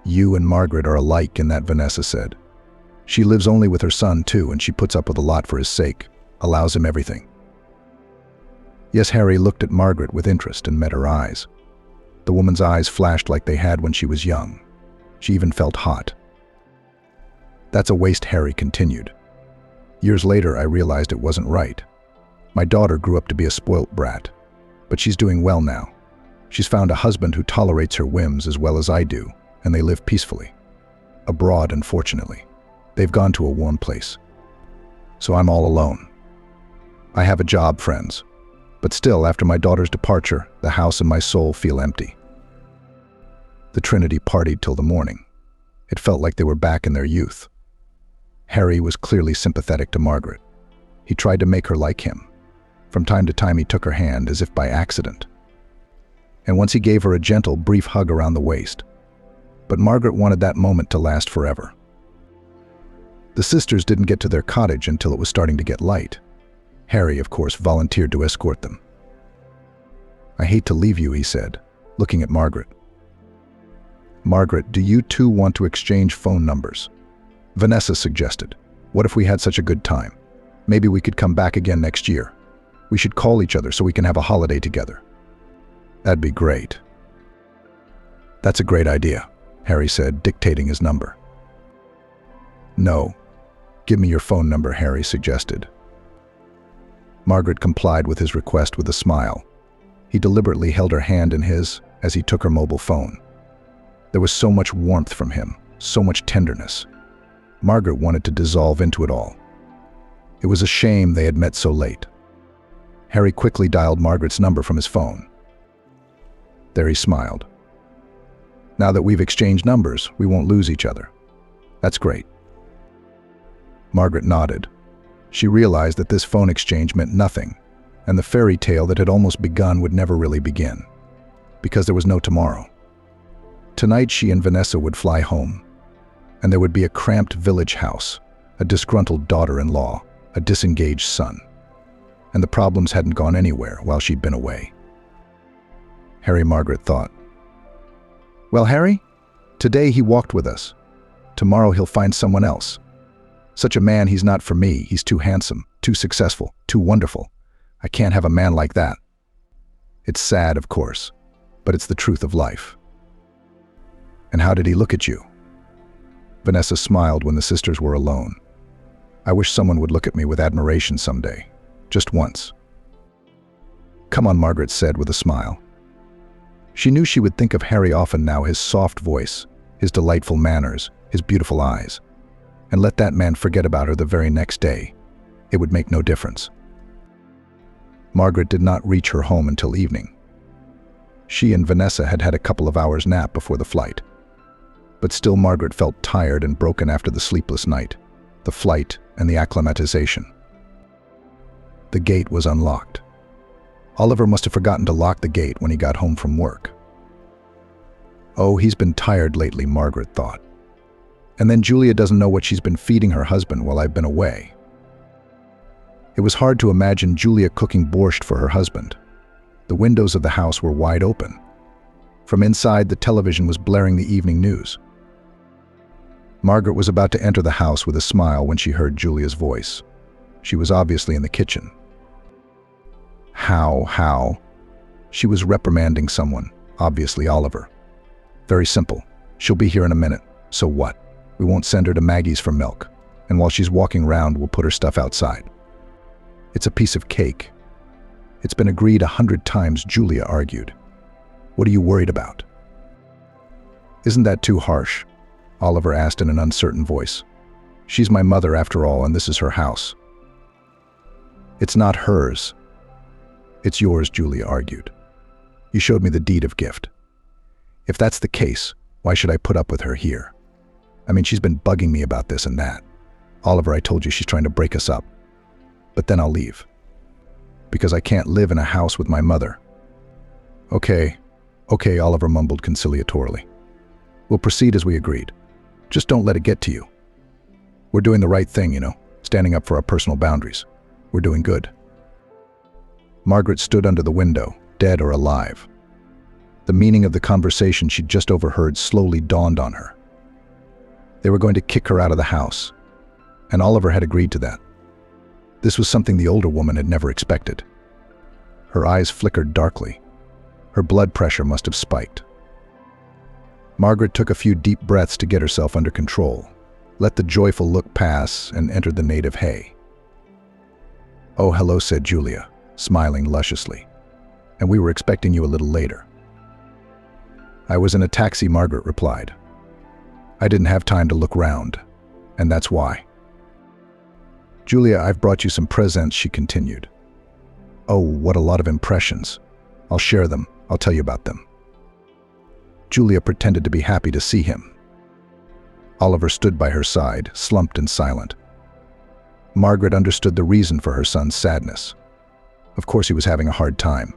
You and Margaret are alike in that, Vanessa said. She lives only with her son too, and she puts up with a lot for his sake, allows him everything. Yes, Harry looked at Margaret with interest and met her eyes. The woman's eyes flashed like they had when she was young. She even felt hot. That's a waste, Harry continued. Years later, I realized it wasn't right. My daughter grew up to be a spoilt brat, but she's doing well now. She's found a husband who tolerates her whims as well as I do, and they live peacefully. Abroad, unfortunately. They've gone to a warm place. So I'm all alone. I have a job, friends. But still, after my daughter's departure, the house and my soul feel empty. The Trinity partied till the morning. It felt like they were back in their youth. Harry was clearly sympathetic to Margaret. He tried to make her like him. From time to time he took her hand as if by accident. And once he gave her a gentle, brief hug around the waist. But Margaret wanted that moment to last forever. The sisters didn't get to their cottage until it was starting to get light. Harry, of course, volunteered to escort them. I hate to leave you, he said, looking at Margaret. Margaret, do you two want to exchange phone numbers? Vanessa suggested. What if we had such a good time? Maybe we could come back again next year. We should call each other so we can have a holiday together. That'd be great. That's a great idea, Harry said, dictating his number. No. Give me your phone number, Harry suggested. Margaret complied with his request with a smile. He deliberately held her hand in his as he took her mobile phone. There was so much warmth from him, so much tenderness. Margaret wanted to dissolve into it all. It was a shame they had met so late. Harry quickly dialed Margaret's number from his phone. There he smiled. Now that we've exchanged numbers, we won't lose each other. That's great. Margaret nodded. She realized that this phone exchange meant nothing, and the fairy tale that had almost begun would never really begin, because there was no tomorrow. Tonight she and Vanessa would fly home, and there would be a cramped village house, a disgruntled daughter-in-law, a disengaged son. And the problems hadn't gone anywhere while she'd been away. Harry, Margaret thought. Well, Harry, today he walked with us. Tomorrow he'll find someone else. Such a man, he's not for me. He's too handsome, too successful, too wonderful. I can't have a man like that. It's sad, of course, but it's the truth of life. And how did he look at you? Vanessa smiled when the sisters were alone. I wish someone would look at me with admiration someday, just once. "Come on," Margaret said with a smile. She knew she would think of Harry often now, his soft voice, his delightful manners, his beautiful eyes. And let that man forget about her the very next day. It would make no difference. Margaret did not reach her home until evening. She and Vanessa had had a couple of hours' nap before the flight. But still Margaret felt tired and broken after the sleepless night, the flight and the acclimatization. The gate was unlocked. Oliver must have forgotten to lock the gate when he got home from work. Oh, he's been tired lately, Margaret thought. And then Julia doesn't know what she's been feeding her husband while I've been away. It was hard to imagine Julia cooking borscht for her husband. The windows of the house were wide open. From inside, the television was blaring the evening news. Margaret was about to enter the house with a smile when she heard Julia's voice. She was obviously in the kitchen. How? She was reprimanding someone, obviously Oliver. Very simple. She'll be here in a minute. So what? We won't send her to Maggie's for milk. And while she's walking round, we'll put her stuff outside. It's a piece of cake. It's been agreed 100 times, Julia argued. What are you worried about? Isn't that too harsh? Oliver asked in an uncertain voice. She's my mother after all, and this is her house. It's not hers. It's yours, Julia argued. You showed me the deed of gift. If that's the case, why should I put up with her here? I mean, she's been bugging me about this and that. Oliver, I told you she's trying to break us up. But then I'll leave. Because I can't live in a house with my mother. Okay, Oliver mumbled conciliatorily. We'll proceed as we agreed. Just don't let it get to you. We're doing the right thing, standing up for our personal boundaries. We're doing good. Margaret stood under the window, dead or alive. The meaning of the conversation she'd just overheard slowly dawned on her. They were going to kick her out of the house, and Oliver had agreed to that. This was something the older woman had never expected. Her eyes flickered darkly. Her blood pressure must have spiked. Margaret took a few deep breaths to get herself under control, let the joyful look pass, and entered the native hay. "Oh, hello," said Julia, smiling lusciously. "And we were expecting you a little later." "I was in a taxi," Margaret replied. "I didn't have time to look round, and that's why." "Julia, I've brought you some presents," she continued. "Oh, what a lot of impressions. I'll share them. I'll tell you about them." Julia pretended to be happy to see him. Oliver stood by her side, slumped and silent. Margaret understood the reason for her son's sadness. Of course he was having a hard time,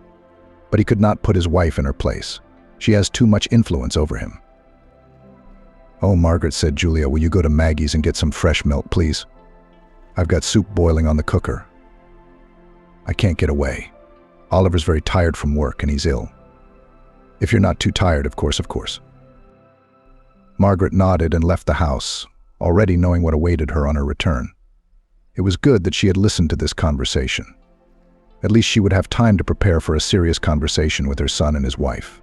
but he could not put his wife in her place. She has too much influence over him. "Oh, Margaret," said Julia, "will you go to Maggie's and get some fresh milk, please? I've got soup boiling on the cooker." "I can't get away. Oliver's very tired from work and he's ill." "If you're not too tired, of course." Margaret nodded and left the house, already knowing what awaited her on her return. It was good that she had listened to this conversation. At least she would have time to prepare for a serious conversation with her son and his wife.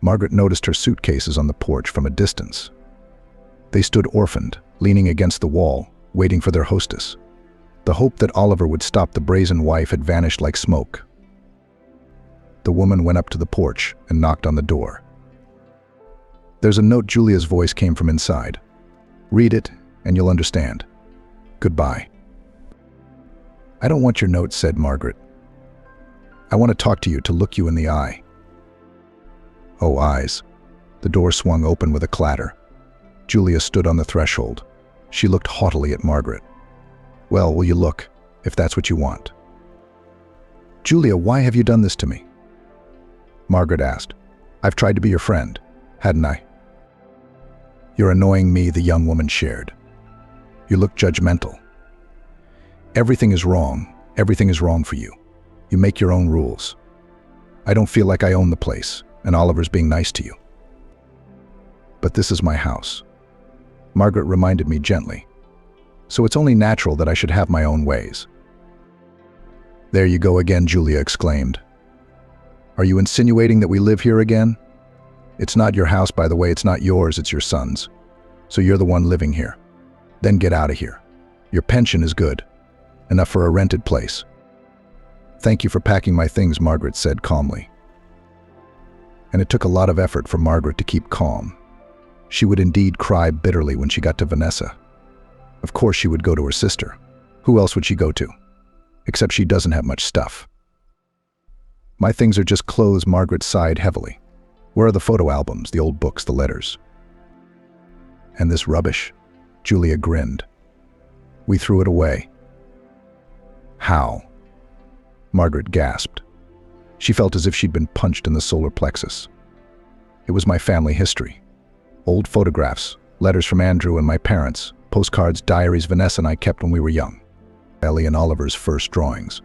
Margaret noticed her suitcases on the porch from a distance. They stood orphaned, leaning against the wall, waiting for their hostess. The hope that Oliver would stop the brazen wife had vanished like smoke. The woman went up to the porch and knocked on the door. "There's a note," Julia's voice came from inside. "Read it, and you'll understand. Goodbye." "I don't want your note," said Margaret. "I want to talk to you, to look you in the eye." Oh, eyes. The door swung open with a clatter. Julia stood on the threshold. She looked haughtily at Margaret. "Well, will you look, if that's what you want?" "Julia, why have you done this to me?" Margaret asked. "I've tried to be your friend, hadn't I?" "You're annoying me," the young woman shared. "You look judgmental. Everything is wrong. Everything is wrong for you. You make your own rules. I don't feel like I own the place, and Oliver's being nice to you." "But this is my house," Margaret reminded me gently. "So it's only natural that I should have my own ways." "There you go again," Julia exclaimed. "Are you insinuating that we live here again? It's not your house, by the way. It's not yours, it's your son's. So you're the one living here. Then get out of here. Your pension is good. Enough for a rented place." "Thank you for packing my things," Margaret said calmly. And it took a lot of effort for Margaret to keep calm. She would indeed cry bitterly when she got to Vanessa. Of course she would go to her sister. Who else would she go to? Except she doesn't have much stuff. "My things are just clothes," Margaret sighed heavily. "Where are the photo albums, the old books, the letters?" "And this rubbish?" Julia grinned. "We threw it away." "How?" Margaret gasped. She felt as if she'd been punched in the solar plexus. "It was my family history. Old photographs, letters from Andrew and my parents, postcards, diaries Vanessa and I kept when we were young. Ellie and Oliver's first drawings.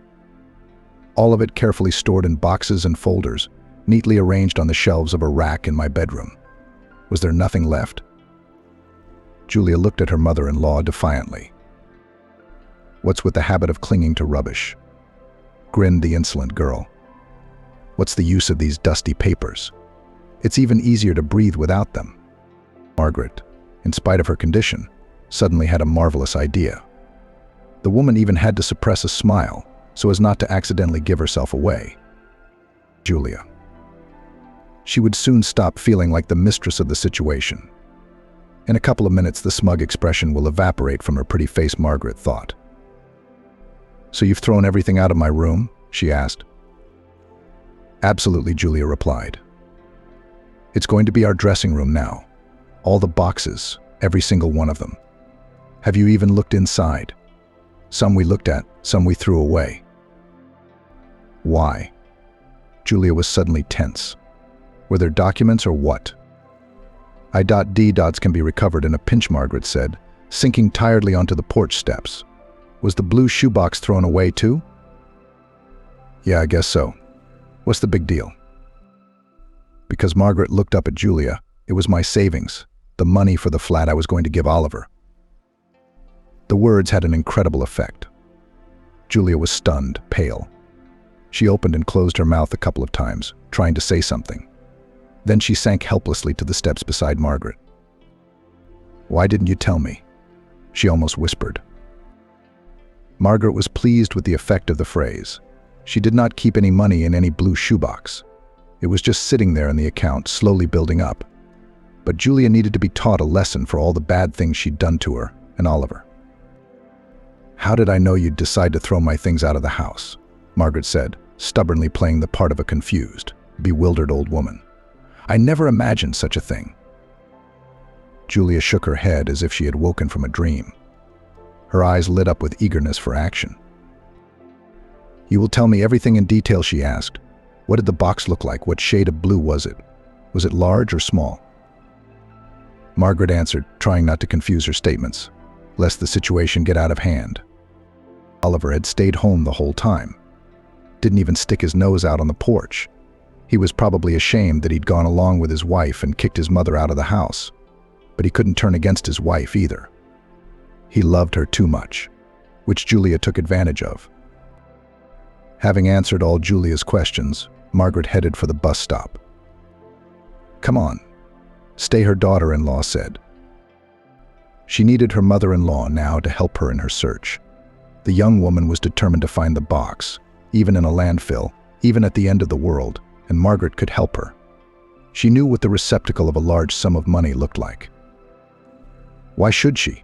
All of it carefully stored in boxes and folders, neatly arranged on the shelves of a rack in my bedroom. Was there nothing left?" Julia looked at her mother-in-law defiantly. "What's with the habit of clinging to rubbish?" Grinned the insolent girl. "What's the use of these dusty papers? It's even easier to breathe without them." Margaret, in spite of her condition, suddenly had a marvelous idea. The woman even had to suppress a smile so as not to accidentally give herself away. Julia. She would soon stop feeling like the mistress of the situation. In a couple of minutes, the smug expression will evaporate from her pretty face, Margaret thought. "So you've thrown everything out of my room?" she asked. "Absolutely," Julia replied. "It's going to be our dressing room now. All the boxes, every single one of them. Have you even looked inside? Some we looked at, some we threw away." "Why?" Julia was suddenly tense. Were there documents or what? "I.D. can be recovered in a pinch," Margaret said, sinking tiredly onto the porch steps. "Was the blue shoebox thrown away too?" "Yeah, I guess so. What's the big deal?" Because Margaret looked up at Julia, it was my savings, the money for the flat I was going to give Oliver. The words had an incredible effect. Julia was stunned, pale. She opened and closed her mouth a couple of times, trying to say something. Then she sank helplessly to the steps beside Margaret. "Why didn't you tell me?" she almost whispered. Margaret was pleased with the effect of the phrase. She did not keep any money in any blue shoebox. It was just sitting there in the account, slowly building up. But Julia needed to be taught a lesson for all the bad things she'd done to her and Oliver. "How did I know you'd decide to throw my things out of the house?" Margaret said, stubbornly playing the part of a confused, bewildered old woman. "I never imagined such a thing." Julia shook her head as if she had woken from a dream. Her eyes lit up with eagerness for action. "You will tell me everything in detail," she asked. "What did the box look like? What shade of blue was it? Was it large or small?" Margaret answered, trying not to confuse her statements, lest the situation get out of hand. Oliver had stayed home the whole time. Didn't even stick his nose out on the porch. He was probably ashamed that he'd gone along with his wife and kicked his mother out of the house. But he couldn't turn against his wife either. He loved her too much, which Julia took advantage of. Having answered all Julia's questions, Margaret headed for the bus stop. "Come on, stay," her daughter-in-law said. She needed her mother-in-law now to help her in her search. The young woman was determined to find the box, even in a landfill, even at the end of the world, and Margaret could help her. She knew what the receptacle of a large sum of money looked like. Why should she?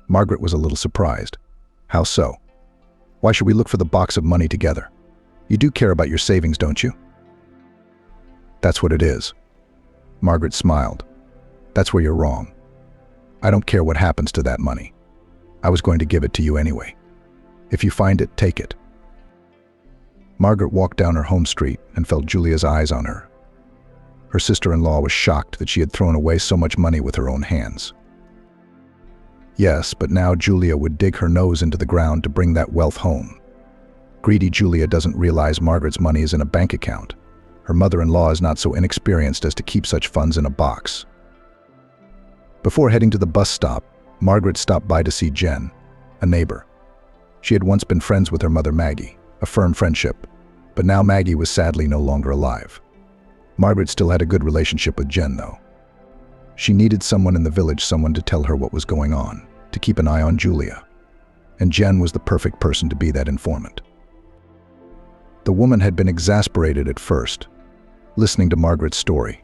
Margaret was a little surprised. How so? Why should we look for the box of money together? You do care about your savings, don't you? That's what it is. Margaret smiled. That's where you're wrong. I don't care what happens to that money. I was going to give it to you anyway. If you find it, take it. Margaret walked down her home street and felt Julia's eyes on her. Her sister-in-law was shocked that she had thrown away so much money with her own hands. Yes, but now Julia would dig her nose into the ground to bring that wealth home. Greedy Julia doesn't realize Margaret's money is in a bank account. Her mother-in-law is not so inexperienced as to keep such funds in a box. Before heading to the bus stop, Margaret stopped by to see Jen, a neighbor. She had once been friends with her mother Maggie, a firm friendship, but now Maggie was sadly no longer alive. Margaret still had a good relationship with Jen, though. She needed someone in the village, someone to tell her what was going on, to keep an eye on Julia. And Jen was the perfect person to be that informant. The woman had been exasperated at first, listening to Margaret's story.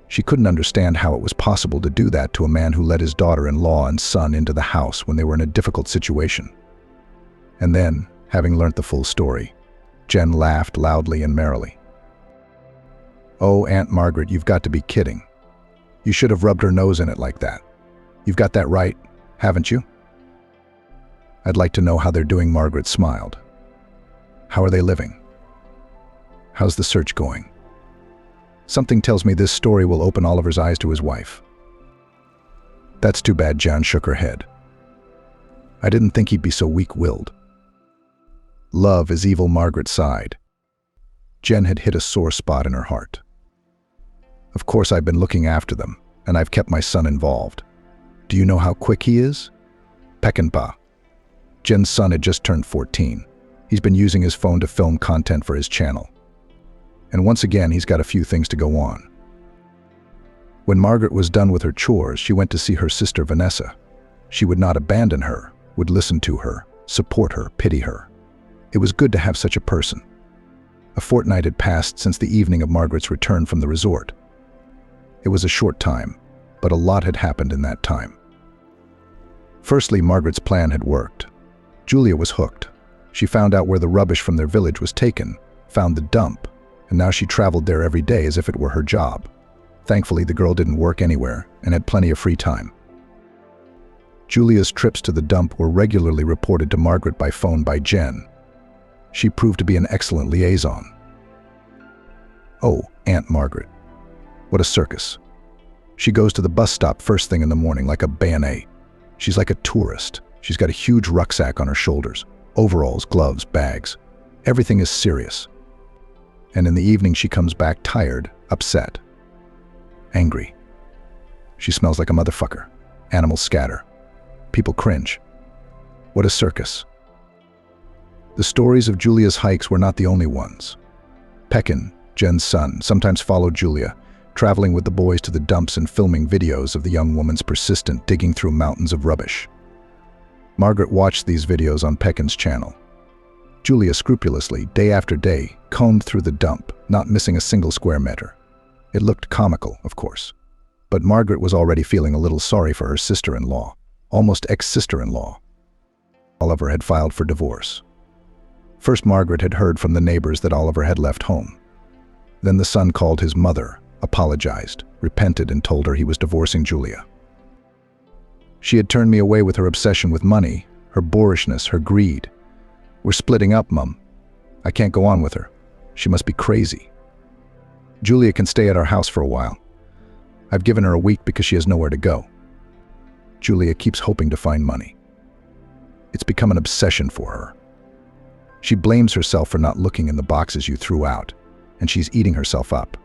She couldn't understand how it was possible to do that to a man who let his daughter-in-law and son into the house when they were in a difficult situation. And then, having learnt the full story, Jen laughed loudly and merrily. "Oh, Aunt Margaret, you've got to be kidding. You should have rubbed her nose in it like that. You've got that right, haven't you?" "I'd like to know how they're doing," Margaret smiled. "How are they living? How's the search going? Something tells me this story will open Oliver's eyes to his wife." "That's too bad," Jan shook her head. "I didn't think he'd be so weak-willed." "Love is evil," Margaret sighed. Jen had hit a sore spot in her heart. "Of course I've been looking after them, and I've kept my son involved. Do you know how quick he is? Peckinpah." Jen's son had just turned 14. He's been using his phone to film content for his channel. And once again, he's got a few things to go on. When Margaret was done with her chores, she went to see her sister Vanessa. She would not abandon her, would listen to her, support her, pity her. It was good to have such a person. A fortnight had passed since the evening of Margaret's return from the resort. It was a short time, but a lot had happened in that time. Firstly, Margaret's plan had worked. Julia was hooked. She found out where the rubbish from their village was taken, found the dump, and now she traveled there every day as if it were her job. Thankfully, the girl didn't work anywhere and had plenty of free time. Julia's trips to the dump were regularly reported to Margaret by phone by Jen. She proved to be an excellent liaison. "Oh, Aunt Margaret. What a circus. She goes to the bus stop first thing in the morning like a bayonet. She's like a tourist. She's got a huge rucksack on her shoulders, overalls, gloves, bags. Everything is serious. And in the evening she comes back tired, upset, angry. She smells like a motherfucker. Animals scatter. People cringe. What a circus." The stories of Julia's hikes were not the only ones. Peckin, Jen's son, sometimes followed Julia, traveling with the boys to the dumps and filming videos of the young woman's persistent digging through mountains of rubbish. Margaret watched these videos on Peckin's channel. Julia scrupulously, day after day, combed through the dump, not missing a single square meter. It looked comical, of course. But Margaret was already feeling a little sorry for her sister-in-law, almost ex-sister-in-law. Oliver had filed for divorce. First, Margaret had heard from the neighbors that Oliver had left home. Then the son called his mother, apologized, repented, and told her he was divorcing Julia. "She had turned me away with her obsession with money, her boorishness, her greed. We're splitting up, Mum. I can't go on with her. She must be crazy. Julia can stay at our house for a while. I've given her a week because she has nowhere to go. Julia keeps hoping to find money. It's become an obsession for her. She blames herself for not looking in the boxes you threw out, and she's eating herself up.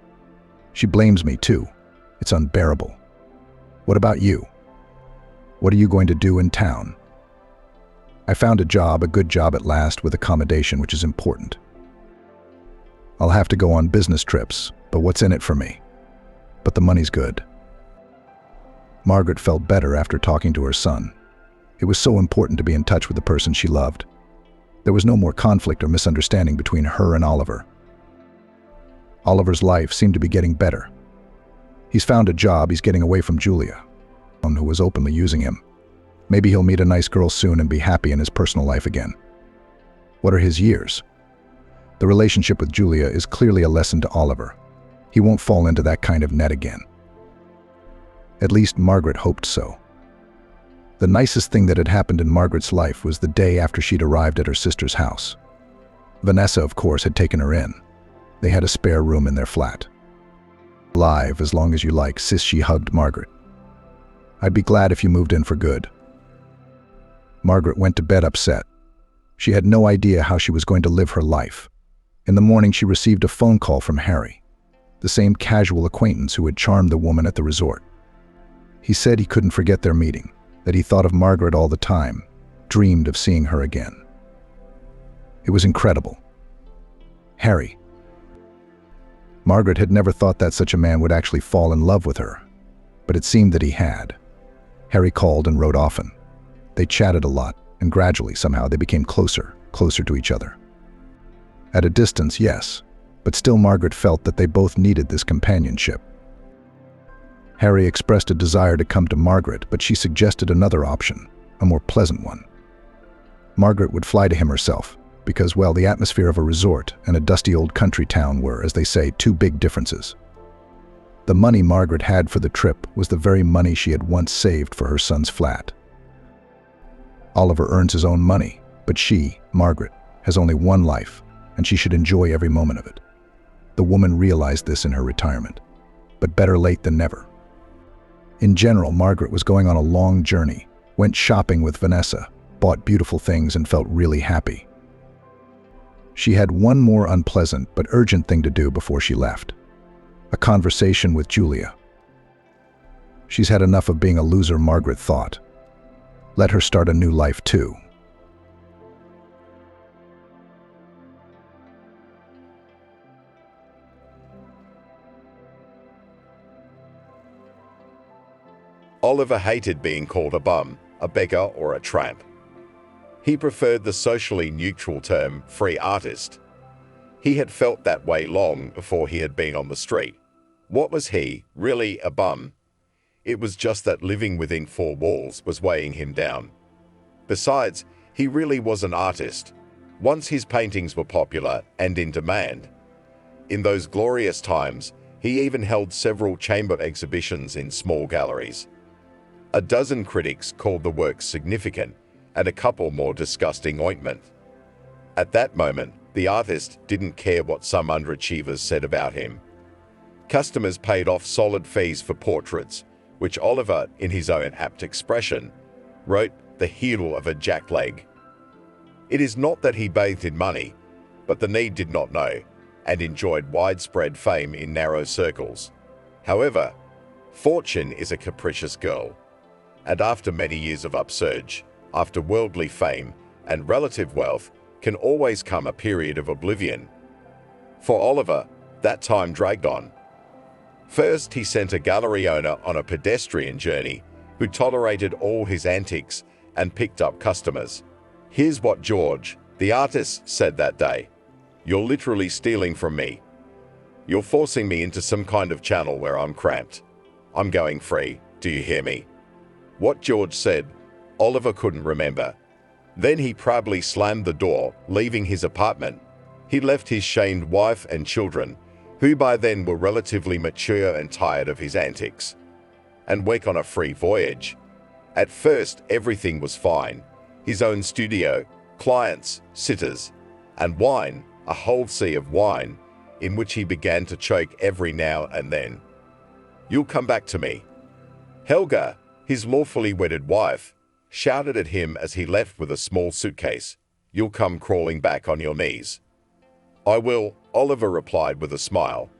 She blames me too. It's unbearable. What about you? What are you going to do in town?" "I found a job, a good job at last, with accommodation, which is important. I'll have to go on business trips, but what's in it for me? But the money's good." Margaret felt better after talking to her son. It was so important to be in touch with the person she loved. There was no more conflict or misunderstanding between her and Oliver. Oliver's life seemed to be getting better. He's found a job, he's getting away from Julia, who was openly using him. Maybe he'll meet a nice girl soon and be happy in his personal life again. What are his years? The relationship with Julia is clearly a lesson to Oliver. He won't fall into that kind of net again. At least Margaret hoped so. The nicest thing that had happened in Margaret's life was the day after she'd arrived at her sister's house. Vanessa, of course, had taken her in. They had a spare room in their flat. "Live as long as you like, sis," she hugged Margaret. "I'd be glad if you moved in for good." Margaret went to bed upset. She had no idea how she was going to live her life. In the morning, she received a phone call from Harry, the same casual acquaintance who had charmed the woman at the resort. He said he couldn't forget their meeting, that he thought of Margaret all the time, dreamed of seeing her again. It was incredible. Harry. Margaret had never thought that such a man would actually fall in love with her, but it seemed that he had. Harry called and wrote often. They chatted a lot, and gradually, somehow, they became closer to each other. At a distance, yes, but still Margaret felt that they both needed this companionship. Harry expressed a desire to come to Margaret, but she suggested another option, a more pleasant one. Margaret would fly to him herself, because, well, the atmosphere of a resort and a dusty old country town were, as they say, two big differences. The money Margaret had for the trip was the very money she had once saved for her son's flat. Oliver earns his own money, but she, Margaret, has only one life, and she should enjoy every moment of it. The woman realized this in her retirement, but better late than never. In general, Margaret was going on a long journey, went shopping with Vanessa, bought beautiful things, and felt really happy. She had one more unpleasant but urgent thing to do before she left: a conversation with Julia. She's had enough of being a loser, Margaret thought. Let her start a new life too. Oliver hated being called a bum, a beggar, or a tramp. He preferred the socially neutral term free artist. He had felt that way long before he had been on the street. What was he, really, a bum? It was just that living within four walls was weighing him down. Besides, he really was an artist. Once his paintings were popular and in demand. In those glorious times, he even held several chamber exhibitions in small galleries. A dozen critics called the work significant, and a couple more disgusting ointment. At that moment, the artist didn't care what some underachievers said about him. Customers paid off solid fees for portraits, which Oliver, in his own apt expression, wrote the heel of a jackleg. It is not that he bathed in money, but the need did not know, and enjoyed widespread fame in narrow circles. However, fortune is a capricious girl, and after many years of upsurge, after worldly fame and relative wealth, can always come a period of oblivion. For Oliver, that time dragged on. First, he sent a gallery owner on a pedestrian journey who tolerated all his antics and picked up customers. Here's what George, the artist, said that day: "You're literally stealing from me. You're forcing me into some kind of channel where I'm cramped. I'm going free, do you hear me?" What George said, Oliver couldn't remember. Then he proudly slammed the door, leaving his apartment. He left his shamed wife and children, who by then were relatively mature and tired of his antics, and went on a free voyage. At first, everything was fine. His own studio, clients, sitters, and wine, a whole sea of wine, in which he began to choke every now and then. "You'll come back to me." Helga, his lawfully wedded wife, shouted at him as he left with a small suitcase. "You'll come crawling back on your knees." "I will," Oliver replied with a smile.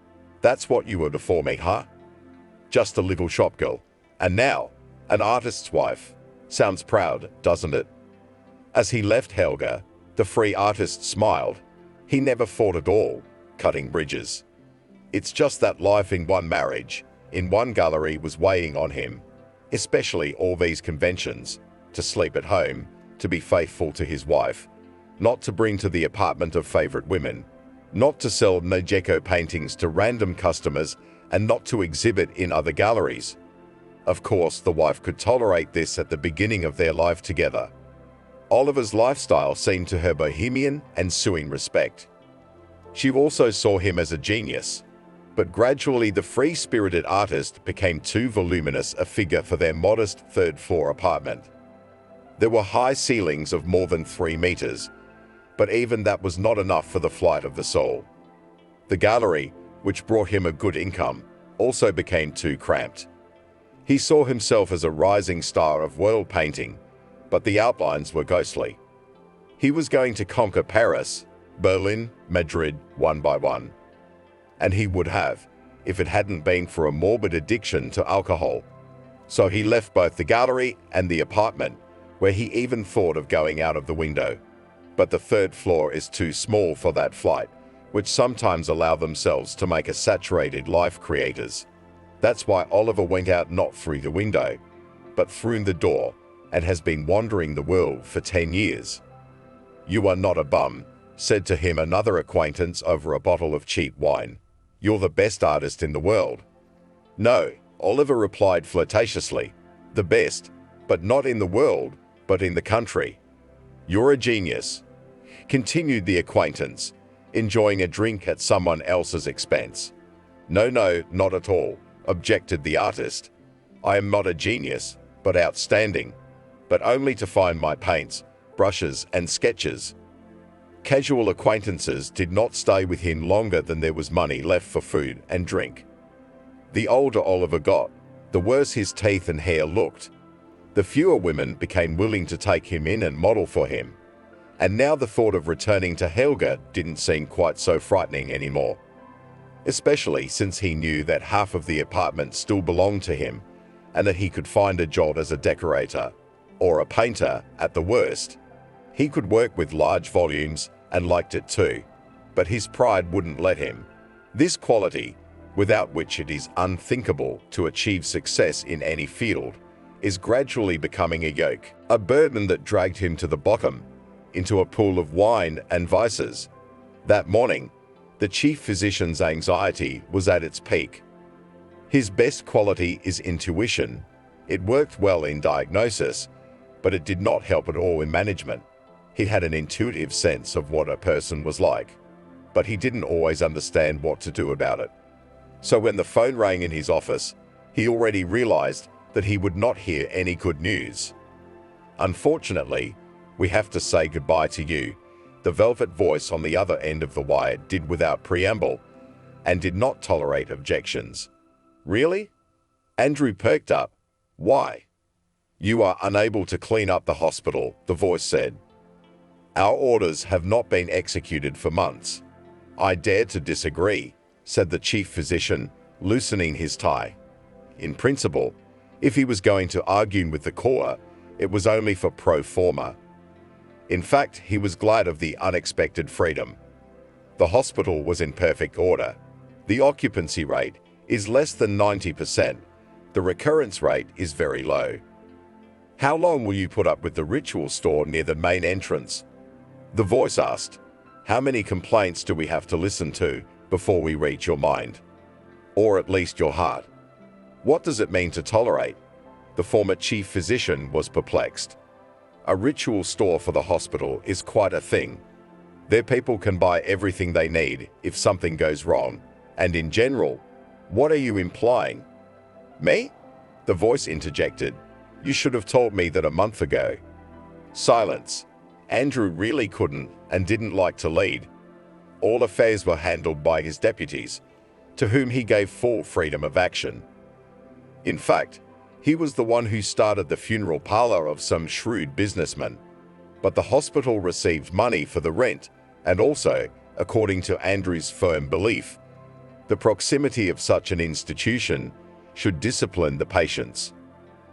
"That's what you were before me, huh? Just a little shop girl. And now, an artist's wife. Sounds proud, doesn't it?" As he left Helga, the free artist smiled. He never fought at all, cutting bridges. It's just that life in one marriage, in one gallery, was weighing on him. Especially all these conventions, to sleep at home, to be faithful to his wife, not to bring to the apartment of favorite women, not to sell Nojeko paintings to random customers, and not to exhibit in other galleries. Of course, the wife could tolerate this at the beginning of their life together. Oliver's lifestyle seemed to her bohemian and suing respect. She also saw him as a genius. But gradually the free-spirited artist became too voluminous a figure for their modest third-floor apartment. There were high ceilings of more than 3 meters, but even that was not enough for the flight of the soul. The gallery, which brought him a good income, also became too cramped. He saw himself as a rising star of world painting, but the outlines were ghostly. He was going to conquer Paris, Berlin, Madrid, one by one. And he would have, if it hadn't been for a morbid addiction to alcohol. So he left both the gallery and the apartment, where he even thought of going out of the window. But the third floor is too small for that flight, which sometimes allow themselves to make a saturated life creators. That's why Oliver went out not through the window, but through the door, and has been wandering the world for 10 years. "You are not a bum," said to him another acquaintance over a bottle of cheap wine. "You're the best artist in the world." "No," Oliver replied flirtatiously. "The best, but not in the world, but in the country." "You're a genius," continued the acquaintance, enjoying a drink at someone else's expense. "No, no, not at all," objected the artist. "I am not a genius, but outstanding, but only to find my paints, brushes, and sketches." Casual acquaintances did not stay with him longer than there was money left for food and drink. The older Oliver got, the worse his teeth and hair looked. The fewer women became willing to take him in and model for him. And now the thought of returning to Helga didn't seem quite so frightening anymore. Especially since he knew that half of the apartment still belonged to him, and that he could find a job as a decorator, or a painter at the worst. He could work with large volumes and liked it too, but his pride wouldn't let him. This quality, without which it is unthinkable to achieve success in any field, is gradually becoming a yoke, a burden that dragged him to the bottom, into a pool of wine and vices. That morning, the chief physician's anxiety was at its peak. His best quality is intuition. It worked well in diagnosis, but it did not help at all in management. He had an intuitive sense of what a person was like, but he didn't always understand what to do about it. So when the phone rang in his office, he already realized that he would not hear any good news. "Unfortunately, we have to say goodbye to you," the velvet voice on the other end of the wire did without preamble, and did not tolerate objections. "Really?" Andrew perked up. "Why?" "You are unable to clean up the hospital," the voice said. "Our orders have not been executed for months." "I dare to disagree," said the chief physician, loosening his tie. In principle, if he was going to argue with the Corps, it was only for pro forma. In fact, he was glad of the unexpected freedom. The hospital was in perfect order. The occupancy rate is less than 90%. The recurrence rate is very low. "How long will you put up with the ritual store near the main entrance?" the voice asked. "How many complaints do we have to listen to before we reach your mind? Or at least your heart? What does it mean to tolerate?" The former chief physician was perplexed. A ritual store for the hospital is quite a thing. Their people can buy everything they need if something goes wrong, and in general, what are you implying? "Me?" the voice interjected. "You should have told me that a month ago." Silence. Andrew really couldn't and didn't like to lead. All affairs were handled by his deputies, to whom he gave full freedom of action. In fact, he was the one who started the funeral parlor of some shrewd businessman. But the hospital received money for the rent, and also, according to Andrew's firm belief, the proximity of such an institution should discipline the patients.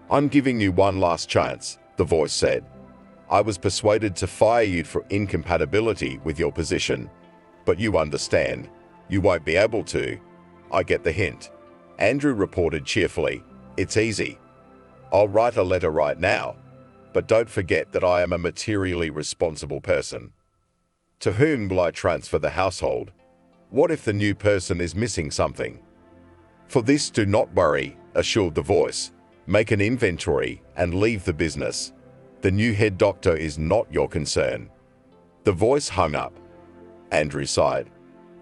"I'm giving you one last chance," the voice said. "I was persuaded to fire you for incompatibility with your position, but you understand, you won't be able to. I get the hint." Andrew reported cheerfully, "It's easy. I'll write a letter right now, but don't forget that I am a materially responsible person. To whom will I transfer the household? What if the new person is missing something?" "For this do not worry," assured the voice. "Make an inventory and leave the business. The new head doctor is not your concern." The voice hung up. Andrew sighed.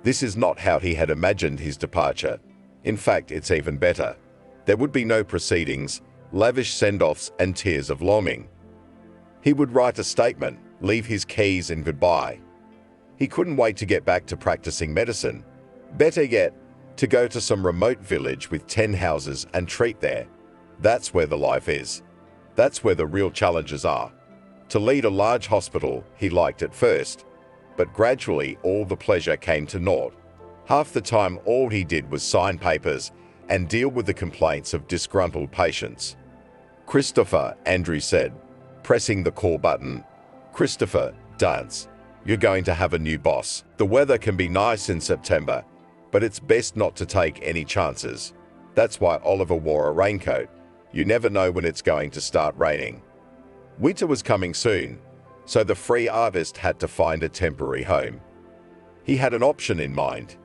This is not how he had imagined his departure. In fact, it's even better. There would be no proceedings, lavish send-offs, and tears of longing. He would write a statement, leave his keys, and goodbye. He couldn't wait to get back to practicing medicine. Better yet, to go to some remote village with 10 houses and treat there. That's where the life is. That's where the real challenges are. To lead a large hospital he liked at first, but gradually all the pleasure came to naught. Half the time all he did was sign papers and deal with the complaints of disgruntled patients. "Christopher," Andrew said, pressing the call button. "Christopher, dance. You're going to have a new boss. The weather can be nice in September, but it's best not to take any chances." That's why Oliver wore a raincoat. You never know when it's going to start raining. Winter was coming soon, so the free artist had to find a temporary home. He had an option in mind.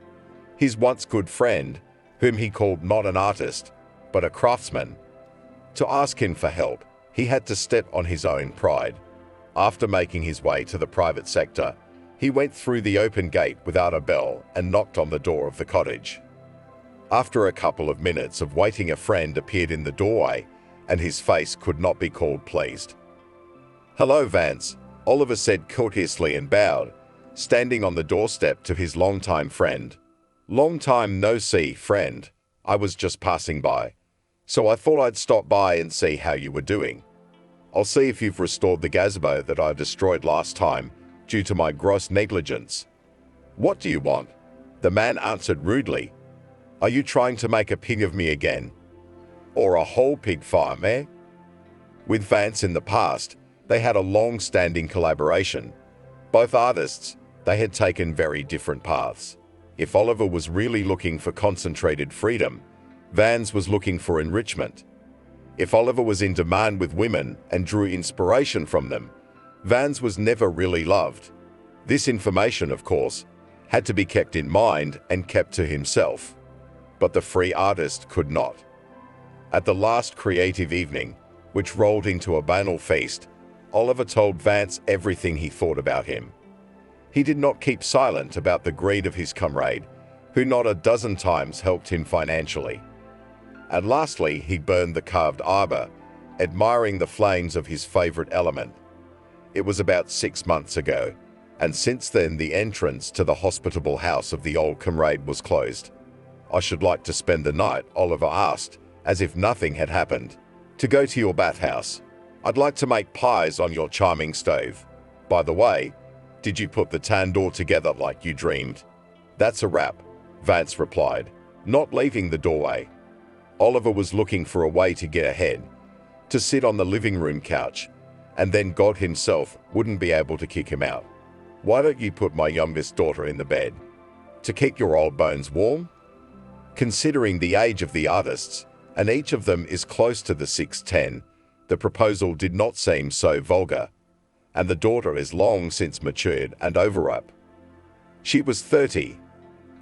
His once good friend, whom he called not an artist, but a craftsman. To ask him for help, he had to step on his own pride. After making his way to the private sector, he went through the open gate without a bell and knocked on the door of the cottage. After a couple of minutes of waiting, a friend appeared in the doorway, and his face could not be called pleased. "Hello, Vance," Oliver said courteously and bowed, standing on the doorstep to his longtime friend. "Long time no see, friend. I was just passing by, so I thought I'd stop by and see how you were doing. I'll see if you've restored the gazebo that I destroyed last time due to my gross negligence." "What do you want?" the man answered rudely. "Are you trying to make a pig of me again? Or a whole pig farm, eh?" With Vance in the past, they had a long-standing collaboration. Both artists, they had taken very different paths. If Oliver was really looking for concentrated freedom, Vance was looking for enrichment. If Oliver was in demand with women and drew inspiration from them, Vance was never really loved. This information, of course, had to be kept in mind and kept to himself. But the free artist could not. At the last creative evening, which rolled into a banal feast, Oliver told Vance everything he thought about him. He did not keep silent about the greed of his comrade, who not a dozen times helped him financially. And lastly, he burned the carved arbor, admiring the flames of his favorite element. It was about 6 months ago, and since then the entrance to the hospitable house of the old comrade was closed. "I should like to spend the night," Oliver asked, as if nothing had happened. "To go to your bathhouse. I'd like to make pies on your charming stove. By the way, did you put the tandoor together like you dreamed?" "That's a wrap," Vance replied, not leaving the doorway. Oliver was looking for a way to get ahead, to sit on the living room couch, and then God himself wouldn't be able to kick him out. "Why don't you put my youngest daughter in the bed? To keep your old bones warm?" Considering the age of the artists, and each of them is close to the 6'10", the proposal did not seem so vulgar, and the daughter is long since matured and overripe. She was 30,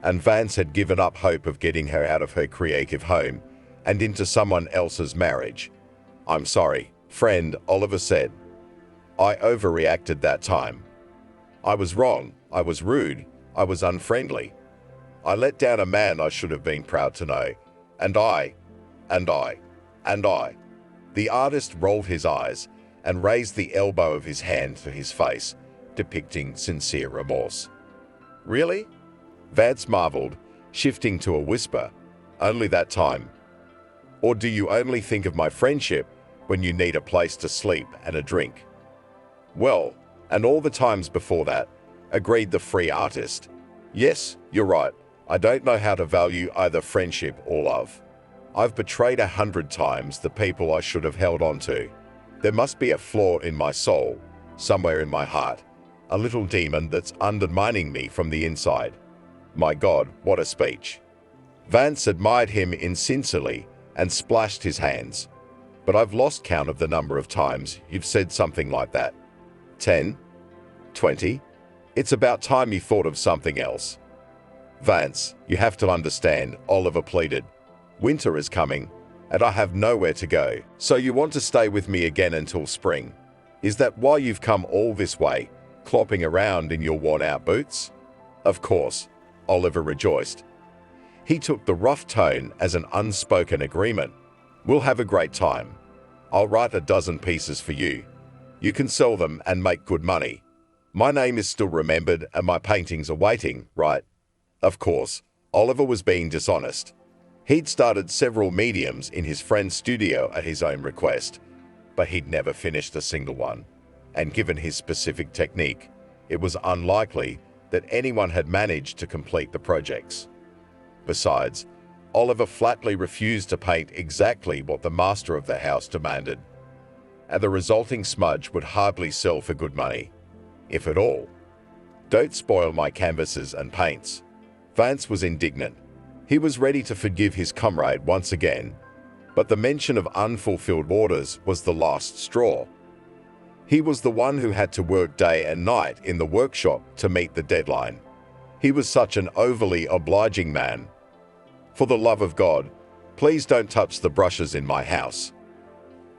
and Vance had given up hope of getting her out of her creative home and into someone else's marriage. "I'm sorry, friend," Oliver said. "I overreacted that time. I was wrong, I was rude, I was unfriendly. I let down a man I should have been proud to know, and I. The artist rolled his eyes and raised the elbow of his hand to his face, depicting sincere remorse. "Really?" Vance marveled, shifting to a whisper. "Only that time? Or do you only think of my friendship when you need a place to sleep and a drink?" "Well, and all the times before that," agreed the free artist. "Yes, you're right. I don't know how to value either friendship or love. I've betrayed 100 times the people I should have held on to. There must be a flaw in my soul, somewhere in my heart, a little demon that's undermining me from the inside." My God, what a speech. Vance admired him insincerely and splashed his hands. "But I've lost count of the number of times you've said something like that. 10? 20? It's about time you thought of something else." "Vance, you have to understand," Oliver pleaded. "Winter is coming, and I have nowhere to go. So you want to stay with me again until spring? Is that why you've come all this way, clopping around in your worn-out boots?" "Of course," Oliver rejoiced. He took the rough tone as an unspoken agreement. "We'll have a great time. I'll write a dozen pieces for you. You can sell them and make good money. My name is still remembered and my paintings are waiting, right?" Of course, Oliver was being dishonest. He'd started several mediums in his friend's studio at his own request, but he'd never finished a single one. And given his specific technique, it was unlikely that anyone had managed to complete the projects. Besides, Oliver flatly refused to paint exactly what the master of the house demanded, and the resulting smudge would hardly sell for good money, if at all. "Don't spoil my canvases and paints." Vance was indignant. He was ready to forgive his comrade once again, but the mention of unfulfilled orders was the last straw. He was the one who had to work day and night in the workshop to meet the deadline. He was such an overly obliging man. For the love of God, please don't touch the brushes in my house.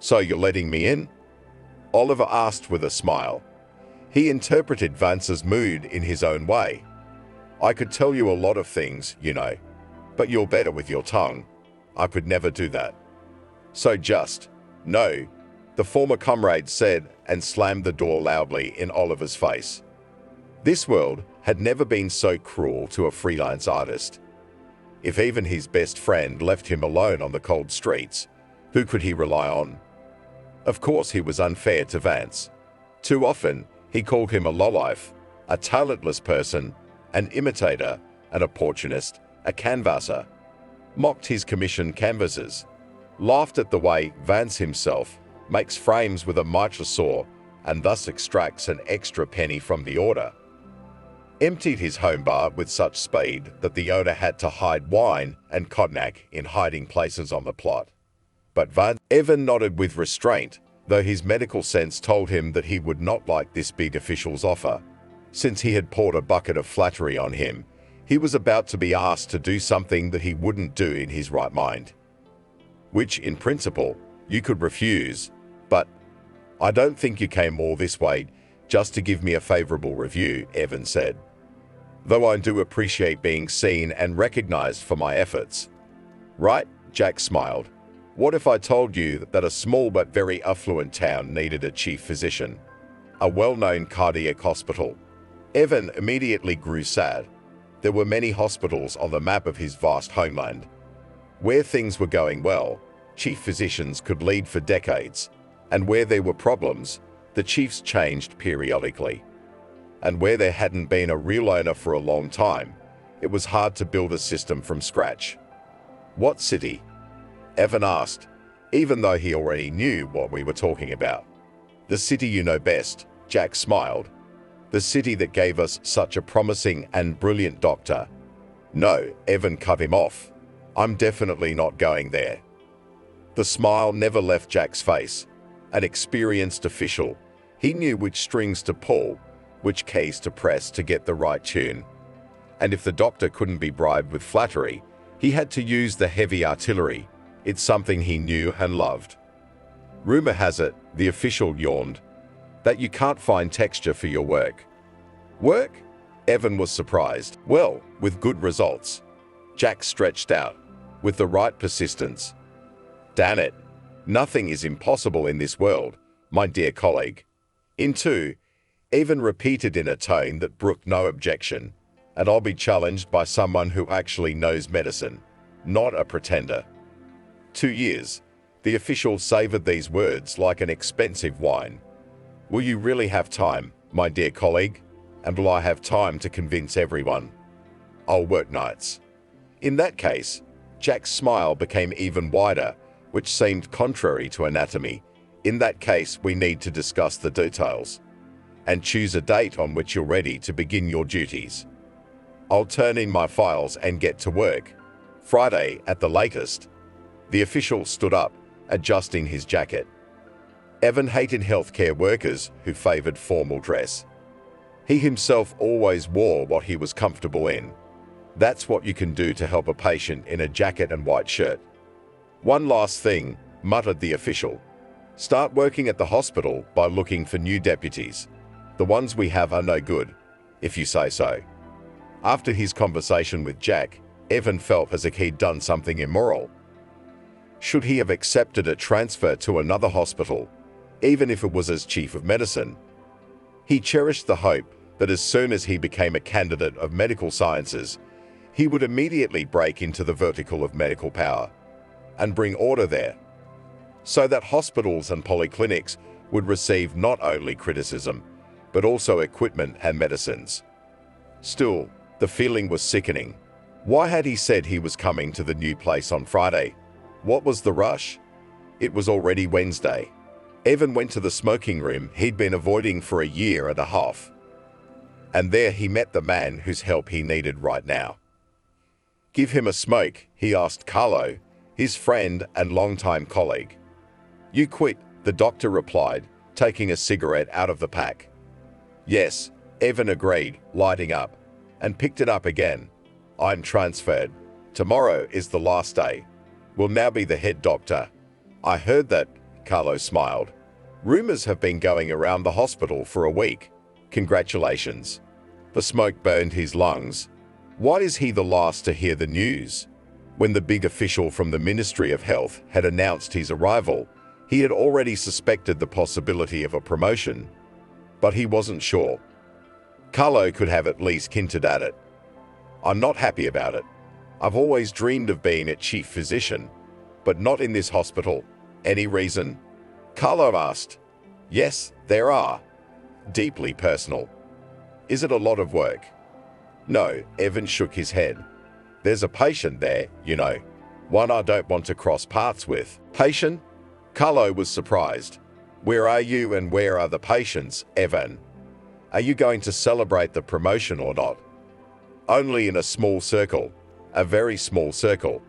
So you're letting me in? Oliver asked with a smile. He interpreted Vance's mood in his own way. I could tell you a lot of things, you know, but you're better with your tongue. I could never do that. So just, no, the former comrade said and slammed the door loudly in Oliver's face. This world had never been so cruel to a freelance artist. If even his best friend left him alone on the cold streets, who could he rely on? Of course he was unfair to Vance. Too often, he called him a lowlife, a talentless person, an imitator, an opportunist, a canvasser, mocked his commissioned canvases, laughed at the way Vance himself makes frames with a mitra saw and thus extracts an extra penny from the order, emptied his home bar with such speed that the owner had to hide wine and cognac in hiding places on the plot. But Vance Evan nodded with restraint, though his medical sense told him that he would not like this big official's offer. Since he had poured a bucket of flattery on him, he was about to be asked to do something that he wouldn't do in his right mind. Which, in principle, you could refuse, but I don't think you came all this way just to give me a favorable review, Evan said. Though I do appreciate being seen and recognized for my efforts. Right? Jack smiled. What if I told you that a small but very affluent town needed a chief physician? A well-known cardiac hospital. Evan immediately grew sad. There were many hospitals on the map of his vast homeland. Where things were going well, chief physicians could lead for decades, and where there were problems, the chiefs changed periodically. And where there hadn't been a real owner for a long time, it was hard to build a system from scratch. What city? Evan asked, even though he already knew what we were talking about. The city you know best, Jack smiled. The city that gave us such a promising and brilliant doctor. No, Evan cut him off. I'm definitely not going there. The smile never left Jack's face. An experienced official, he knew which strings to pull, which keys to press to get the right tune. And if the doctor couldn't be bribed with flattery, he had to use the heavy artillery. It's something he knew and loved. Rumor has it, the official yawned, that you can't find texture for your work. Work? Evan was surprised. Well, with good results. Jack stretched out, with the right persistence. Damn it, nothing is impossible in this world, my dear colleague. In two, Evan repeated in a tone that brooked no objection, and I'll be challenged by someone who actually knows medicine, not a pretender. 2 years. The official savored these words like an expensive wine. Will you really have time, my dear colleague? And will I have time to convince everyone? I'll work nights. In that case, Jack's smile became even wider, which seemed contrary to anatomy. In that case, we need to discuss the details and choose a date on which you're ready to begin your duties. I'll turn in my files and get to work. Friday at the latest. The official stood up, adjusting his jacket. Evan hated healthcare workers who favored formal dress. He himself always wore what he was comfortable in. That's what you can do to help a patient in a jacket and white shirt. One last thing, muttered the official. Start working at the hospital by looking for new deputies. The ones we have are no good, if you say so. After his conversation with Jack, Evan felt as if he'd done something immoral. Should he have accepted a transfer to another hospital, even if it was as chief of medicine? He cherished the hope that as soon as he became a candidate of medical sciences, he would immediately break into the vertical of medical power and bring order there, so that hospitals and polyclinics would receive not only criticism, but also equipment and medicines. Still, the feeling was sickening. Why had he said he was coming to the new place on Friday? What was the rush? It was already Wednesday. Evan went to the smoking room he'd been avoiding for a year and a half. And there he met the man whose help he needed right now. Give him a smoke, he asked Carlo, his friend and longtime colleague. You quit, the doctor replied, taking a cigarette out of the pack. Yes, Evan agreed, lighting up, and picked it up again. I'm transferred. Tomorrow is the last day. Will now be the head doctor. I heard that, Carlo smiled. Rumors have been going around the hospital for a week. Congratulations. The smoke burned his lungs. Why is he the last to hear the news? When the big official from the Ministry of Health had announced his arrival, he had already suspected the possibility of a promotion, but he wasn't sure. Carlo could have at least hinted at it. I'm not happy about it. I've always dreamed of being a chief physician, but not in this hospital. Any reason? Carlo asked. Yes, there are. Deeply personal. Is it a lot of work? No, Evan shook his head. There's a patient there, you know. One I don't want to cross paths with. Patient? Carlo was surprised. Where are you and where are the patients, Evan? Are you going to celebrate the promotion or not? Only in a small circle. A very small circle.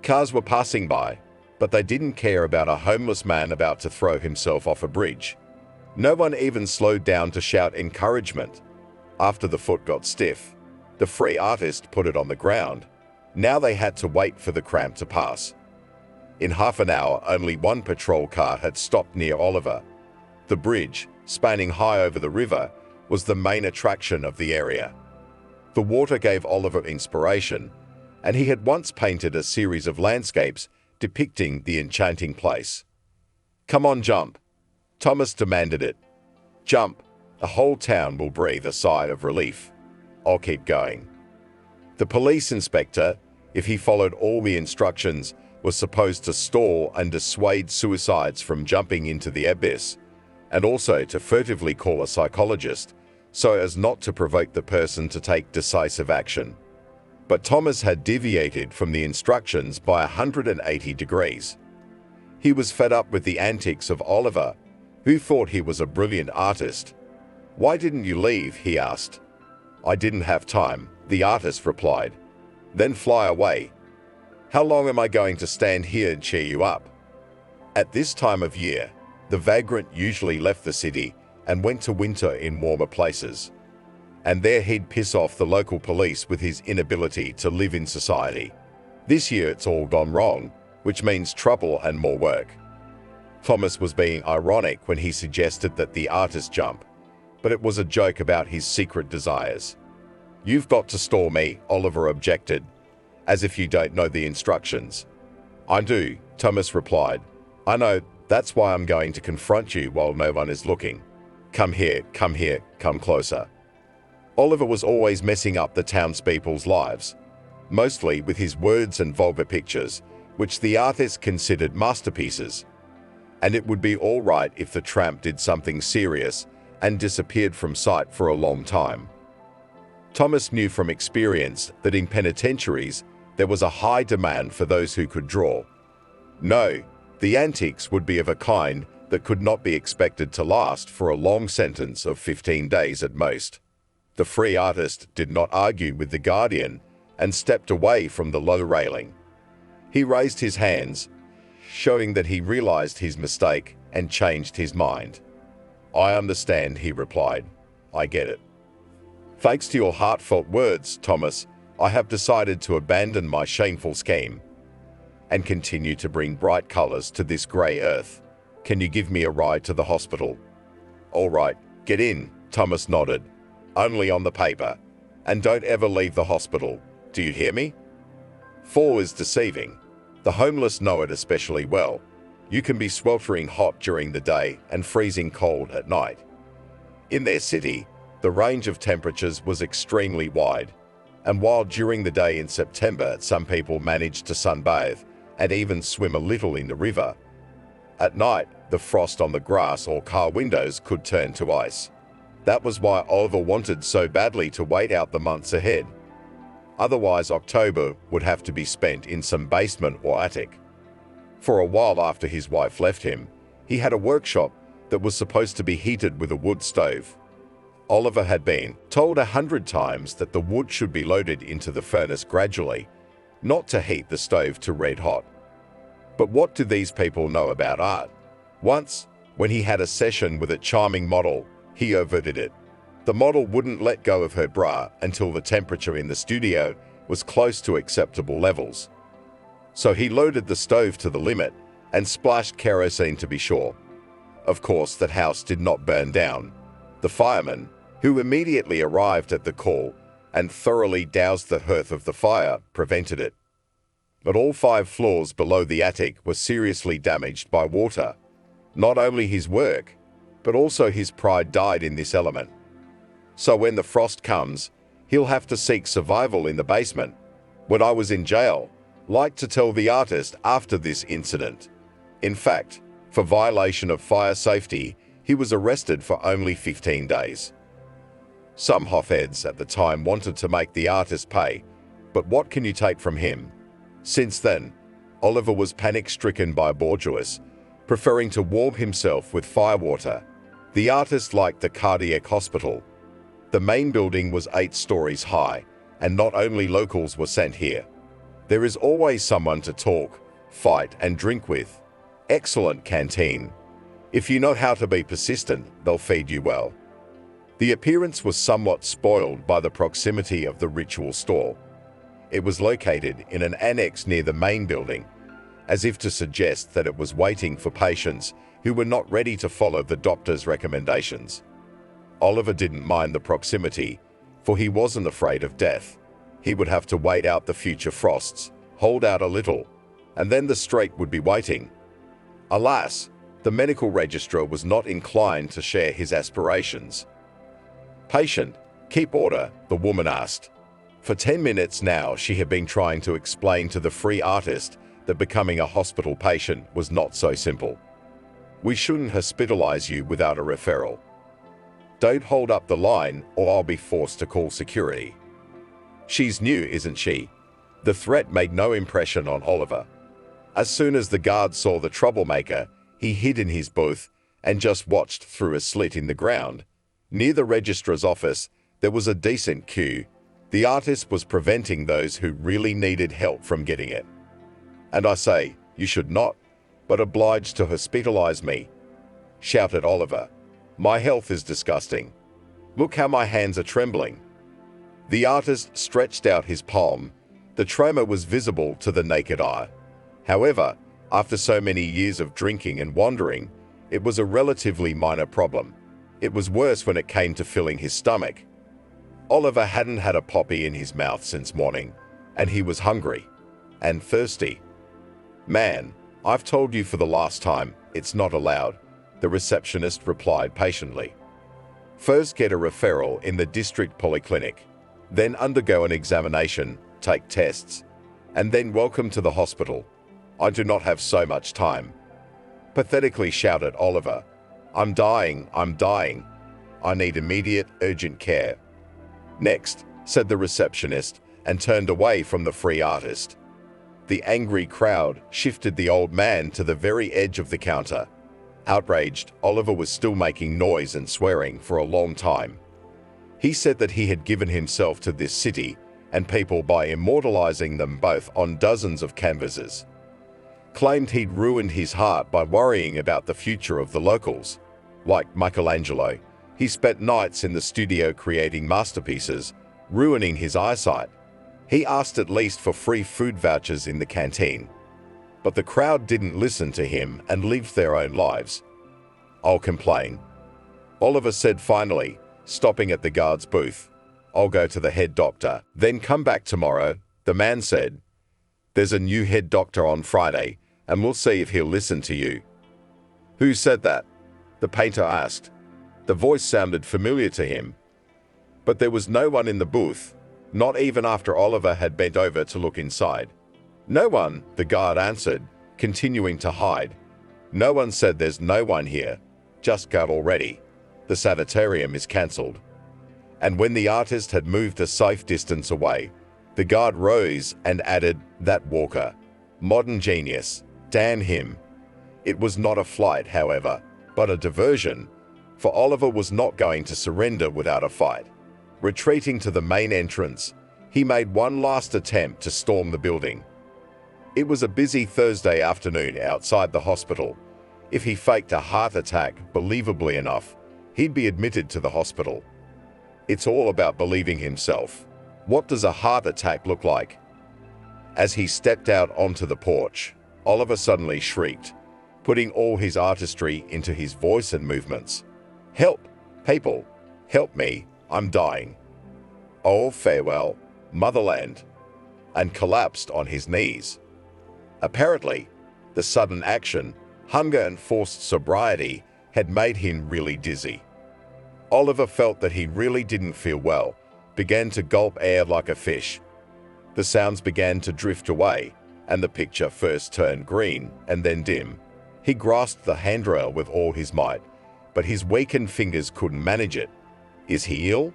Cars were passing by, but they didn't care about a homeless man about to throw himself off a bridge. No one even slowed down to shout encouragement. After the foot got stiff, the free artist put it on the ground. Now they had to wait for the tram to pass. In half an hour, only one patrol car had stopped near Oliver. The bridge, spanning high over the river, was the main attraction of the area. The water gave Oliver inspiration, and he had once painted a series of landscapes depicting the enchanting place. Come on, jump. Thomas demanded it. Jump. The whole town will breathe a sigh of relief. I'll keep going. The police inspector, if he followed all the instructions, was supposed to stall and dissuade suicides from jumping into the abyss, and also to furtively call a psychologist, so as not to provoke the person to take decisive action. But Thomas had deviated from the instructions by 180 degrees. He was fed up with the antics of Oliver, who thought he was a brilliant artist. Why didn't you leave? He asked. I didn't have time, the artist replied. Then fly away. How long am I going to stand here and cheer you up? At this time of year, the vagrant usually left the city and went to winter in warmer places. And there he'd piss off the local police with his inability to live in society. This year it's all gone wrong, which means trouble and more work. Thomas was being ironic when he suggested that the artist jump, but it was a joke about his secret desires. You've got to stall me, Oliver objected, as if you don't know the instructions. I do, Thomas replied. I know, that's why I'm going to confront you while no one is looking. Come here, come closer. Oliver was always messing up the townspeople's lives, mostly with his words and vulgar pictures, which the artist considered masterpieces. And it would be all right if the tramp did something serious and disappeared from sight for a long time. Thomas knew from experience that in penitentiaries there was a high demand for those who could draw. No, the antics would be of a kind that could not be expected to last for a long sentence of 15 days at most. The free artist did not argue with the guardian and stepped away from the low railing. He raised his hands, showing that he realized his mistake and changed his mind. I understand, he replied. I get it. Thanks to your heartfelt words, Thomas, I have decided to abandon my shameful scheme and continue to bring bright colors to this grey earth. Can you give me a ride to the hospital? All right, get in, Thomas nodded. Only on the paper. And don't ever leave the hospital. Do you hear me? 4 is deceiving. The homeless know it especially well. You can be sweltering hot during the day and freezing cold at night. In their city, the range of temperatures was extremely wide, and while during the day in September some people managed to sunbathe and even swim a little in the river, at night the frost on the grass or car windows could turn to ice. That was why Oliver wanted so badly to wait out the months ahead. Otherwise, October would have to be spent in some basement or attic. For a while after his wife left him, he had a workshop that was supposed to be heated with a wood stove. Oliver had been told 100 times that the wood should be loaded into the furnace gradually, not to heat the stove to red hot. But what do these people know about art? Once, When he had a session with a charming model, he overdid it. The model wouldn't let go of her bra until the temperature in the studio was close to acceptable levels. So he loaded the stove to the limit and splashed kerosene to be sure. Of course, that house did not burn down. The fireman, who immediately arrived at the call and thoroughly doused the hearth of the fire, prevented it. But all 5 floors below the attic were seriously damaged by water. Not only his work, but also his pride died in this element. So when the frost comes, he'll have to seek survival in the basement. When I was in jail, liked to tell the artist after this incident. In fact, for violation of fire safety, he was arrested for only 15 days. Some hotheads at the time wanted to make the artist pay, but what can you take from him? Since then, Oliver was panic-stricken by Borgias, preferring to warm himself with firewater. The artist liked the cardiac hospital. The main building was 8 stories high, and not only locals were sent here. There is always someone to talk, fight, and drink with. Excellent canteen. If you know how to be persistent, they'll feed you well. The appearance was somewhat spoiled by the proximity of the ritual store. It was located in an annex near the main building, as if to suggest that it was waiting for patients who were not ready to follow the doctor's recommendations. Oliver didn't mind the proximity, for he wasn't afraid of death. He would have to wait out the future frosts, hold out a little, and then the strait would be waiting. Alas, the medical registrar was not inclined to share his aspirations. "Patient, keep order," the woman asked. For 10 minutes now, she had been trying to explain to the free artist that becoming a hospital patient was not so simple. "We shouldn't hospitalize you without a referral. Don't hold up the line or I'll be forced to call security." She's new, isn't she? The threat made no impression on Oliver. As soon as the guard saw the troublemaker, he hid in his booth and just watched through a slit in the ground. Near the registrar's office, there was a decent queue. The artist was preventing those who really needed help from getting it. "And I say, you should not, but obliged to hospitalize me," shouted Oliver. "My health is disgusting. Look how my hands are trembling." The artist stretched out his palm. The tremor was visible to the naked eye. However, after so many years of drinking and wandering, it was a relatively minor problem. It was worse when it came to filling his stomach. Oliver hadn't had a poppy in his mouth since morning, and he was hungry and thirsty. "Man, I've told you for the last time, it's not allowed," the receptionist replied patiently. "First get a referral in the district polyclinic, then undergo an examination, take tests, and then welcome to the hospital. I do not have so much time," pathetically shouted Oliver. I'm dying. I need immediate, urgent care." "Next," said the receptionist, and turned away from the free artist. The angry crowd shifted the old man to the very edge of the counter. Outraged, Oliver was still making noise and swearing for a long time. He said that he had given himself to this city and people by immortalizing them both on dozens of canvases. Claimed he'd ruined his heart by worrying about the future of the locals. Like Michelangelo, he spent nights in the studio creating masterpieces, ruining his eyesight. He asked at least for free food vouchers in the canteen. But the crowd didn't listen to him and lived their own lives. "I'll complain," Oliver said finally, stopping at the guard's booth. "I'll go to the head doctor, then come back tomorrow," the man said. "There's a new head doctor on Friday, and we'll see if he'll listen to you." "Who said that?" the painter asked. The voice sounded familiar to him. But there was no one in the booth, not even after Oliver had bent over to look inside. "No one," the guard answered, continuing to hide. "No one said there's no one here. Just got already. The sanitarium is cancelled." And when the artist had moved a safe distance away, the guard rose and added, "That Walker. Modern genius. Damn him." It was not a flight, however, but a diversion, for Oliver was not going to surrender without a fight. Retreating to the main entrance, he made one last attempt to storm the building. It was a busy Thursday afternoon outside the hospital. If he faked a heart attack believably enough, he'd be admitted to the hospital. It's all about believing himself. What does a heart attack look like? As he stepped out onto the porch, Oliver suddenly shrieked, putting all his artistry into his voice and movements. "Help! People! Help me! I'm dying! Oh, farewell, motherland!" and collapsed on his knees. Apparently, the sudden action, hunger and forced sobriety had made him really dizzy. Oliver felt that he really didn't feel well, began to gulp air like a fish. The sounds began to drift away, and the picture first turned green and then dim. He grasped the handrail with all his might, but his weakened fingers couldn't manage it. Is he ill?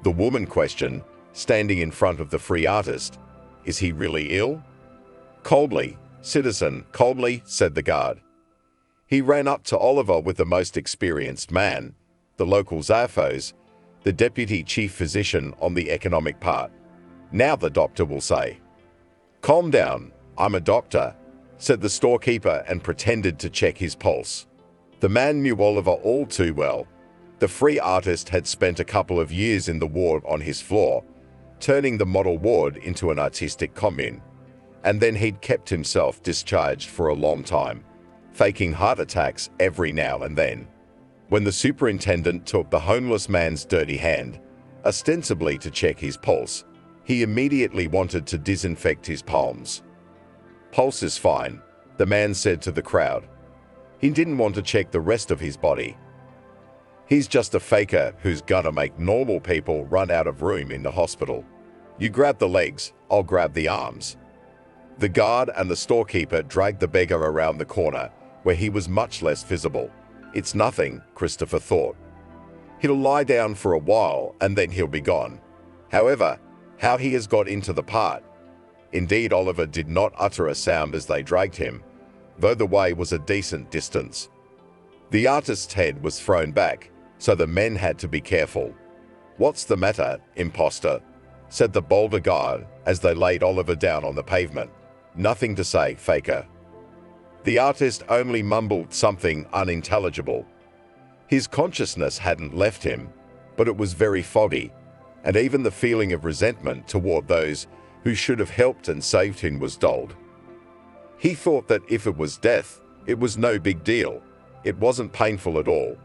The woman questioned, standing in front of the free artist. Is he really ill? Coldly, "Citizen, coldly," said the guard. He ran up to Oliver with the most experienced man, the local Zaphos, the deputy chief physician on the economic part. "Now the doctor will say." "Calm down, I'm a doctor," said the storekeeper and pretended to check his pulse. The man knew Oliver all too well. The free artist had spent a couple of years in the ward on his floor, turning the model ward into an artistic commune. And then he'd kept himself discharged for a long time, faking heart attacks every now and then. When the superintendent took the homeless man's dirty hand, ostensibly to check his pulse, he immediately wanted to disinfect his palms. "Pulse is fine," the man said to the crowd. He didn't want to check the rest of his body. "He's just a faker who's gonna make normal people run out of room in the hospital. You grab the legs, I'll grab the arms." The guard and the storekeeper dragged the beggar around the corner, where he was much less visible. "It's nothing," Christopher thought. "He'll lie down for a while and then he'll be gone." However, how he has got into the part. Indeed, Oliver did not utter a sound as they dragged him, though the way was a decent distance. The artist's head was thrown back, so the men had to be careful. "What's the matter, imposter?" said the bolder guard as they laid Oliver down on the pavement. "Nothing to say, faker." The artist only mumbled something unintelligible. His consciousness hadn't left him, but it was very foggy, and even the feeling of resentment toward those who should have helped and saved him was dulled. He thought that if it was death, it was no big deal. It wasn't painful at all,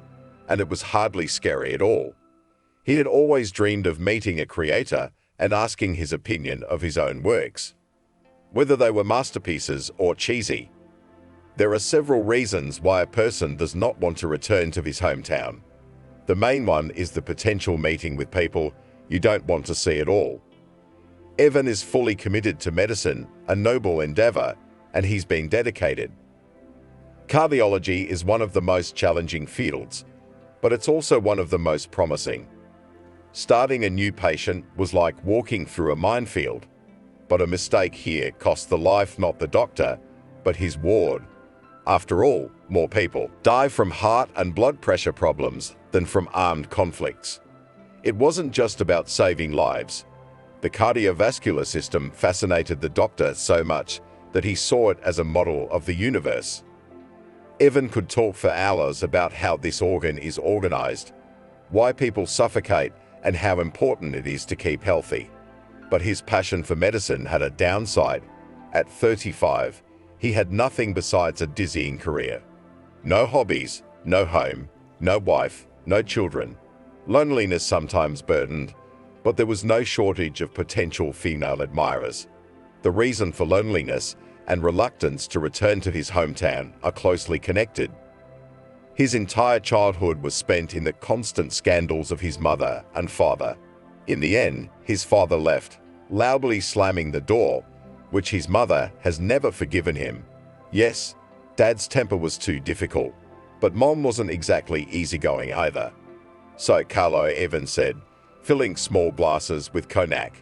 and it was hardly scary at all. He had always dreamed of meeting a creator and asking his opinion of his own works, whether they were masterpieces or cheesy. There are several reasons why a person does not want to return to his hometown. The main one is the potential meeting with people you don't want to see at all. Evan is fully committed to medicine, a noble endeavor, and he's been dedicated. Cardiology is one of the most challenging fields, but it's also one of the most promising. Starting a new patient was like walking through a minefield, but a mistake here cost the life not the doctor, but his ward. After all, more people die from heart and blood pressure problems than from armed conflicts. It wasn't just about saving lives. The cardiovascular system fascinated the doctor so much that he saw it as a model of the universe. Evan could talk for hours about how this organ is organized, why people suffocate, and how important it is to keep healthy. But his passion for medicine had a downside. At 35, he had nothing besides a dizzying career. No hobbies, no home, no wife, no children. Loneliness sometimes burdened, but there was no shortage of potential female admirers. The reason for loneliness and reluctance to return to his hometown are closely connected. His entire childhood was spent in the constant scandals of his mother and father. In the end, his father left, loudly slamming the door, which his mother has never forgiven him. Yes, Dad's temper was too difficult, but Mom wasn't exactly easygoing either. "So, Carlo," Evan said, filling small glasses with cognac.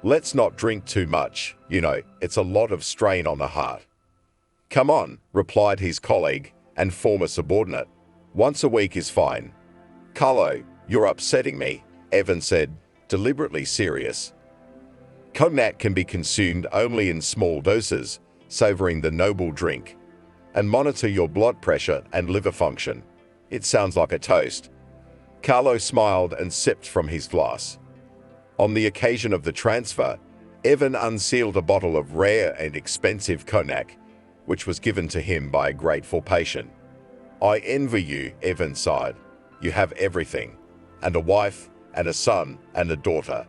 "Let's not drink too much, it's a lot of strain on the heart." "Come on," replied his colleague and former subordinate. "Once a week is fine." "Carlo, you're upsetting me," Evan said, deliberately serious. Cognac can be consumed only in small doses, savoring the noble drink. and monitor your blood pressure and liver function. It sounds like a toast. Carlo smiled and sipped from his glass. On the occasion of the transfer, Evan unsealed a bottle of rare and expensive cognac, which was given to him by a grateful patient. "I envy you," Evan sighed. "You have everything, and a wife, and a son, and a daughter.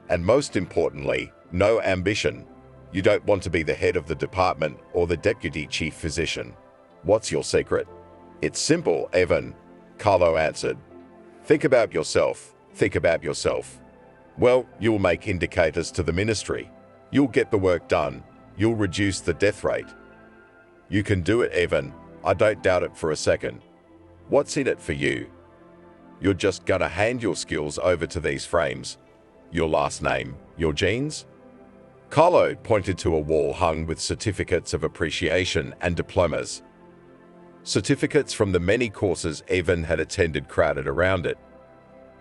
And most importantly, no ambition. You don't want to be the head of the department or the deputy chief physician. What's your secret?" "It's simple, Evan," Carlo answered. "Think about yourself. Think about yourself. Well, you'll make indicators to the ministry. You'll get the work done. You'll reduce the death rate. You can do it, Evan. I don't doubt it for a second. What's in it for you? You're just gonna hand your skills over to these frames. Your last name, your genes?" Carlo pointed to a wall hung with certificates of appreciation and diplomas. Certificates from the many courses Evan had attended crowded around it.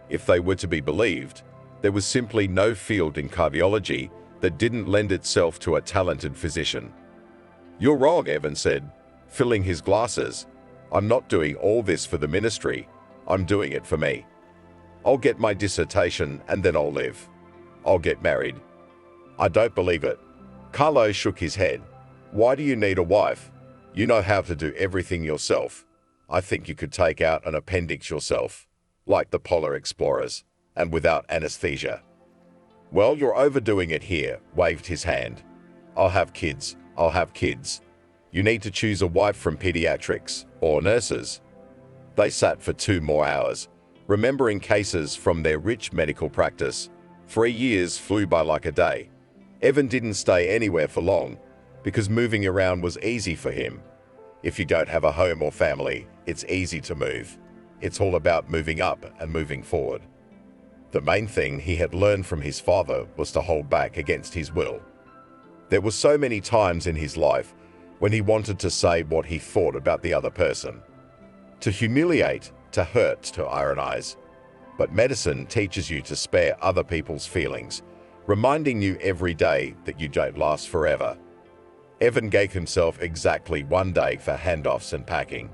If they were to be believed, there was simply no field in cardiology that didn't lend itself to a talented physician. "You're wrong," Evan said, filling his glasses. "I'm not doing all this for the ministry. I'm doing it for me. I'll get my dissertation and then I'll live. I'll get married." "I don't believe it." Carlo shook his head. "Why do you need a wife? You know how to do everything yourself. I think you could take out an appendix yourself, like the polar explorers, and without anesthesia." "Well, you're overdoing it here," waved his hand. "I'll have kids. I'll have kids. You need to choose a wife from pediatrics or nurses." They sat for 2 more hours, remembering cases from their rich medical practice. 3 years flew by like a day. Evan didn't stay anywhere for long, because moving around was easy for him. If you don't have a home or family, it's easy to move. It's all about moving up and moving forward. The main thing he had learned from his father was to hold back against his will. There were so many times in his life when he wanted to say what he thought about the other person. To humiliate, to hurt, to ironize. But medicine teaches you to spare other people's feelings, reminding you every day that you don't last forever. Evan gave himself exactly 1 day for handoffs and packing.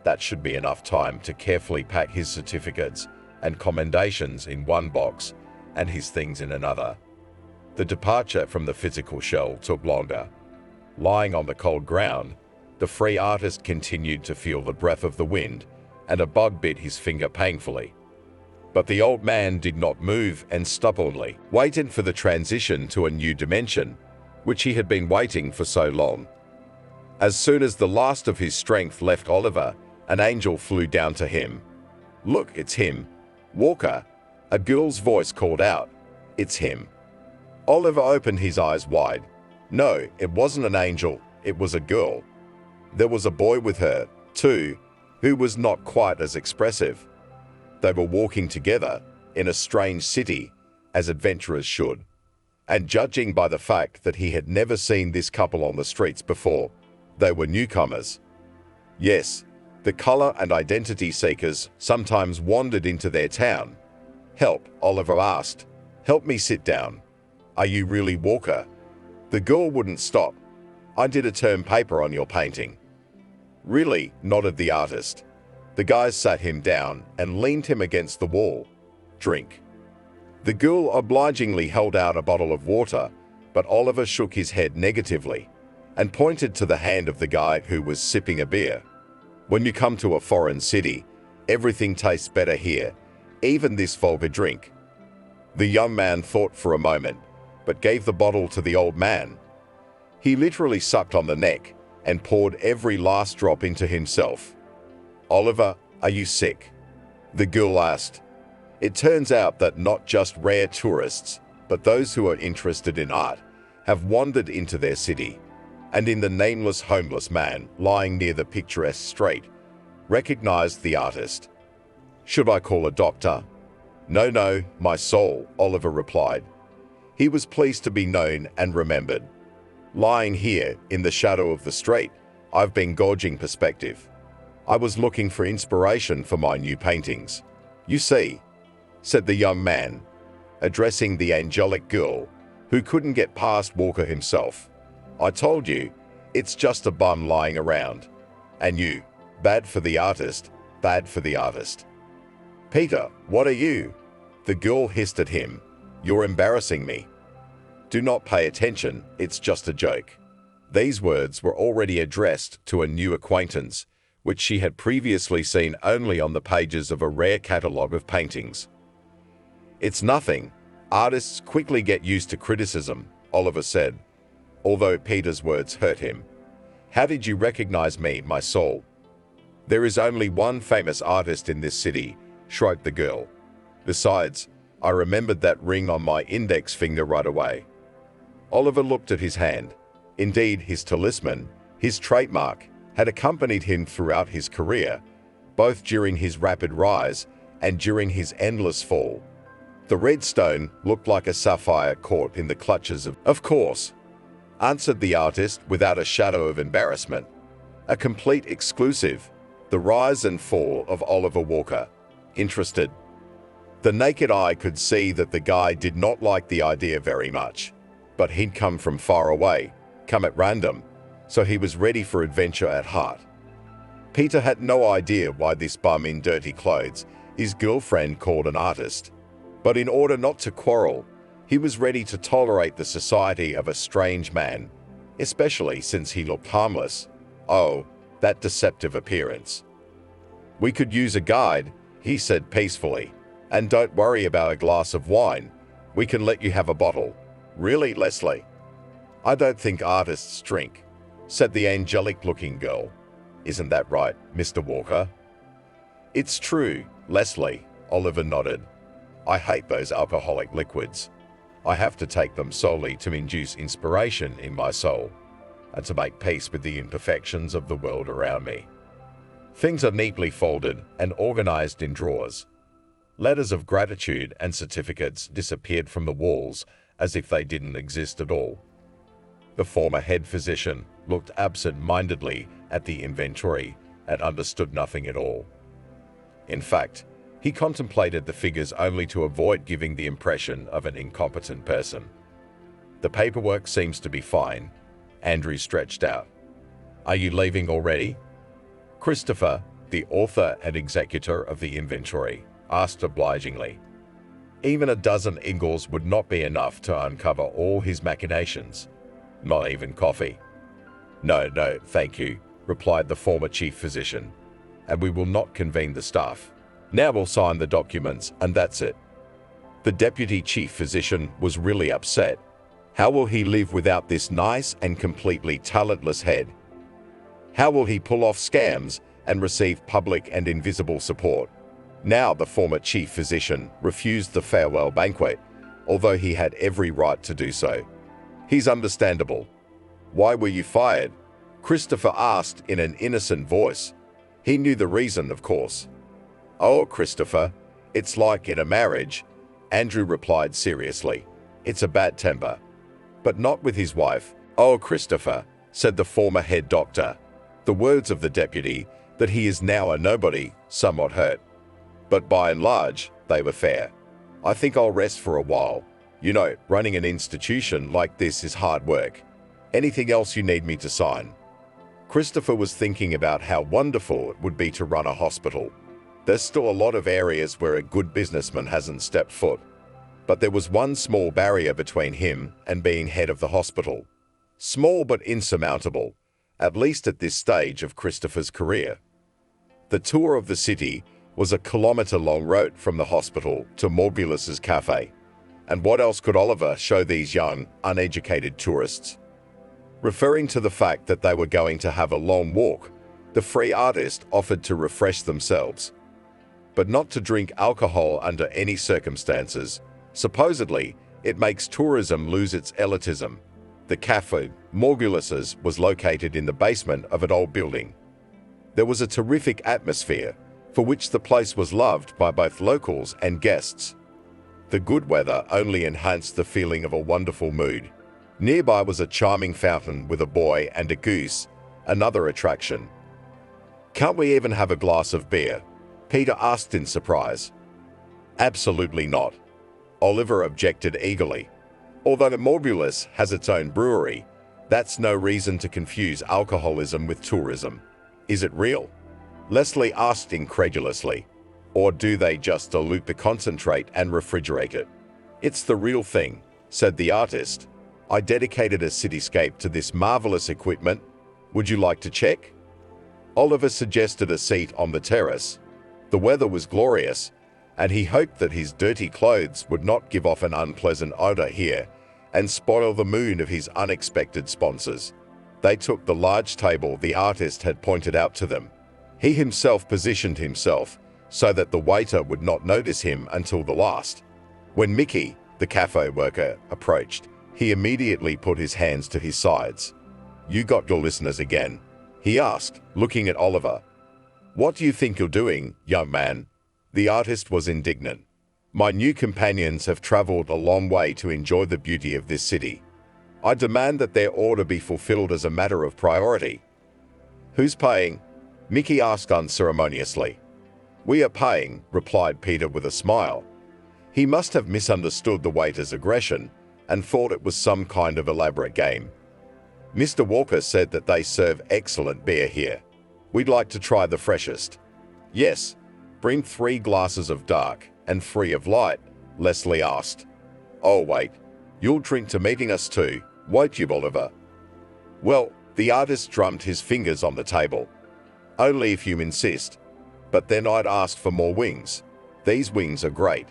That should be enough time to carefully pack his certificates and commendations in one box and his things in another. The departure from the physical shell took longer. Lying on the cold ground, the free artist continued to feel the breath of the wind, and a bug bit his finger painfully. But the old man did not move and stubbornly waited for the transition to a new dimension, which he had been waiting for so long. As soon as the last of his strength left Oliver, an angel flew down to him. "Look, it's him. Walker," a girl's voice called out. "It's him." Oliver opened his eyes wide. No, it wasn't an angel, it was a girl. There was a boy with her, too, who was not quite as expressive. They were walking together in a strange city, as adventurers should. And judging by the fact that he had never seen this couple on the streets before, they were newcomers. Yes, the color and identity seekers sometimes wandered into their town. "Help," Oliver asked. "Help me sit down." "Are you really Walker?" The girl wouldn't stop. "I did a term paper on your painting." "Really?" nodded the artist. The guys sat him down and leaned him against the wall. "Drink." The girl obligingly held out a bottle of water, but Oliver shook his head negatively and pointed to the hand of the guy who was sipping a beer. "When you come to a foreign city, everything tastes better here, even this vulgar drink." The young man thought for a moment, but gave the bottle to the old man. He literally sucked on the neck and poured every last drop into himself. "Oliver, are you sick?" the girl asked. It turns out that not just rare tourists, but those who are interested in art, have wandered into their city, and in the nameless homeless man lying near the picturesque street, recognized the artist. "Should I call a doctor?" No, my soul," Oliver replied. He was pleased to be known and remembered. "Lying here, in the shadow of the street, I've been gauging perspective. I was looking for inspiration for my new paintings. You see," said the young man, addressing the angelic girl, who couldn't get past Walker himself. "I told you, It's just a bum lying around. And you, bad for the artist, bad for the artist. Peter, what are you? The girl hissed at him. You're embarrassing me. Do not pay attention, it's just a joke. These words were already addressed to a new acquaintance, which she had previously seen only on the pages of a rare catalogue of paintings. It's nothing. Artists quickly get used to criticism, Oliver said, although Peter's words hurt him. How did you recognize me, my soul? There is only one famous artist in this city, shrugged the girl. Besides, I remembered that ring on my index finger right away. Oliver looked at his hand. Indeed, his talisman, his trademark, had accompanied him throughout his career, both during his rapid rise and during his endless fall. The red stone looked like a sapphire caught in the clutches of course, answered the artist without a shadow of embarrassment. A complete exclusive, the rise and fall of Oliver Walker. Interested. The naked eye could see that the guy did not like the idea very much, but he'd come from far away, come at random, so he was ready for adventure at heart. Peter had no idea why this bum in dirty clothes his girlfriend called an artist, but in order not to quarrel, he was ready to tolerate the society of a strange man, especially since he looked harmless. Oh, that deceptive appearance. We could use a guide, he said peacefully, and don't worry about a glass of wine. We can let you have a bottle. Really, Leslie? I don't think artists drink, said the angelic-looking girl. Isn't that right, Mr. Walker? It's true, Leslie, Oliver nodded. I hate those alcoholic liquids. I have to take them solely to induce inspiration in my soul and to make peace with the imperfections of the world around me. Things are neatly folded and organized in drawers. Letters of gratitude and certificates disappeared from the walls as if they didn't exist at all. The former head physician looked absent-mindedly at the inventory and understood nothing at all. In fact, he contemplated the figures only to avoid giving the impression of an incompetent person. The paperwork seems to be fine. Andrew stretched out. Are you leaving already? Christopher, the author and executor of the inventory, asked obligingly. Even a dozen Ingalls would not be enough to uncover all his machinations. Not even coffee. No, thank you, replied the former chief physician, and we will not convene the staff. Now we'll sign the documents, and that's it. The deputy chief physician was really upset. How will he live without this nice and completely talentless head? How will he pull off scams and receive public and invisible support? Now the former chief physician refused the farewell banquet, although he had every right to do so. He's understandable. Why were you fired? Christopher asked in an innocent voice. He knew the reason, of course. Oh, Christopher, it's like in a marriage, Andrew replied seriously. It's a bad temper. But not with his wife. Oh, Christopher, said the former head doctor. The words of the deputy, that he is now a nobody, somewhat hurt. But by and large, they were fair. I think I'll rest for a while. You know, running an institution like this is hard work. Anything else you need me to sign? Christopher was thinking about how wonderful it would be to run a hospital. There's still a lot of areas where a good businessman hasn't stepped foot. But there was one small barrier between him and being head of the hospital. Small but insurmountable, at least at this stage of Christopher's career. The tour of the city was a kilometre-long road from the hospital to Morbulus's café. And what else could Oliver show these young, uneducated tourists? Referring to the fact that they were going to have a long walk, the free artist offered to refresh themselves, but not to drink alcohol under any circumstances. Supposedly, it makes tourism lose its elitism. The café, Morbulus's, was located in the basement of an old building. There was a terrific atmosphere, for which the place was loved by both locals and guests. The good weather only enhanced the feeling of a wonderful mood. Nearby was a charming fountain with a boy and a goose, another attraction. Can't we even have a glass of beer? Peter asked in surprise. Absolutely not. Oliver objected eagerly. Although the Morbulus has its own brewery, That's no reason to confuse alcoholism with tourism. Is it real? Leslie asked incredulously. Or do they just dilute the concentrate and refrigerate it? It's the real thing, said the artist. I dedicated a cityscape to this marvelous equipment. Would you like to check? Oliver suggested a seat on the terrace. The weather was glorious, and he hoped that his dirty clothes would not give off an unpleasant odor here and spoil the mood of his unexpected sponsors. They took the large table the artist had pointed out to them. He himself positioned himself so that the waiter would not notice him until the last. When Mickey, the cafe worker, approached, he immediately put his hands to his sides. "You got your listeners again?" he asked, looking at Oliver. "What do you think you're doing, young man?" The artist was indignant. "My new companions have traveled a long way to enjoy the beauty of this city. I demand that their order be fulfilled as a matter of priority." "Who's paying?" Mickey asked unceremoniously. "We are paying," replied Peter with a smile. He must have misunderstood the waiter's aggression and thought it was some kind of elaborate game. "Mr. Walker said that they serve excellent beer here. We'd like to try the freshest." "Yes, bring 3 glasses of dark and 3 of light," Leslie asked. "Oh wait, you'll drink to meeting us too, won't you, Oliver?" "Well," the artist drummed his fingers on the table. "Only if you insist. But then I'd ask for more wings. These wings are great."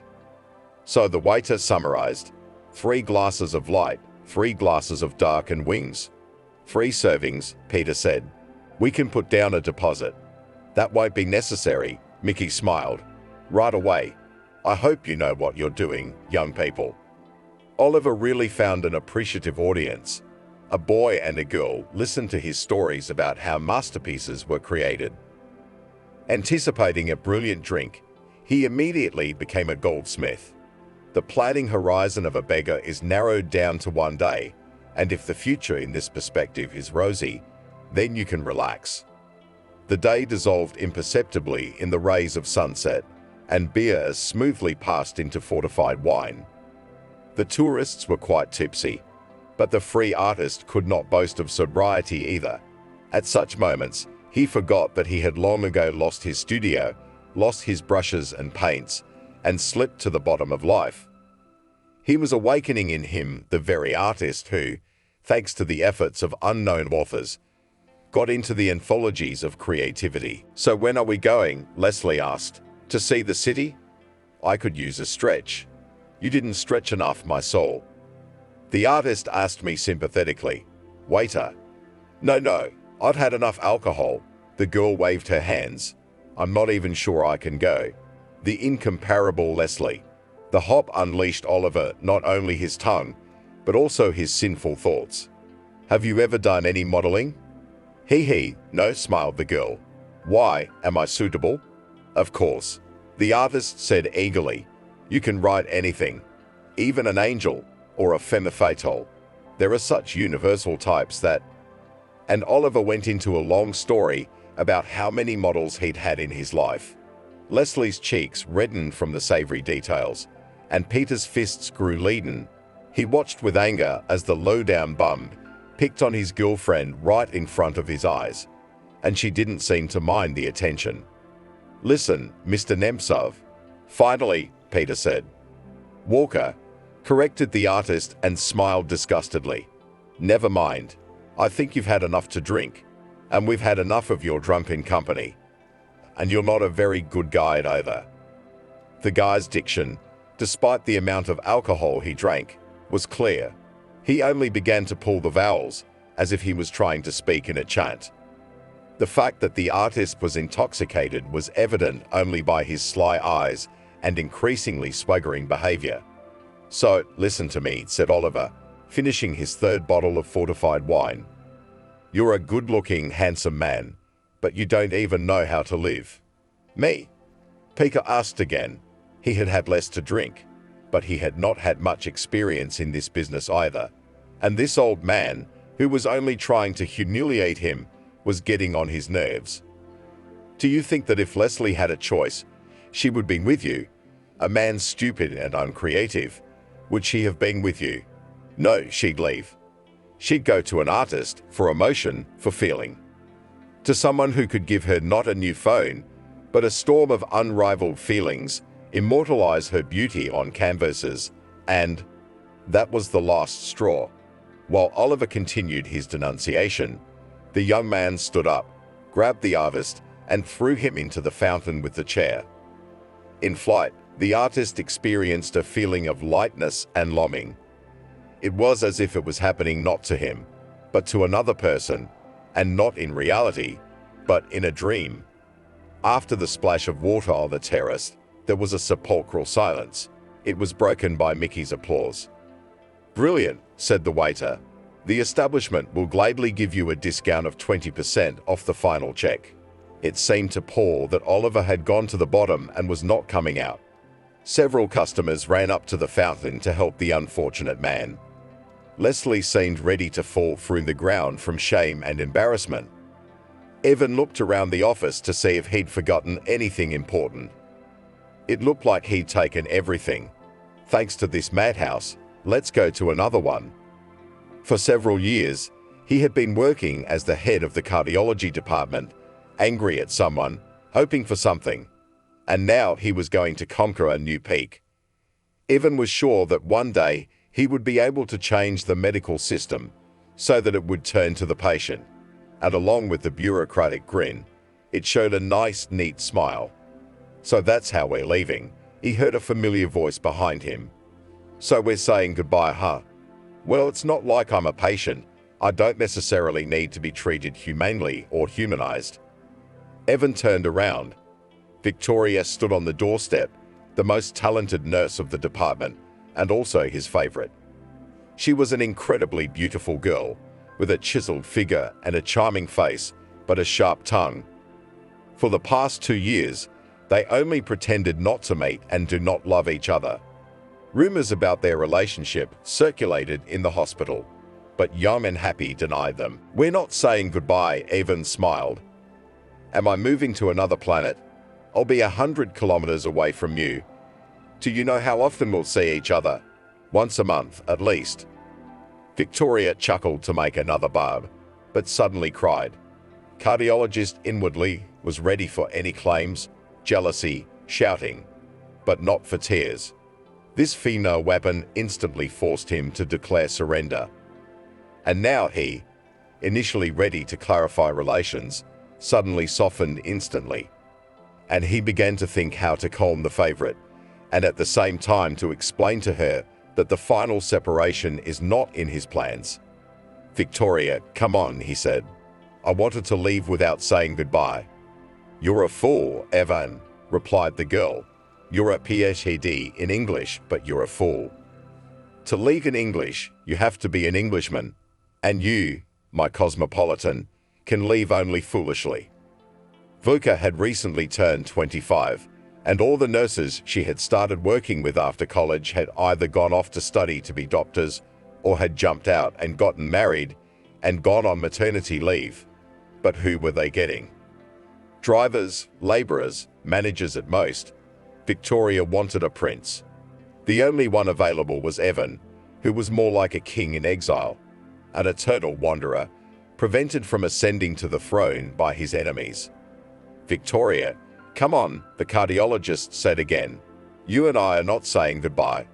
So the waiter summarized. 3 glasses of light, 3 glasses of dark and wings. 3 servings, Peter said. "We can put down a deposit." "That won't be necessary," Mickey smiled. "Right away. I hope you know what you're doing, young people." Oliver really found an appreciative audience. A boy and a girl listened to his stories about how masterpieces were created. Anticipating a brilliant drink, he immediately became a goldsmith. The planning horizon of a beggar is narrowed down to one day, and if the future in this perspective is rosy, then you can relax. The day dissolved imperceptibly in the rays of sunset, and beer as smoothly passed into fortified wine. The tourists were quite tipsy, but the free artist could not boast of sobriety either. At such moments, he forgot that he had long ago lost his studio, lost his brushes and paints, and slipped to the bottom of life. He was awakening in him the very artist who, thanks to the efforts of unknown authors, got into the anthologies of creativity. "So when are we going?" Leslie asked. "To see the city?" "I could use a stretch." "You didn't stretch enough, my soul." The artist asked me sympathetically. "Waiter." No, I'd had enough alcohol." The girl waved her hands. "I'm not even sure I can go." The incomparable Leslie. The hop unleashed Oliver not only his tongue, but also his sinful thoughts. "Have you ever done any modeling?" He, no, smiled the girl. "Why, am I suitable?" "Of course," the artist said eagerly. "You can write anything, even an angel or a femme fatale. There are such universal types that..." And Oliver went into a long story about how many models he'd had in his life. Leslie's cheeks reddened from the savory details, and Peter's fists grew leaden. He watched with anger as the low-down bum picked on his girlfriend right in front of his eyes, and she didn't seem to mind the attention. "Listen, Mr. Nemtsov," finally, Peter said. "Walker," corrected the artist and smiled disgustedly. "Never mind. I think you've had enough to drink, and we've had enough of your drunken company. And you're not a very good guide either." The guy's diction, despite the amount of alcohol he drank, was clear. He only began to pull the vowels, as if he was trying to speak in a chant. The fact that the artist was intoxicated was evident only by his sly eyes and increasingly swaggering behavior. "So, listen to me," said Oliver, finishing his 3rd bottle of fortified wine. "You're a good-looking, handsome man, but you don't even know how to live." "Me?" Peter asked again. He had had less to drink, but he had not had much experience in this business either. And this old man, who was only trying to humiliate him, was getting on his nerves. "Do you think that if Leslie had a choice, she would be with you? A man stupid and uncreative. Would she have been with you?" "No, she'd leave." She'd go to an artist for emotion, for feeling. To someone who could give her not a new phone, but a storm of unrivaled feelings, immortalize her beauty on canvases, and that was the last straw. While Oliver continued his denunciation, the young man stood up, grabbed the artist, and threw him into the fountain with the chair. In flight, the artist experienced a feeling of lightness and longing. It was as if it was happening not to him, but to another person, and not in reality, but in a dream. After the splash of water on the terrace, there was a sepulchral silence. It was broken by Mickey's applause. "Brilliant," said the waiter. "The establishment will gladly give you a discount of 20% off the final check." It seemed to Paul that Oliver had gone to the bottom and was not coming out. Several customers ran up to the fountain to help the unfortunate man. Leslie seemed ready to fall through the ground from shame and embarrassment. Evan looked around the office to see if he'd forgotten anything important. It looked like he'd taken everything. Thanks to this madhouse, let's go to another one. For several years, he had been working as the head of the cardiology department, angry at someone, hoping for something, and now he was going to conquer a new peak. Evan was sure that one day he would be able to change the medical system so that it would turn to the patient, and along with the bureaucratic grin, it showed a nice, neat smile. "So that's how we're leaving," he heard a familiar voice behind him. "So we're saying goodbye, huh? Well, it's not like I'm a patient. I don't necessarily need to be treated humanely or humanized." Evan turned around. Victoria stood on the doorstep, the most talented nurse of the department, and also his favorite. She was an incredibly beautiful girl, with a chiseled figure and a charming face, but a sharp tongue. For the past 2 years, they only pretended not to meet and do not love each other. Rumors about their relationship circulated in the hospital, but Young and Happy denied them. "We're not saying goodbye," Evan smiled. "Am I moving to another planet? I'll be 100 kilometers away from you. Do you know how often we'll see each other? Once a month, at least." Victoria chuckled to make another barb, but suddenly cried. Cardiologist inwardly was ready for any claims, jealousy, shouting, but not for tears. This female weapon instantly forced him to declare surrender. And now he, initially ready to clarify relations, suddenly softened instantly. And he began to think how to calm the favorite, and at the same time to explain to her that the final separation is not in his plans. "Victoria, come on," he said. "I wanted to leave without saying goodbye." "You're a fool, Evan," replied the girl. "You're a PhD in English, but you're a fool. To leave in English, you have to be an Englishman, and you, my cosmopolitan, can leave only foolishly." Vuka had recently turned 25, and all the nurses she had started working with after college had either gone off to study to be doctors or had jumped out and gotten married and gone on maternity leave. But who were they getting? Drivers, laborers, managers at most. Victoria wanted a prince. The only one available was Evan, who was more like a king in exile, an eternal wanderer, prevented from ascending to the throne by his enemies. "Victoria, come on," the cardiologist said again. "You and I are not saying goodbye.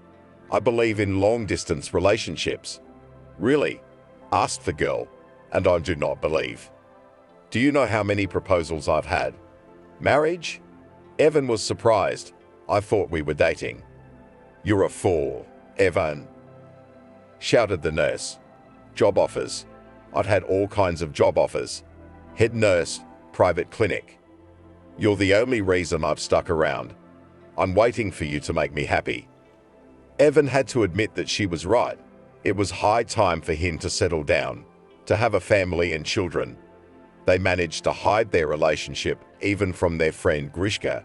I believe in long-distance relationships." "Really?" asked the girl, "and I do not believe. Do you know how many proposals I've had? Marriage?" Evan was surprised. "I thought we were dating." "You're a fool, Evan," shouted the nurse. "Job offers. I'd had all kinds of job offers. Head nurse, private clinic. You're the only reason I've stuck around. I'm waiting for you to make me happy." Evan had to admit that she was right. It was high time for him to settle down, to have a family and children. They managed to hide their relationship even from their friend Grishka.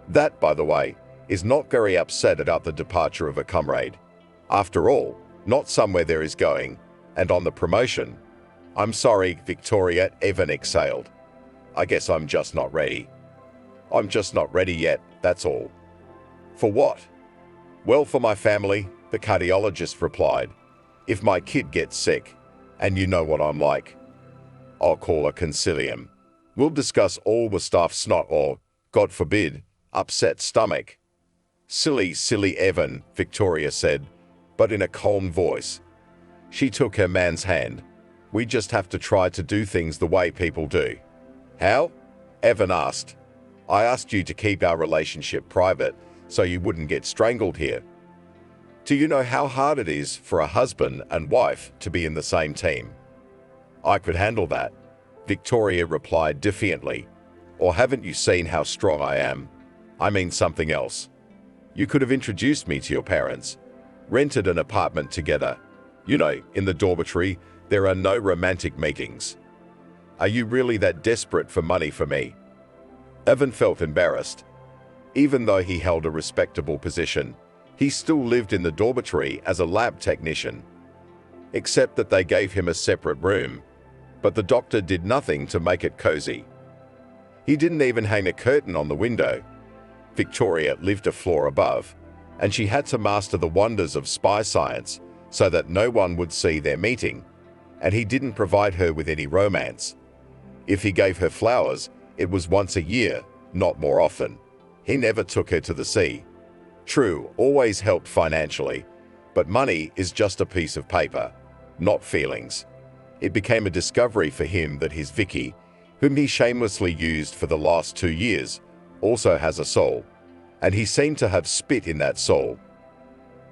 That, by the way, is not very upset about the departure of a comrade. After all, not somewhere there is going, and on the promotion. "I'm sorry, Victoria," Evan exhaled. "I guess I'm just not ready. I'm just not ready yet, that's all." "For what?" "Well, for my family," the cardiologist replied. "If my kid gets sick, And you know what I'm like. I'll call a concilium. We'll discuss all the stuff snot or, God forbid, upset stomach. Silly, silly Evan, Victoria said, but in a calm voice. She took her man's hand. We just have to try to do things the way people do. How? Evan asked. I asked you to keep our relationship private so you wouldn't get strangled here. Do you know how hard it is for a husband and wife to be in the same team? I could handle that, Victoria replied defiantly. Or haven't you seen how strong I am? I mean something else. You could have introduced me to your parents, rented an apartment together. You know, in the dormitory, there are no romantic meetings. Are you really that desperate for money for me? Evan felt embarrassed. Even though he held a respectable position, he still lived in the dormitory as a lab technician. Except that they gave him a separate room, but the doctor did nothing to make it cozy. He didn't even hang a curtain on the window. Victoria lived a floor above, and she had to master the wonders of spy science so that no one would see their meeting, and he didn't provide her with any romance. If he gave her flowers, it was once a year, not more often. He never took her to the sea. True, always helped financially, but money is just a piece of paper, not feelings. It became a discovery for him that his Vicky, whom he shamelessly used for the last 2 years, also has a soul, and he seemed to have spit in that soul.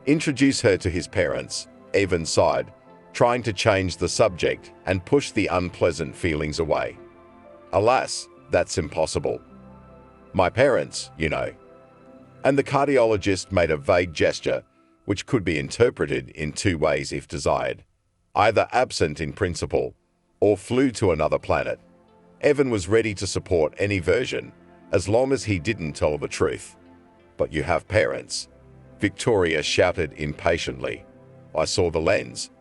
Introduce her to his parents, Evan sighed, trying to change the subject and push the unpleasant feelings away. Alas, that's impossible. My parents, you know. And the cardiologist made a vague gesture, which could be interpreted in 2 ways if desired. Either absent in principle, or flew to another planet. Evan was ready to support any version, as long as he didn't tell the truth. But you have parents, Victoria shouted impatiently. I saw the lens.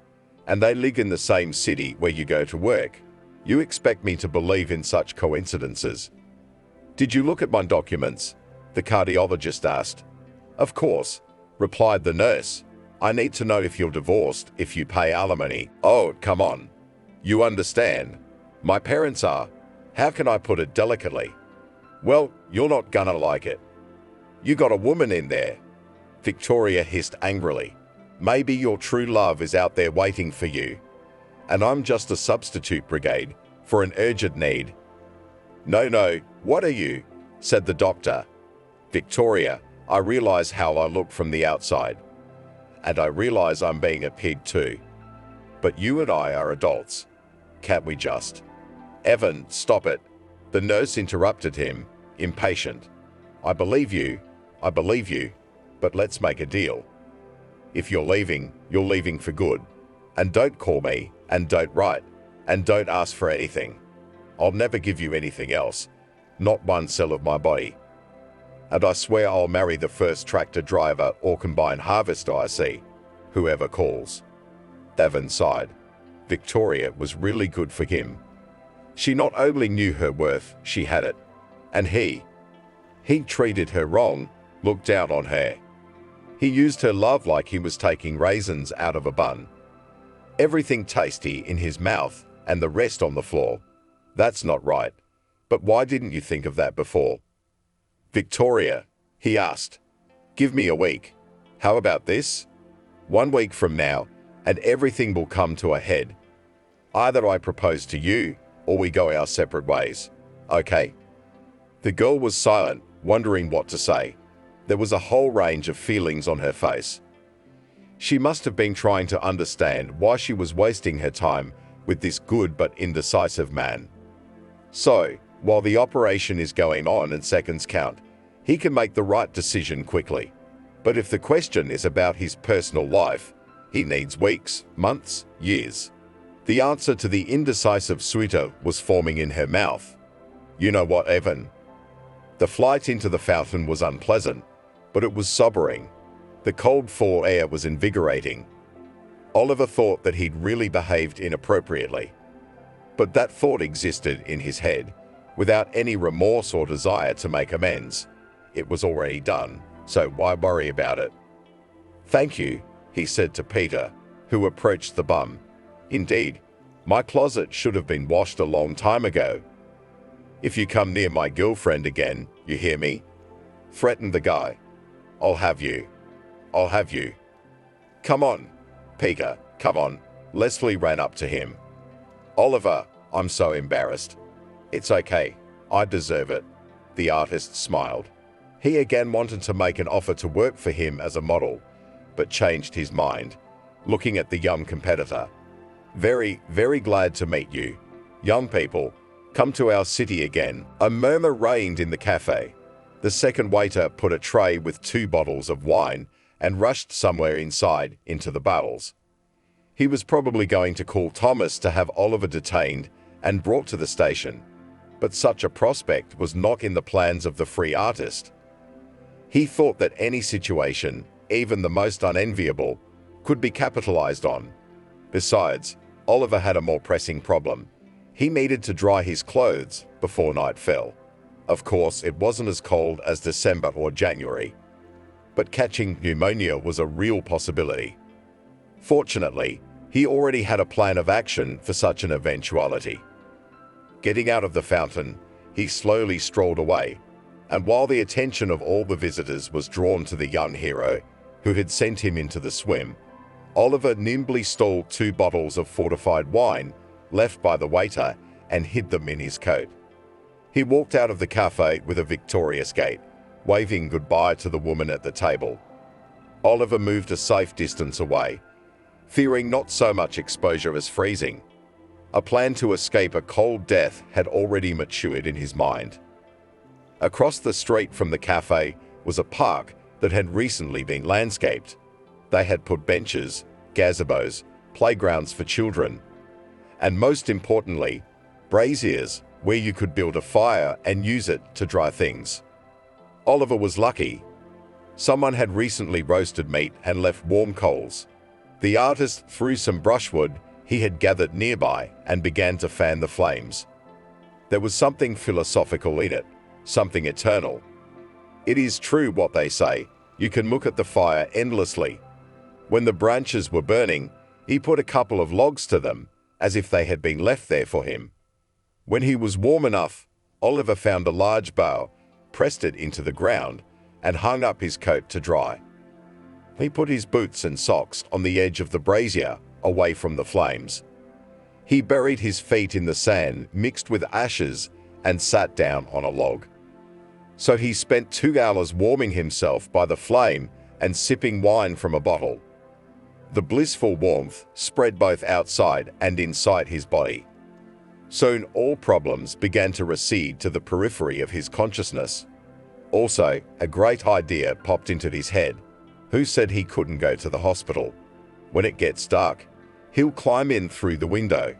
And they live in the same city where you go to work. You expect me to believe in such coincidences? Did you look at my documents? The cardiologist asked. Of course, replied the nurse. I need to know if you're divorced, if you pay alimony. Oh, come on. You understand. My parents are. How can I put it delicately? Well, you're not gonna like it. You got a woman in there. Victoria hissed angrily. Maybe your true love is out there waiting for you. And I'm just a substitute brigade for an urgent need. No, what are you? Said the doctor. Victoria, I realize how I look from the outside. And I realize I'm being a pig too. But you and I are adults. Can't we just? Evan, stop it. The nurse interrupted him, impatient. I believe you, but let's make a deal. If you're leaving for good. And don't call me, and don't write, and don't ask for anything. I'll never give you anything else, not one cell of my body. And I swear I'll marry the first tractor driver or combine harvester I see, whoever calls. Evan sighed. Victoria was really good for him. She not only knew her worth, she had it. And he treated her wrong, looked down on her. He used her love like he was taking raisins out of a bun. Everything tasty in his mouth and the rest on the floor. That's not right. But why didn't you think of that before? Victoria, he asked, give me a week. How about this? 1 week from now, and everything will come to a head. Either I propose to you, or we go our separate ways. Okay? The girl was silent, wondering what to say. There was a whole range of feelings on her face. She must have been trying to understand why she was wasting her time with this good but indecisive man. So, while the operation is going on and seconds count, he can make the right decision quickly. But if the question is about his personal life, he needs weeks, months, years. The answer to the indecisive sweeter was forming in her mouth. You know what, Evan? The flight into the fountain was unpleasant, but it was sobering. The cold fall air was invigorating. Oliver thought that he'd really behaved inappropriately. But that thought existed in his head, without any remorse or desire to make amends. It was already done, so why worry about it? Thank you, he said to Peter, who approached the bum. Indeed, My closet should have been washed a long time ago. If you come near my girlfriend again, you hear me? Threatened the guy. I'll have you. I'll have you. Come on, Peter, come on. Leslie ran up to him. Oliver, I'm so embarrassed. It's okay. I deserve it. The artist smiled. He again wanted to make an offer to work for him as a model, but changed his mind, looking at the young competitor. Very, very glad to meet you. Young people, come to our city again. A murmur reigned in the cafe. The second waiter put a tray with 2 bottles of wine and rushed somewhere inside into the barrels. He was probably going to call Thomas to have Oliver detained and brought to the station, but such a prospect was not in the plans of the free artist. He thought that any situation, even the most unenviable, could be capitalized on. Besides, Oliver had a more pressing problem. He needed to dry his clothes before night fell. Of course, it wasn't as cold as December or January, but catching pneumonia was a real possibility. Fortunately, he already had a plan of action for such an eventuality. Getting out of the fountain, he slowly strolled away, and while the attention of all the visitors was drawn to the young hero who had sent him into the swim, Oliver nimbly stole 2 bottles of fortified wine left by the waiter and hid them in his coat. He walked out of the cafe with a victorious gait, waving goodbye to the woman at the table. Oliver moved a safe distance away, fearing not so much exposure as freezing. A plan to escape a cold death had already matured in his mind. Across the street from the cafe was a park that had recently been landscaped. They had put benches, gazebos, playgrounds for children, and most importantly, braziers where you could build a fire and use it to dry things. Oliver was lucky. Someone had recently roasted meat and left warm coals. The artist threw some brushwood he had gathered nearby and began to fan the flames. There was something philosophical in it, something eternal. It is true what they say, you can look at the fire endlessly. When the branches were burning, he put a couple of logs to them, as if they had been left there for him. When he was warm enough, Oliver found a large bough, pressed it into the ground, and hung up his coat to dry. He put his boots and socks on the edge of the brazier, away from the flames. He buried his feet in the sand mixed with ashes and sat down on a log. So he spent 2 hours warming himself by the flame and sipping wine from a bottle. The blissful warmth spread both outside and inside his body. Soon all problems began to recede to the periphery of his consciousness. Also, a great idea popped into his head. Who said he couldn't go to the hospital? When it gets dark, he'll climb in through the window.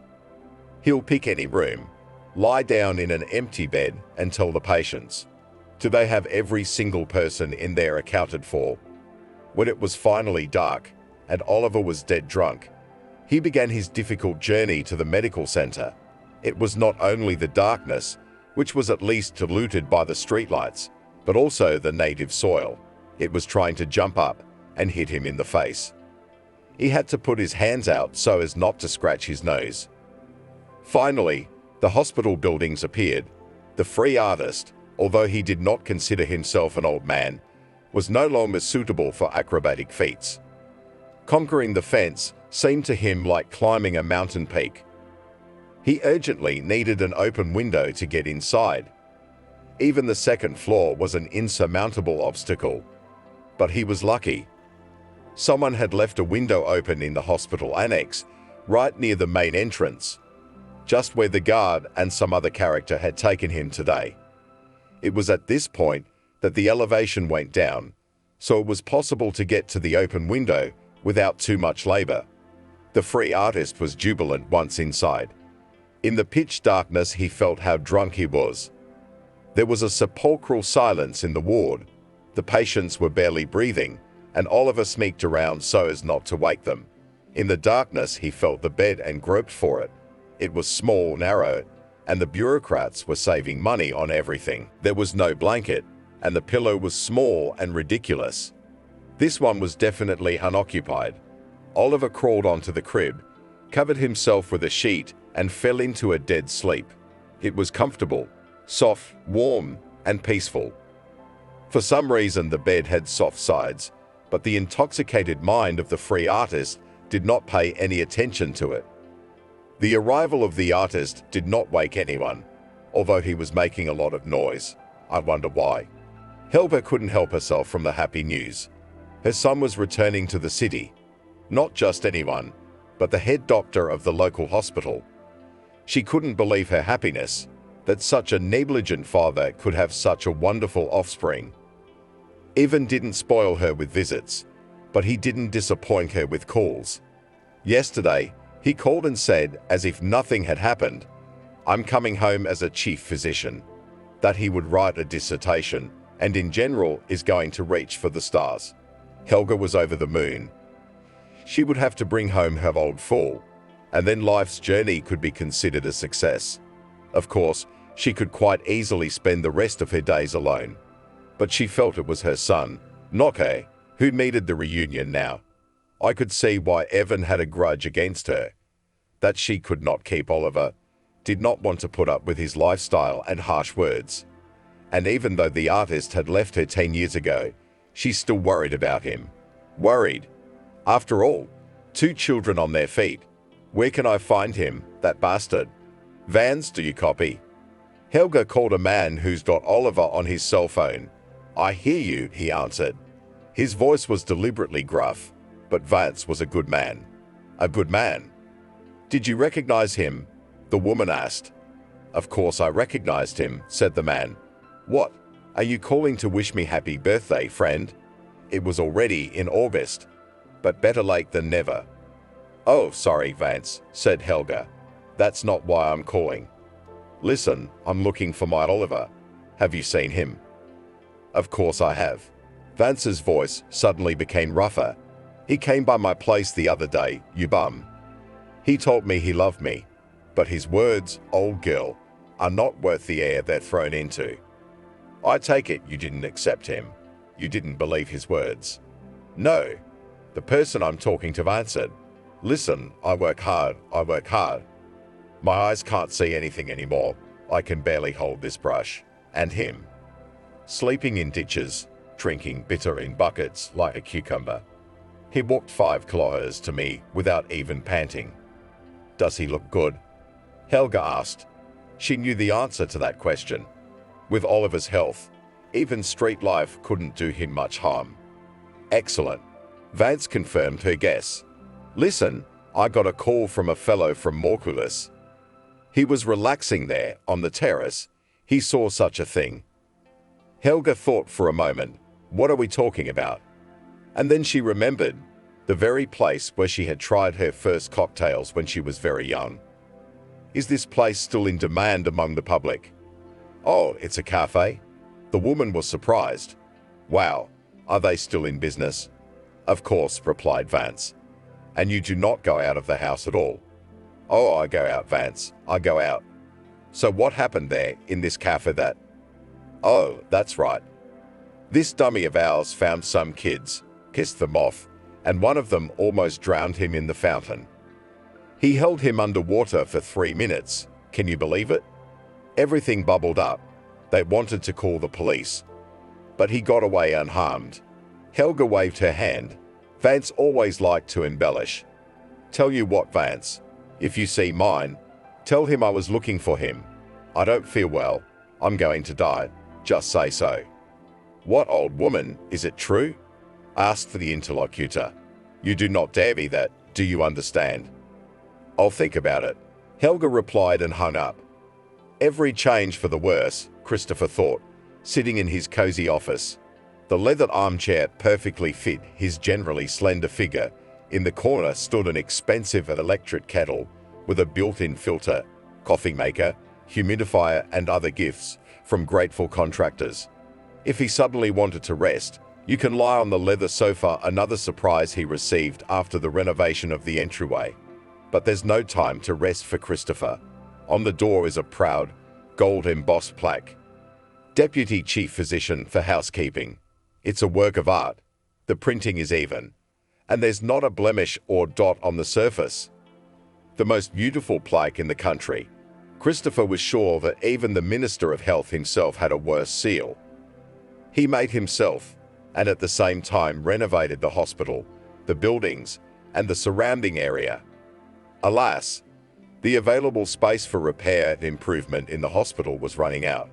He'll pick any room, lie down in an empty bed and tell the patients. Do they have every single person in there accounted for? When it was finally dark and Oliver was dead drunk, he began his difficult journey to the medical center. It was not only the darkness, which was at least diluted by the streetlights, but also the native soil. It was trying to jump up and hit him in the face. He had to put his hands out so as not to scratch his nose. Finally, the hospital buildings appeared. The free artist, although he did not consider himself an old man, was no longer suitable for acrobatic feats. Conquering the fence seemed to him like climbing a mountain peak. He urgently needed an open window to get inside. Even the second floor was an insurmountable obstacle. But he was lucky. Someone had left a window open in the hospital annex, right near the main entrance, just where the guard and some other character had taken him today. It was at this point that the elevation went down, so it was possible to get to the open window without too much labor. The free artist was jubilant once inside. In the pitch darkness, he felt how drunk he was. There was a sepulchral silence in the ward. The patients were barely breathing, and Oliver sneaked around so as not to wake them. In the darkness, he felt the bed and groped for it. It was small, narrow, and the bureaucrats were saving money on everything. There was no blanket, and the pillow was small and ridiculous. This one was definitely unoccupied. Oliver crawled onto the crib, covered himself with a sheet, and fell into a dead sleep. It was comfortable, soft, warm, and peaceful. For some reason, the bed had soft sides, but the intoxicated mind of the free artist did not pay any attention to it. The arrival of the artist did not wake anyone, although he was making a lot of noise. I wonder why. Helga couldn't help herself from the happy news. Her son was returning to the city. Not just anyone, but the head doctor of the local hospital. She couldn't believe her happiness, that such a negligent father could have such a wonderful offspring. Evan didn't spoil her with visits, but he didn't disappoint her with calls. Yesterday, he called and said, as if nothing had happened, "I'm coming home as a chief physician," that he would write a dissertation, and in general is going to reach for the stars. Helga was over the moon. She would have to bring home her old fool, and then life's journey could be considered a success. Of course, she could quite easily spend the rest of her days alone. But she felt it was her son, not her, who needed the reunion now. I could see why Evan had a grudge against her. That she could not keep Oliver, did not want to put up with his lifestyle and harsh words. And even though the artist had left her 10 years ago, she still worried about him. Worried. After all, 2 children on their feet. Where can I find him, that bastard? Vans, do you copy? Helga called a man who's got Oliver on his cell phone. "I hear you," he answered. His voice was deliberately gruff, but Vance was a good man. A good man. "Did you recognize him?" the woman asked. "Of course I recognized him," said the man. "What? Are you calling to wish me happy birthday, friend?" It was already in August, but better late than never. "Oh, sorry, Vance," said Helga. "That's not why I'm calling. Listen, I'm looking for my Oliver. Have you seen him?" "Of course I have." Vance's voice suddenly became rougher. "He came by my place the other day, you bum. He told me he loved me, but his words, old girl, are not worth the air they're thrown into. I take it you didn't accept him. You didn't believe his words." "No." The person I'm talking to answered. "Listen, I work hard. My eyes can't see anything anymore. I can barely hold this brush. And him. Sleeping in ditches, drinking bitter in buckets like a cucumber. He walked 5 kilometers to me without even panting. Does he look good?" Helga asked. She knew the answer to that question. With Oliver's health, even street life couldn't do him much harm. "Excellent." Vance confirmed her guess. "Listen, I got a call from a fellow from Morculus. He was relaxing there on the terrace. He saw such a thing." Helga thought for a moment. What are we talking about? And then she remembered the very place where she had tried her first cocktails when she was very young. Is this place still in demand among the public? "Oh, it's a café?" The woman was surprised. "Wow, are they still in business?" "Of course," replied Vance. "And you do not go out of the house at all?" "Oh, I go out, Vance. I go out." "So what happened there in this café that—" "Oh, that's right. This dummy of ours found some kids, kissed them off, and one of them almost drowned him in the fountain. He held him underwater for 3 minutes. Can you believe it? Everything bubbled up. They wanted to call the police, but he got away unharmed." Helga waved her hand. Vance always liked to embellish. "Tell you what, Vance, if you see mine, tell him I was looking for him. I don't feel well. I'm going to die. Just say so." "What, old woman, is it true?" asked the interlocutor. "You do not dare me that, do you understand?" "I'll think about it," Helga replied and hung up. Every change for the worse, Christopher thought, sitting in his cozy office. The leather armchair perfectly fit his generally slender figure. In the corner stood an expensive electric kettle with a built-in filter, coffee maker, humidifier, and other gifts from grateful contractors. If he suddenly wanted to rest, you can lie on the leather sofa, another surprise he received after the renovation of the entryway. But there's no time to rest for Christopher. On the door is a proud, gold-embossed plaque. Deputy Chief Physician for Housekeeping. It's a work of art. The printing is even, and there's not a blemish or dot on the surface. the most beautiful plaque in the country. Christopher was sure that even the Minister of Health himself had a worse seal. He made himself, and at the same time renovated the hospital, the buildings, and the surrounding area. Alas, the available space for repair and improvement in the hospital was running out.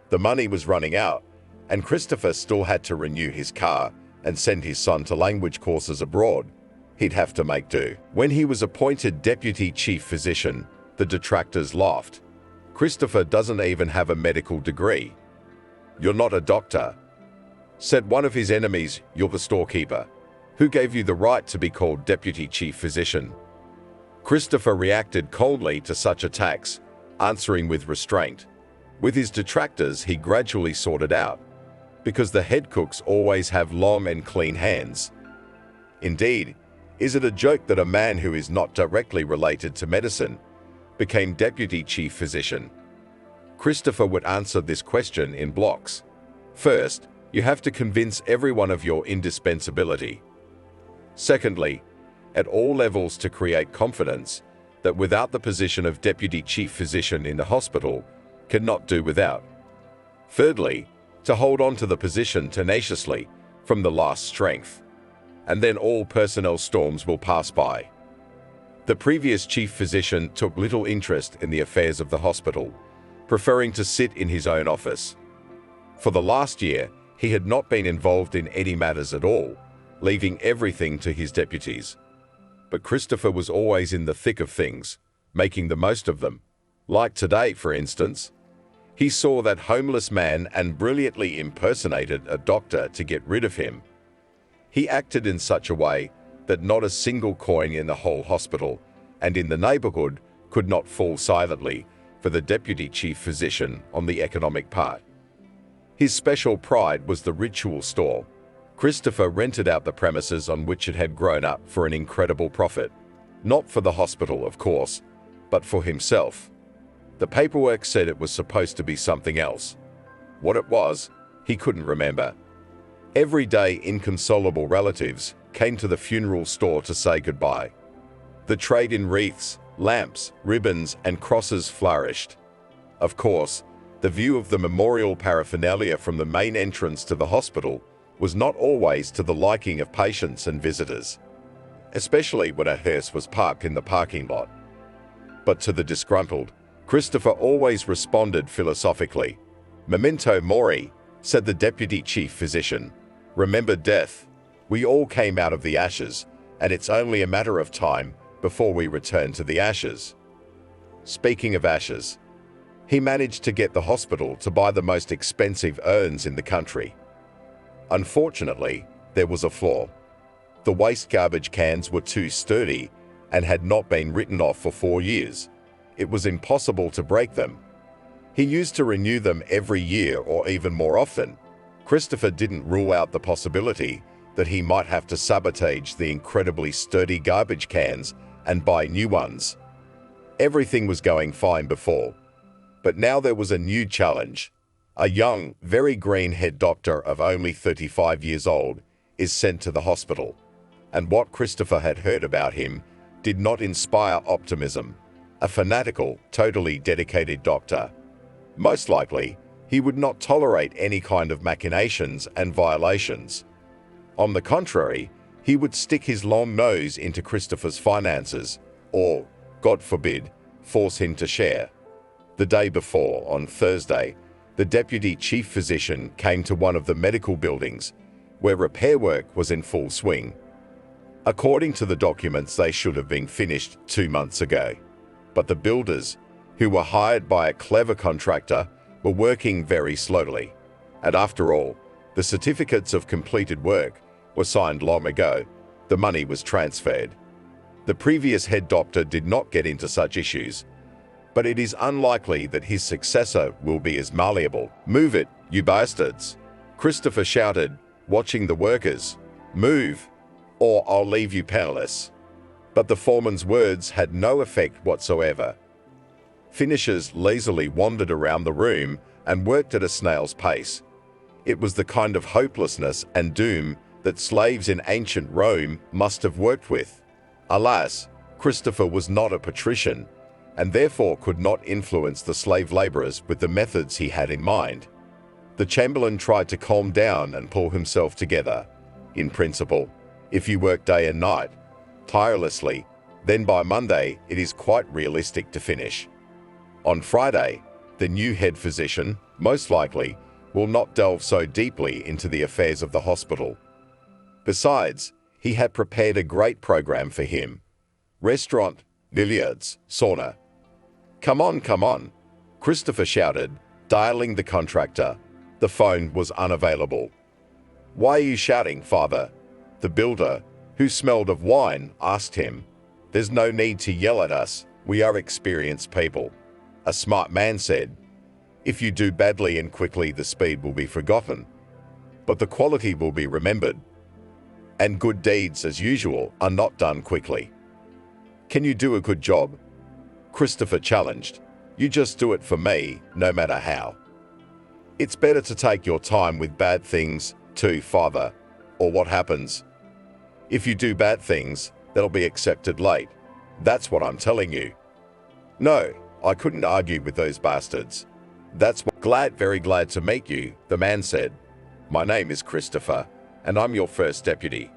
The money was running out, and Christopher still had to renew his car and send his son to language courses abroad. He'd have to make do. When he was appointed deputy chief physician, the detractors laughed. Christopher doesn't even have a medical degree. "You're not a doctor," said one of his enemies. "You're the storekeeper. Who gave you the right to be called deputy chief physician?" Christopher reacted coldly to such attacks, answering with restraint. With his detractors, he gradually sorted out, because the head cooks always have long and clean hands. Indeed, is it a joke that a man who is not directly related to medicine became deputy chief physician? Christopher would answer this question in blocks. First, you have to convince everyone of your indispensability. Secondly, at all levels to create confidence that without the position of deputy chief physician in the hospital, cannot do without. Thirdly, to hold on to the position tenaciously from the last strength. And then all personnel storms will pass by. The previous chief physician took little interest in the affairs of the hospital, preferring to sit in his own office. For the last year, he had not been involved in any matters at all, leaving everything to his deputies. But Christopher was always in the thick of things, making the most of them. Like today, for instance. He saw that homeless man and brilliantly impersonated a doctor to get rid of him. He acted in such a way that not a single coin in the whole hospital and in the neighborhood could not fall silently for the deputy chief physician on the economic part. His special pride was the ritual store. Christopher rented out the premises on which it had grown up for an incredible profit. Not for the hospital, of course, but for himself. The paperwork said it was supposed to be something else. What it was, he couldn't remember. Every day, inconsolable relatives came to the funeral store to say goodbye. The trade in wreaths, lamps, ribbons, and crosses flourished. Of course, the view of the memorial paraphernalia from the main entrance to the hospital was not always to the liking of patients and visitors, especially when a hearse was parked in the parking lot. But to the disgruntled, Christopher always responded philosophically. "Memento mori," said the deputy chief physician. "Remember death. We all came out of the ashes, and it's only a matter of time before we return to the ashes." Speaking of ashes, he managed to get the hospital to buy the most expensive urns in the country. Unfortunately, there was a flaw. The waste garbage cans were too sturdy and had not been written off for 4 years. It was impossible to break them. He used to renew them every year or even more often. Christopher didn't rule out the possibility that he might have to sabotage the incredibly sturdy garbage cans and buy new ones. Everything was going fine before, but now there was a new challenge. A young, very green head doctor of only 35 years old is sent to the hospital, and what Christopher had heard about him did not inspire optimism. A fanatical, totally dedicated doctor. Most likely, he would not tolerate any kind of machinations and violations. On the contrary, he would stick his long nose into Christopher's finances, or, God forbid, force him to share. The day before, on Thursday, the deputy chief physician came to one of the medical buildings, where repair work was in full swing. According to the documents, they should have been finished 2 months ago. But the builders, who were hired by a clever contractor, were working very slowly. And after all, the certificates of completed work were signed long ago. The money was transferred. The previous head doctor did not get into such issues, but it is unlikely that his successor will be as malleable. "Move it, you bastards!" Christopher shouted, watching the workers. "Move, or I'll leave you penniless." But the foreman's words had no effect whatsoever. Finishers lazily wandered around the room and worked at a snail's pace. It was the kind of hopelessness and doom that slaves in ancient Rome must have worked with. Alas, Christopher was not a patrician, and therefore could not influence the slave laborers with the methods he had in mind. The Chamberlain tried to calm down and pull himself together. In principle, if you work day and night, tirelessly, then by Monday it is quite realistic to finish. On Friday, the new head physician, most likely, will not delve so deeply into the affairs of the hospital. Besides, he had prepared a great program for him. Restaurant, billiards, sauna. Come on, Christopher shouted, dialing the contractor. The phone was unavailable. Why are you shouting, father? The builder, who smelled of wine, asked him. There's no need to yell at us. We are experienced people. A smart man said, if you do badly and quickly, the speed will be forgotten, but the quality will be remembered. And good deeds, as usual, are not done quickly. Can you do a good job? Christopher challenged. You just do it for me, no matter how. It's better to take your time with bad things too, father, or what happens? If you do bad things, they'll be accepted late. That's what I'm telling you. No, I couldn't argue with those bastards. That's what. Very glad to meet you, the man said. My name is Christopher, and I'm your first deputy.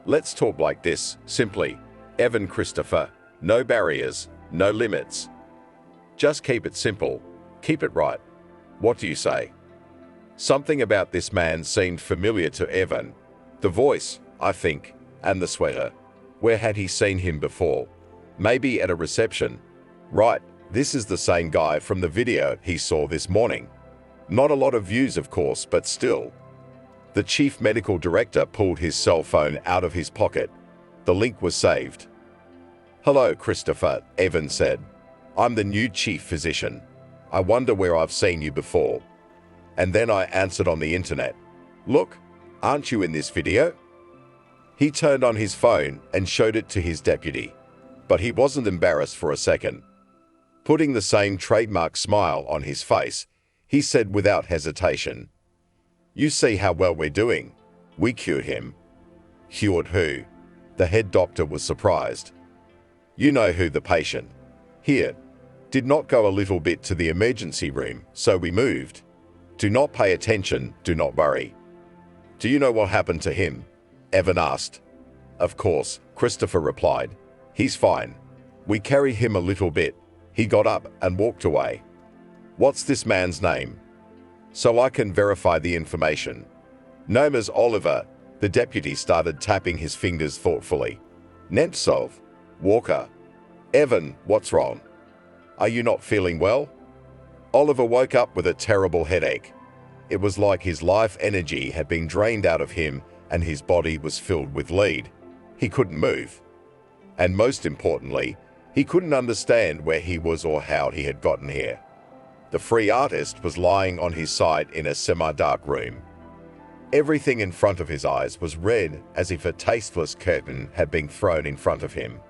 Let's talk like this, simply. Evan Christopher, no barriers, no limits. Just keep it simple, keep it right. What do you say? Something about this man seemed familiar to Evan. The voice, I think, and the sweater. Where had he seen him before? Maybe at a reception. Right, this is the same guy from the video he saw this morning. Not a lot of views, of course, but still. The chief medical director pulled his cell phone out of his pocket. The link was saved. Hello, Christopher, Evan said. I'm the new chief physician. I wonder where I've seen you before. And then I answered on the internet. Look, aren't you in this video? He turned on his phone and showed it to his deputy. But he wasn't embarrassed for a second. Putting the same trademark smile on his face, he said without hesitation, You see how well we're doing. We cured him. Cured who? The head doctor was surprised. You know who, the patient. Here. Did not go a little bit to the emergency room, so we moved. Do not pay attention, do not worry. Do you know what happened to him? Evan asked. Of course, Christopher replied. He's fine. We carry him a little bit. He got up and walked away. What's this man's name? So I can verify the information. Noma's Oliver. The deputy started tapping his fingers thoughtfully. Nemtsov. Walker. Evan, what's wrong? Are you not feeling well? Oliver woke up with a terrible headache. It was like his life energy had been drained out of him and his body was filled with lead. He couldn't move. And most importantly, he couldn't understand where he was or how he had gotten here. The free artist was lying on his side in a semi-dark room. Everything in front of his eyes was red, as if a tasteless curtain had been thrown in front of him.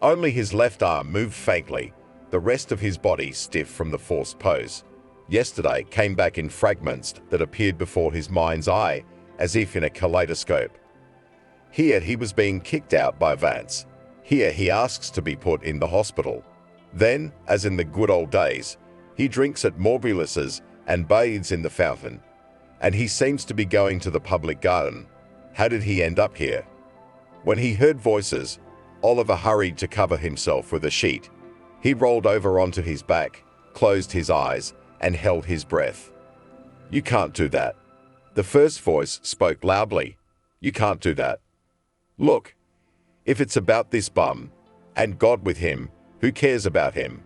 Only his left arm moved faintly, the rest of his body stiff from the forced pose. Yesterday came back in fragments that appeared before his mind's eye, as if in a kaleidoscope. Here he was being kicked out by Vance. Here he asks to be put in the hospital. Then, as in the good old days, he drinks at Morbilus's and bathes in the fountain. And he seems to be going to the public garden. How did he end up here? When he heard voices, Oliver hurried to cover himself with a sheet. He rolled over onto his back, closed his eyes, and held his breath. You can't do that. The first voice spoke loudly. You can't do that. Look, if it's about this bum, and God with him, who cares about him?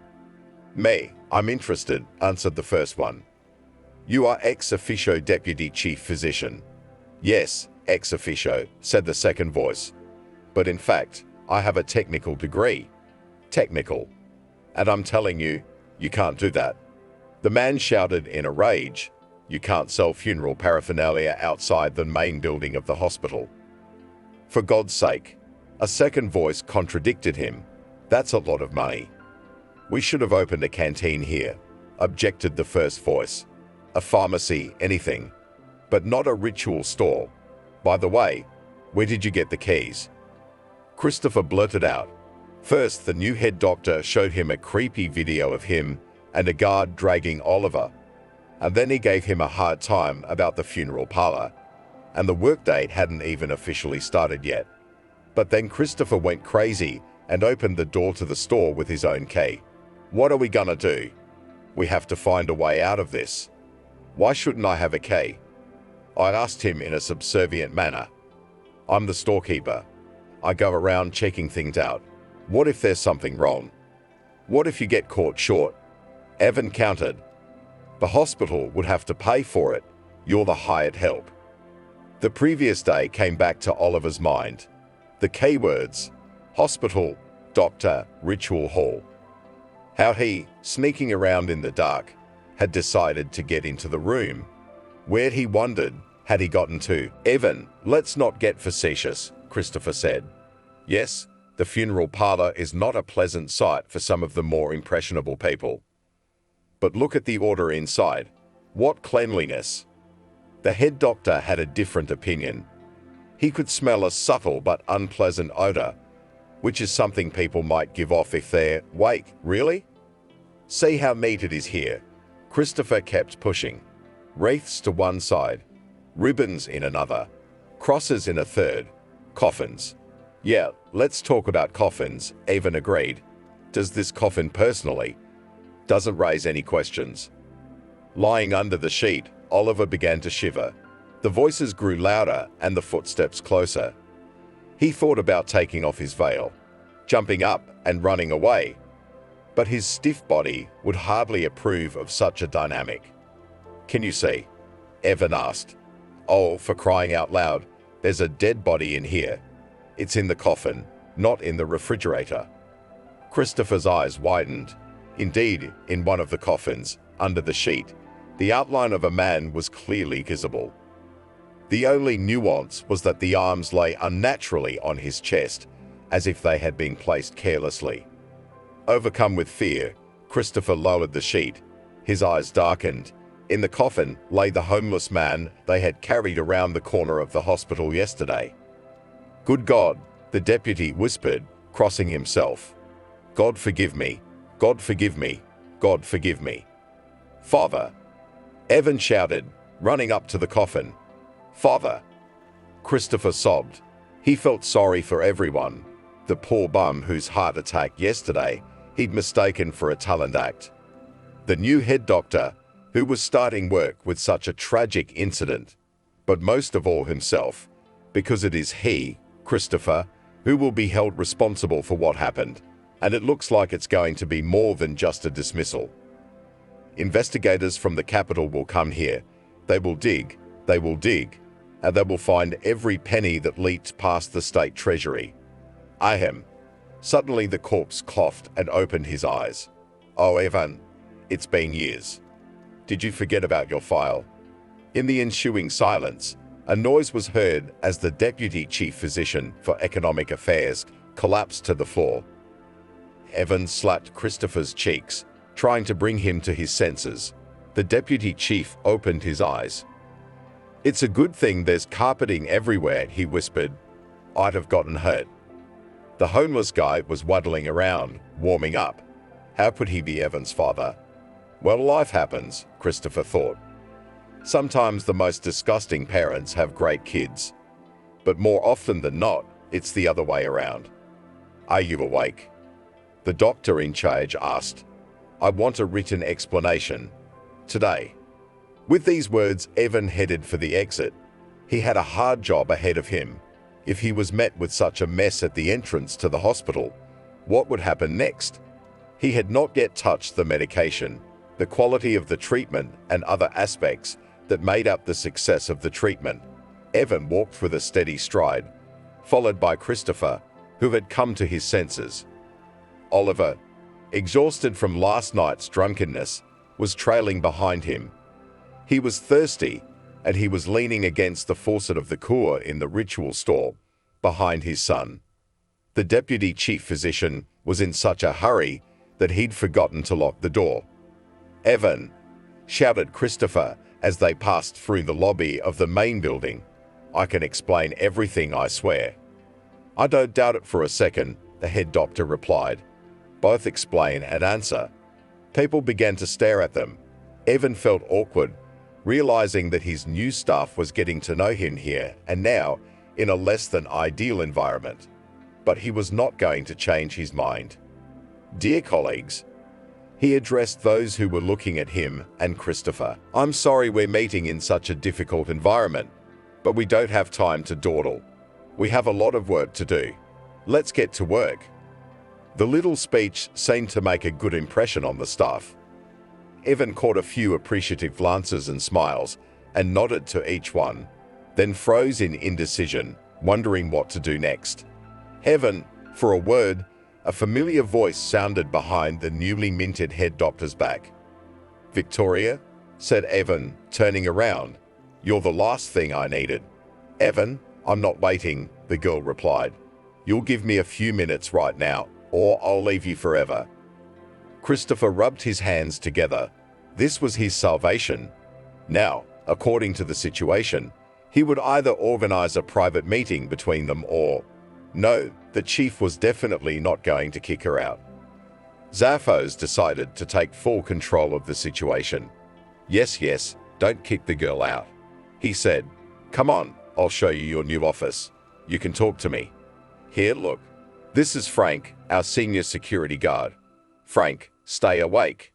Me, I'm interested, answered the first one. You are ex officio deputy chief physician. Yes, ex officio, said the second voice. But in fact, I have a technical degree. Technical. And I'm telling you, you can't do that. The man shouted in a rage. You can't sell funeral paraphernalia outside the main building of the hospital. For God's sake. A second voice contradicted him. That's a lot of money. We should have opened a canteen here, objected the first voice. A pharmacy, anything. But not a ritual store. By the way, where did you get the keys? Christopher blurted out. First, the new head doctor showed him a creepy video of him and a guard dragging Oliver, and then he gave him a hard time about the funeral parlor, and the workday hadn't even officially started yet. But then Christopher went crazy and opened the door to the store with his own key. What are we gonna do? We have to find a way out of this. Why shouldn't I have a key? I asked him in a subservient manner. I'm the storekeeper. I go around checking things out. What if there's something wrong? What if you get caught short? Evan countered. The hospital would have to pay for it. You're the hired help. The previous day came back to Oliver's mind. The keywords: hospital, doctor, ritual hall. How he, sneaking around in the dark, had decided to get into the room. Where he wondered had he gotten to. Evan, let's not get facetious, Christopher said. Yes, the funeral parlor is not a pleasant sight for some of the more impressionable people. But look at the order inside. What cleanliness! The head doctor had a different opinion. He could smell a subtle but unpleasant odor, which is something people might give off if they're, wait, really? See how neat it is here. Christopher kept pushing. Wreaths to one side, ribbons in another, crosses in a third, coffins. Yeah, let's talk about coffins, Evan agreed. Does this coffin personally? Doesn't raise any questions. Lying under the sheet, Oliver began to shiver. The voices grew louder and the footsteps closer. He thought about taking off his veil, jumping up and running away, but his stiff body would hardly approve of such a dynamic. Can you see? Evan asked. Oh, for crying out loud, there's a dead body in here. It's in the coffin, not in the refrigerator. Christopher's eyes widened. Indeed, in one of the coffins, under the sheet, the outline of a man was clearly visible. The only nuance was that the arms lay unnaturally on his chest, as if they had been placed carelessly. Overcome with fear, Christopher lowered the sheet. His eyes darkened. In the coffin lay the homeless man they had carried around the corner of the hospital yesterday. Good God, the deputy whispered, crossing himself. God forgive me, God forgive me, God forgive me. Father! Evan shouted, running up to the coffin. Father! Christopher sobbed. He felt sorry for everyone. The poor bum whose heart attack yesterday he'd mistaken for a talent act. The new head doctor, who was starting work with such a tragic incident, but most of all himself, because it is he, Christopher, who will be held responsible for what happened, and it looks like it's going to be more than just a dismissal. Investigators from the capital will come here. They will dig, and they will find every penny that leaked past the state treasury. Ahem. Suddenly the corpse coughed and opened his eyes. Oh, Evan, it's been years. Did you forget about your file? In the ensuing silence, a noise was heard as the deputy chief physician for economic affairs collapsed to the floor. Evan slapped Christopher's cheeks, trying to bring him to his senses. The deputy chief opened his eyes. It's a good thing there's carpeting everywhere, he whispered. I'd have gotten hurt. The homeless guy was waddling around, warming up. How could he be Evan's father? Well, life happens, Christopher thought. Sometimes the most disgusting parents have great kids. But more often than not, it's the other way around. Are you awake? The doctor in charge asked. I want a written explanation. Today. With these words, Evan headed for the exit. He had a hard job ahead of him. If he was met with such a mess at the entrance to the hospital, what would happen next? He had not yet touched the medication, the quality of the treatment, and other aspects that made up the success of the treatment. Evan walked with a steady stride, followed by Christopher, who had come to his senses. Oliver, exhausted from last night's drunkenness, was trailing behind him. He was thirsty, and he was leaning against the faucet of the cooler in the ritual store, behind his son. The deputy chief physician was in such a hurry that he'd forgotten to lock the door. Evan, shouted Christopher as they passed through the lobby of the main building. I can explain everything, I swear. I don't doubt it for a second, the head doctor replied. Both explain and answer. People began to stare at them. Evan felt awkward, realizing that his new staff was getting to know him here and now in a less than ideal environment. But he was not going to change his mind. Dear colleagues, he addressed those who were looking at him and Christopher. I'm sorry we're meeting in such a difficult environment, but we don't have time to dawdle. We have a lot of work to do. Let's get to work. The little speech seemed to make a good impression on the staff. Evan caught a few appreciative glances and smiles and nodded to each one, then froze in indecision, wondering what to do next. Heaven, for a word, a familiar voice sounded behind the newly minted head doctor's back. Victoria, said Evan, turning around. You're the last thing I needed. Evan, I'm not waiting, the girl replied. You'll give me a few minutes right now, or I'll leave you forever. Christopher rubbed his hands together. This was his salvation. Now, according to the situation, he would either organize a private meeting between them or... No, the chief was definitely not going to kick her out. Zaphos decided to take full control of the situation. Yes, don't kick the girl out. He said, come on, I'll show you your new office. You can talk to me. Here, look. This is Frank, our senior security guard. Frank, stay awake.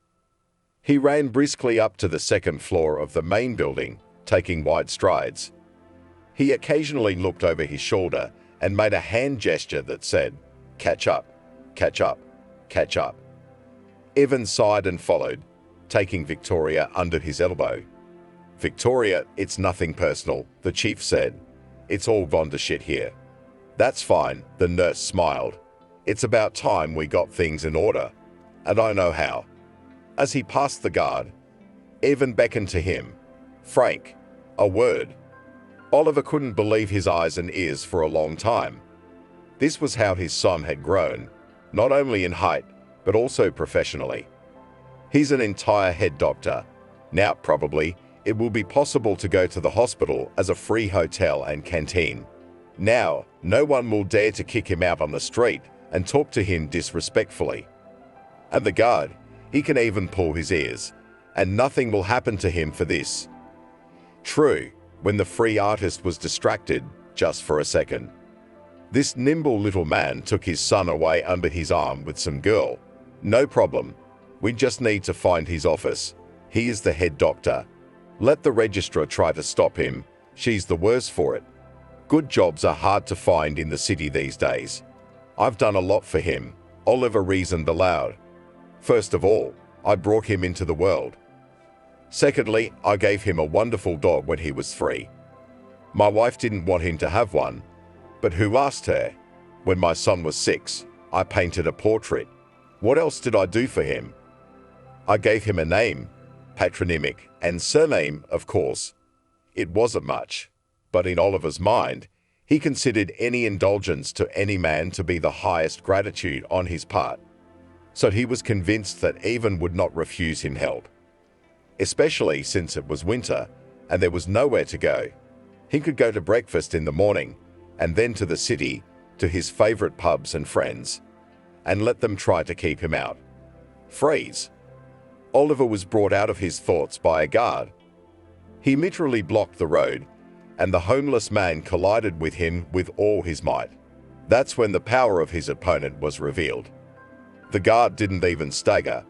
He ran briskly up to the second floor of the main building, taking wide strides. He occasionally looked over his shoulder and made a hand gesture that said, catch up, catch up, catch up. Evan sighed and followed, taking Victoria under his elbow. Victoria, it's nothing personal, the chief said. It's all gone to shit here. That's fine, the nurse smiled. It's about time we got things in order, and I know how. As he passed the guard, Evan beckoned to him. Frank, a word. Oliver couldn't believe his eyes and ears for a long time. This was how his son had grown, not only in height, but also professionally. He's an entire head doctor. Now, probably, it will be possible to go to the hospital as a free hotel and canteen. Now, no one will dare to kick him out on the street and talk to him disrespectfully. And the guard, he can even pull his ears, and nothing will happen to him for this. True, when the free artist was distracted, just for a second. This nimble little man took his son away under his arm with some girl. No problem. We just need to find his office. He is the head doctor. Let the registrar try to stop him. She's the worse for it. Good jobs are hard to find in the city these days. I've done a lot for him, Oliver reasoned aloud. First of all, I brought him into the world. Secondly, I gave him a wonderful dog when he was 3. My wife didn't want him to have one, but who asked her? When my son was 6, I painted a portrait. What else did I do for him? I gave him a name, patronymic, and surname, of course. It wasn't much, but in Oliver's mind, he considered any indulgence to any man to be the highest gratitude on his part. So he was convinced that Evan would not refuse him help. Especially since it was winter and there was nowhere to go. He could go to breakfast in the morning and then to the city, to his favorite pubs and friends, and let them try to keep him out. Freeze. Oliver was brought out of his thoughts by a guard. He literally blocked the road, and the homeless man collided with him with all his might. That's when the power of his opponent was revealed. The guard didn't even stagger,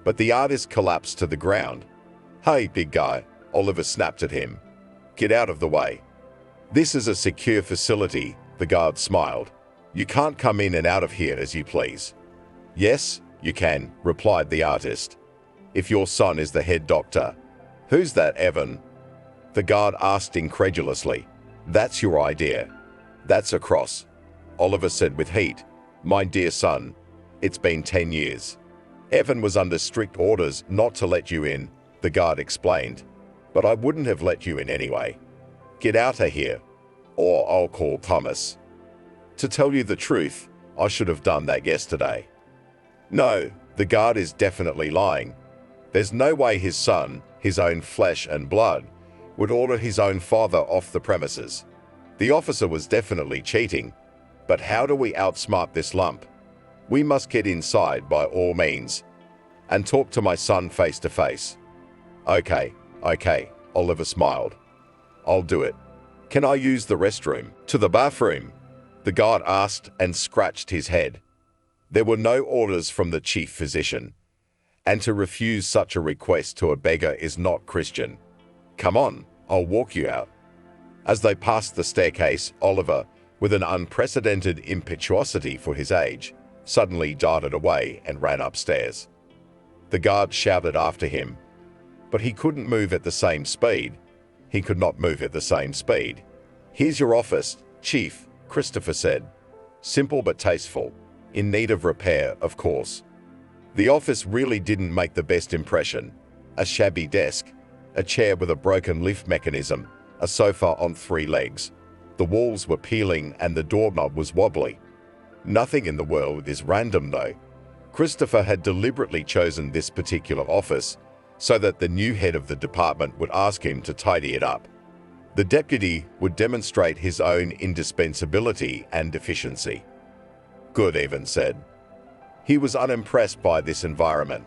but the artist collapsed to the ground. Hey, big guy, Oliver snapped at him. Get out of the way. This is a secure facility, the guard smiled. You can't come in and out of here as you please. Yes, you can, replied the artist. If your son is the head doctor. Who's that, Evan? The guard asked incredulously. That's your idea. That's a cross, Oliver said with heat. My dear son, it's been 10 years. Evan was under strict orders not to let you in, the guard explained. But I wouldn't have let you in anyway. Get out of here, or I'll call Thomas. To tell you the truth, I should have done that yesterday. No, the guard is definitely lying. There's no way his son, his own flesh and blood, would order his own father off the premises. The officer was definitely cheating. But how do we outsmart this lump? We must get inside by all means and talk to my son face to face. Okay, Oliver smiled. I'll do it. Can I use the restroom? To the bathroom? The guard asked and scratched his head. There were no orders from the chief physician, and to refuse such a request to a beggar is not Christian. Come on, I'll walk you out. As they passed the staircase, Oliver, with an unprecedented impetuosity for his age, suddenly darted away and ran upstairs. The guard shouted after him, but he couldn't move at the same speed. He could not move at the same speed. Here's your office, Chief, Christopher said. Simple but tasteful. In need of repair, of course. The office really didn't make the best impression. A shabby desk, a chair with a broken lift mechanism, a sofa on 3 legs. The walls were peeling and the doorknob was wobbly. Nothing in the world is random though. Christopher had deliberately chosen this particular office so that the new head of the department would ask him to tidy it up. The deputy would demonstrate his own indispensability and efficiency. Good, Evans said. He was unimpressed by this environment.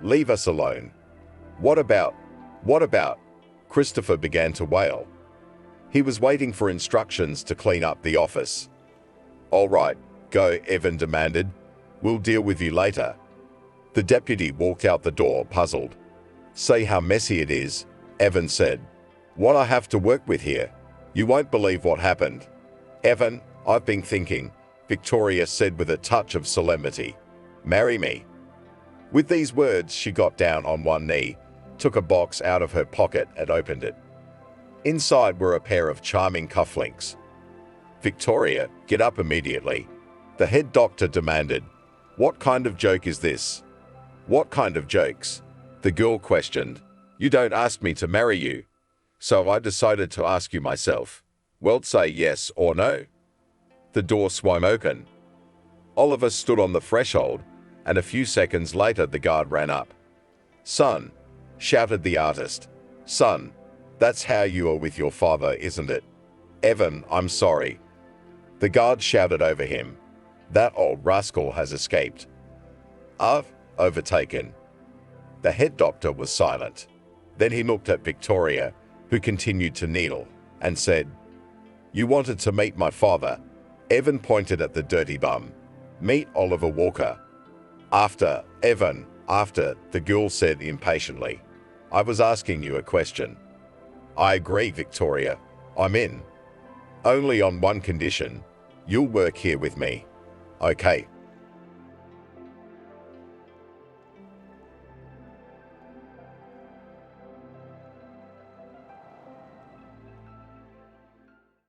Leave us alone. What about? Christopher began to wail. He was waiting for instructions to clean up the office. All right, go, Evan demanded. We'll deal with you later. The deputy walked out the door, puzzled. Say how messy it is, Evan said. What I have to work with here? You won't believe what happened. Evan, I've been thinking, Victoria said with a touch of solemnity. Marry me. With these words, she got down on one knee, took a box out of her pocket and opened it. Inside were a pair of charming cufflinks. Victoria, get up immediately. The head doctor demanded. What kind of joke is this? What kind of jokes? The girl questioned. You don't ask me to marry you. So I decided to ask you myself. Well, say yes or no. The door swung open. Oliver stood on the threshold, and a few seconds later the guard ran up. Son, shouted the artist. Son, that's how you are with your father, isn't it? Evan, I'm sorry. The guard shouted over him. That old rascal has escaped. I've overtaken. The head doctor was silent. Then he looked at Victoria, who continued to kneel, and said, You wanted to meet my father. Evan pointed at the dirty bum. Meet Oliver Walker. After, Evan, after, the girl said impatiently. I was asking you a question. I agree, Victoria. I'm in. Only on one condition. You'll work here with me. Okay,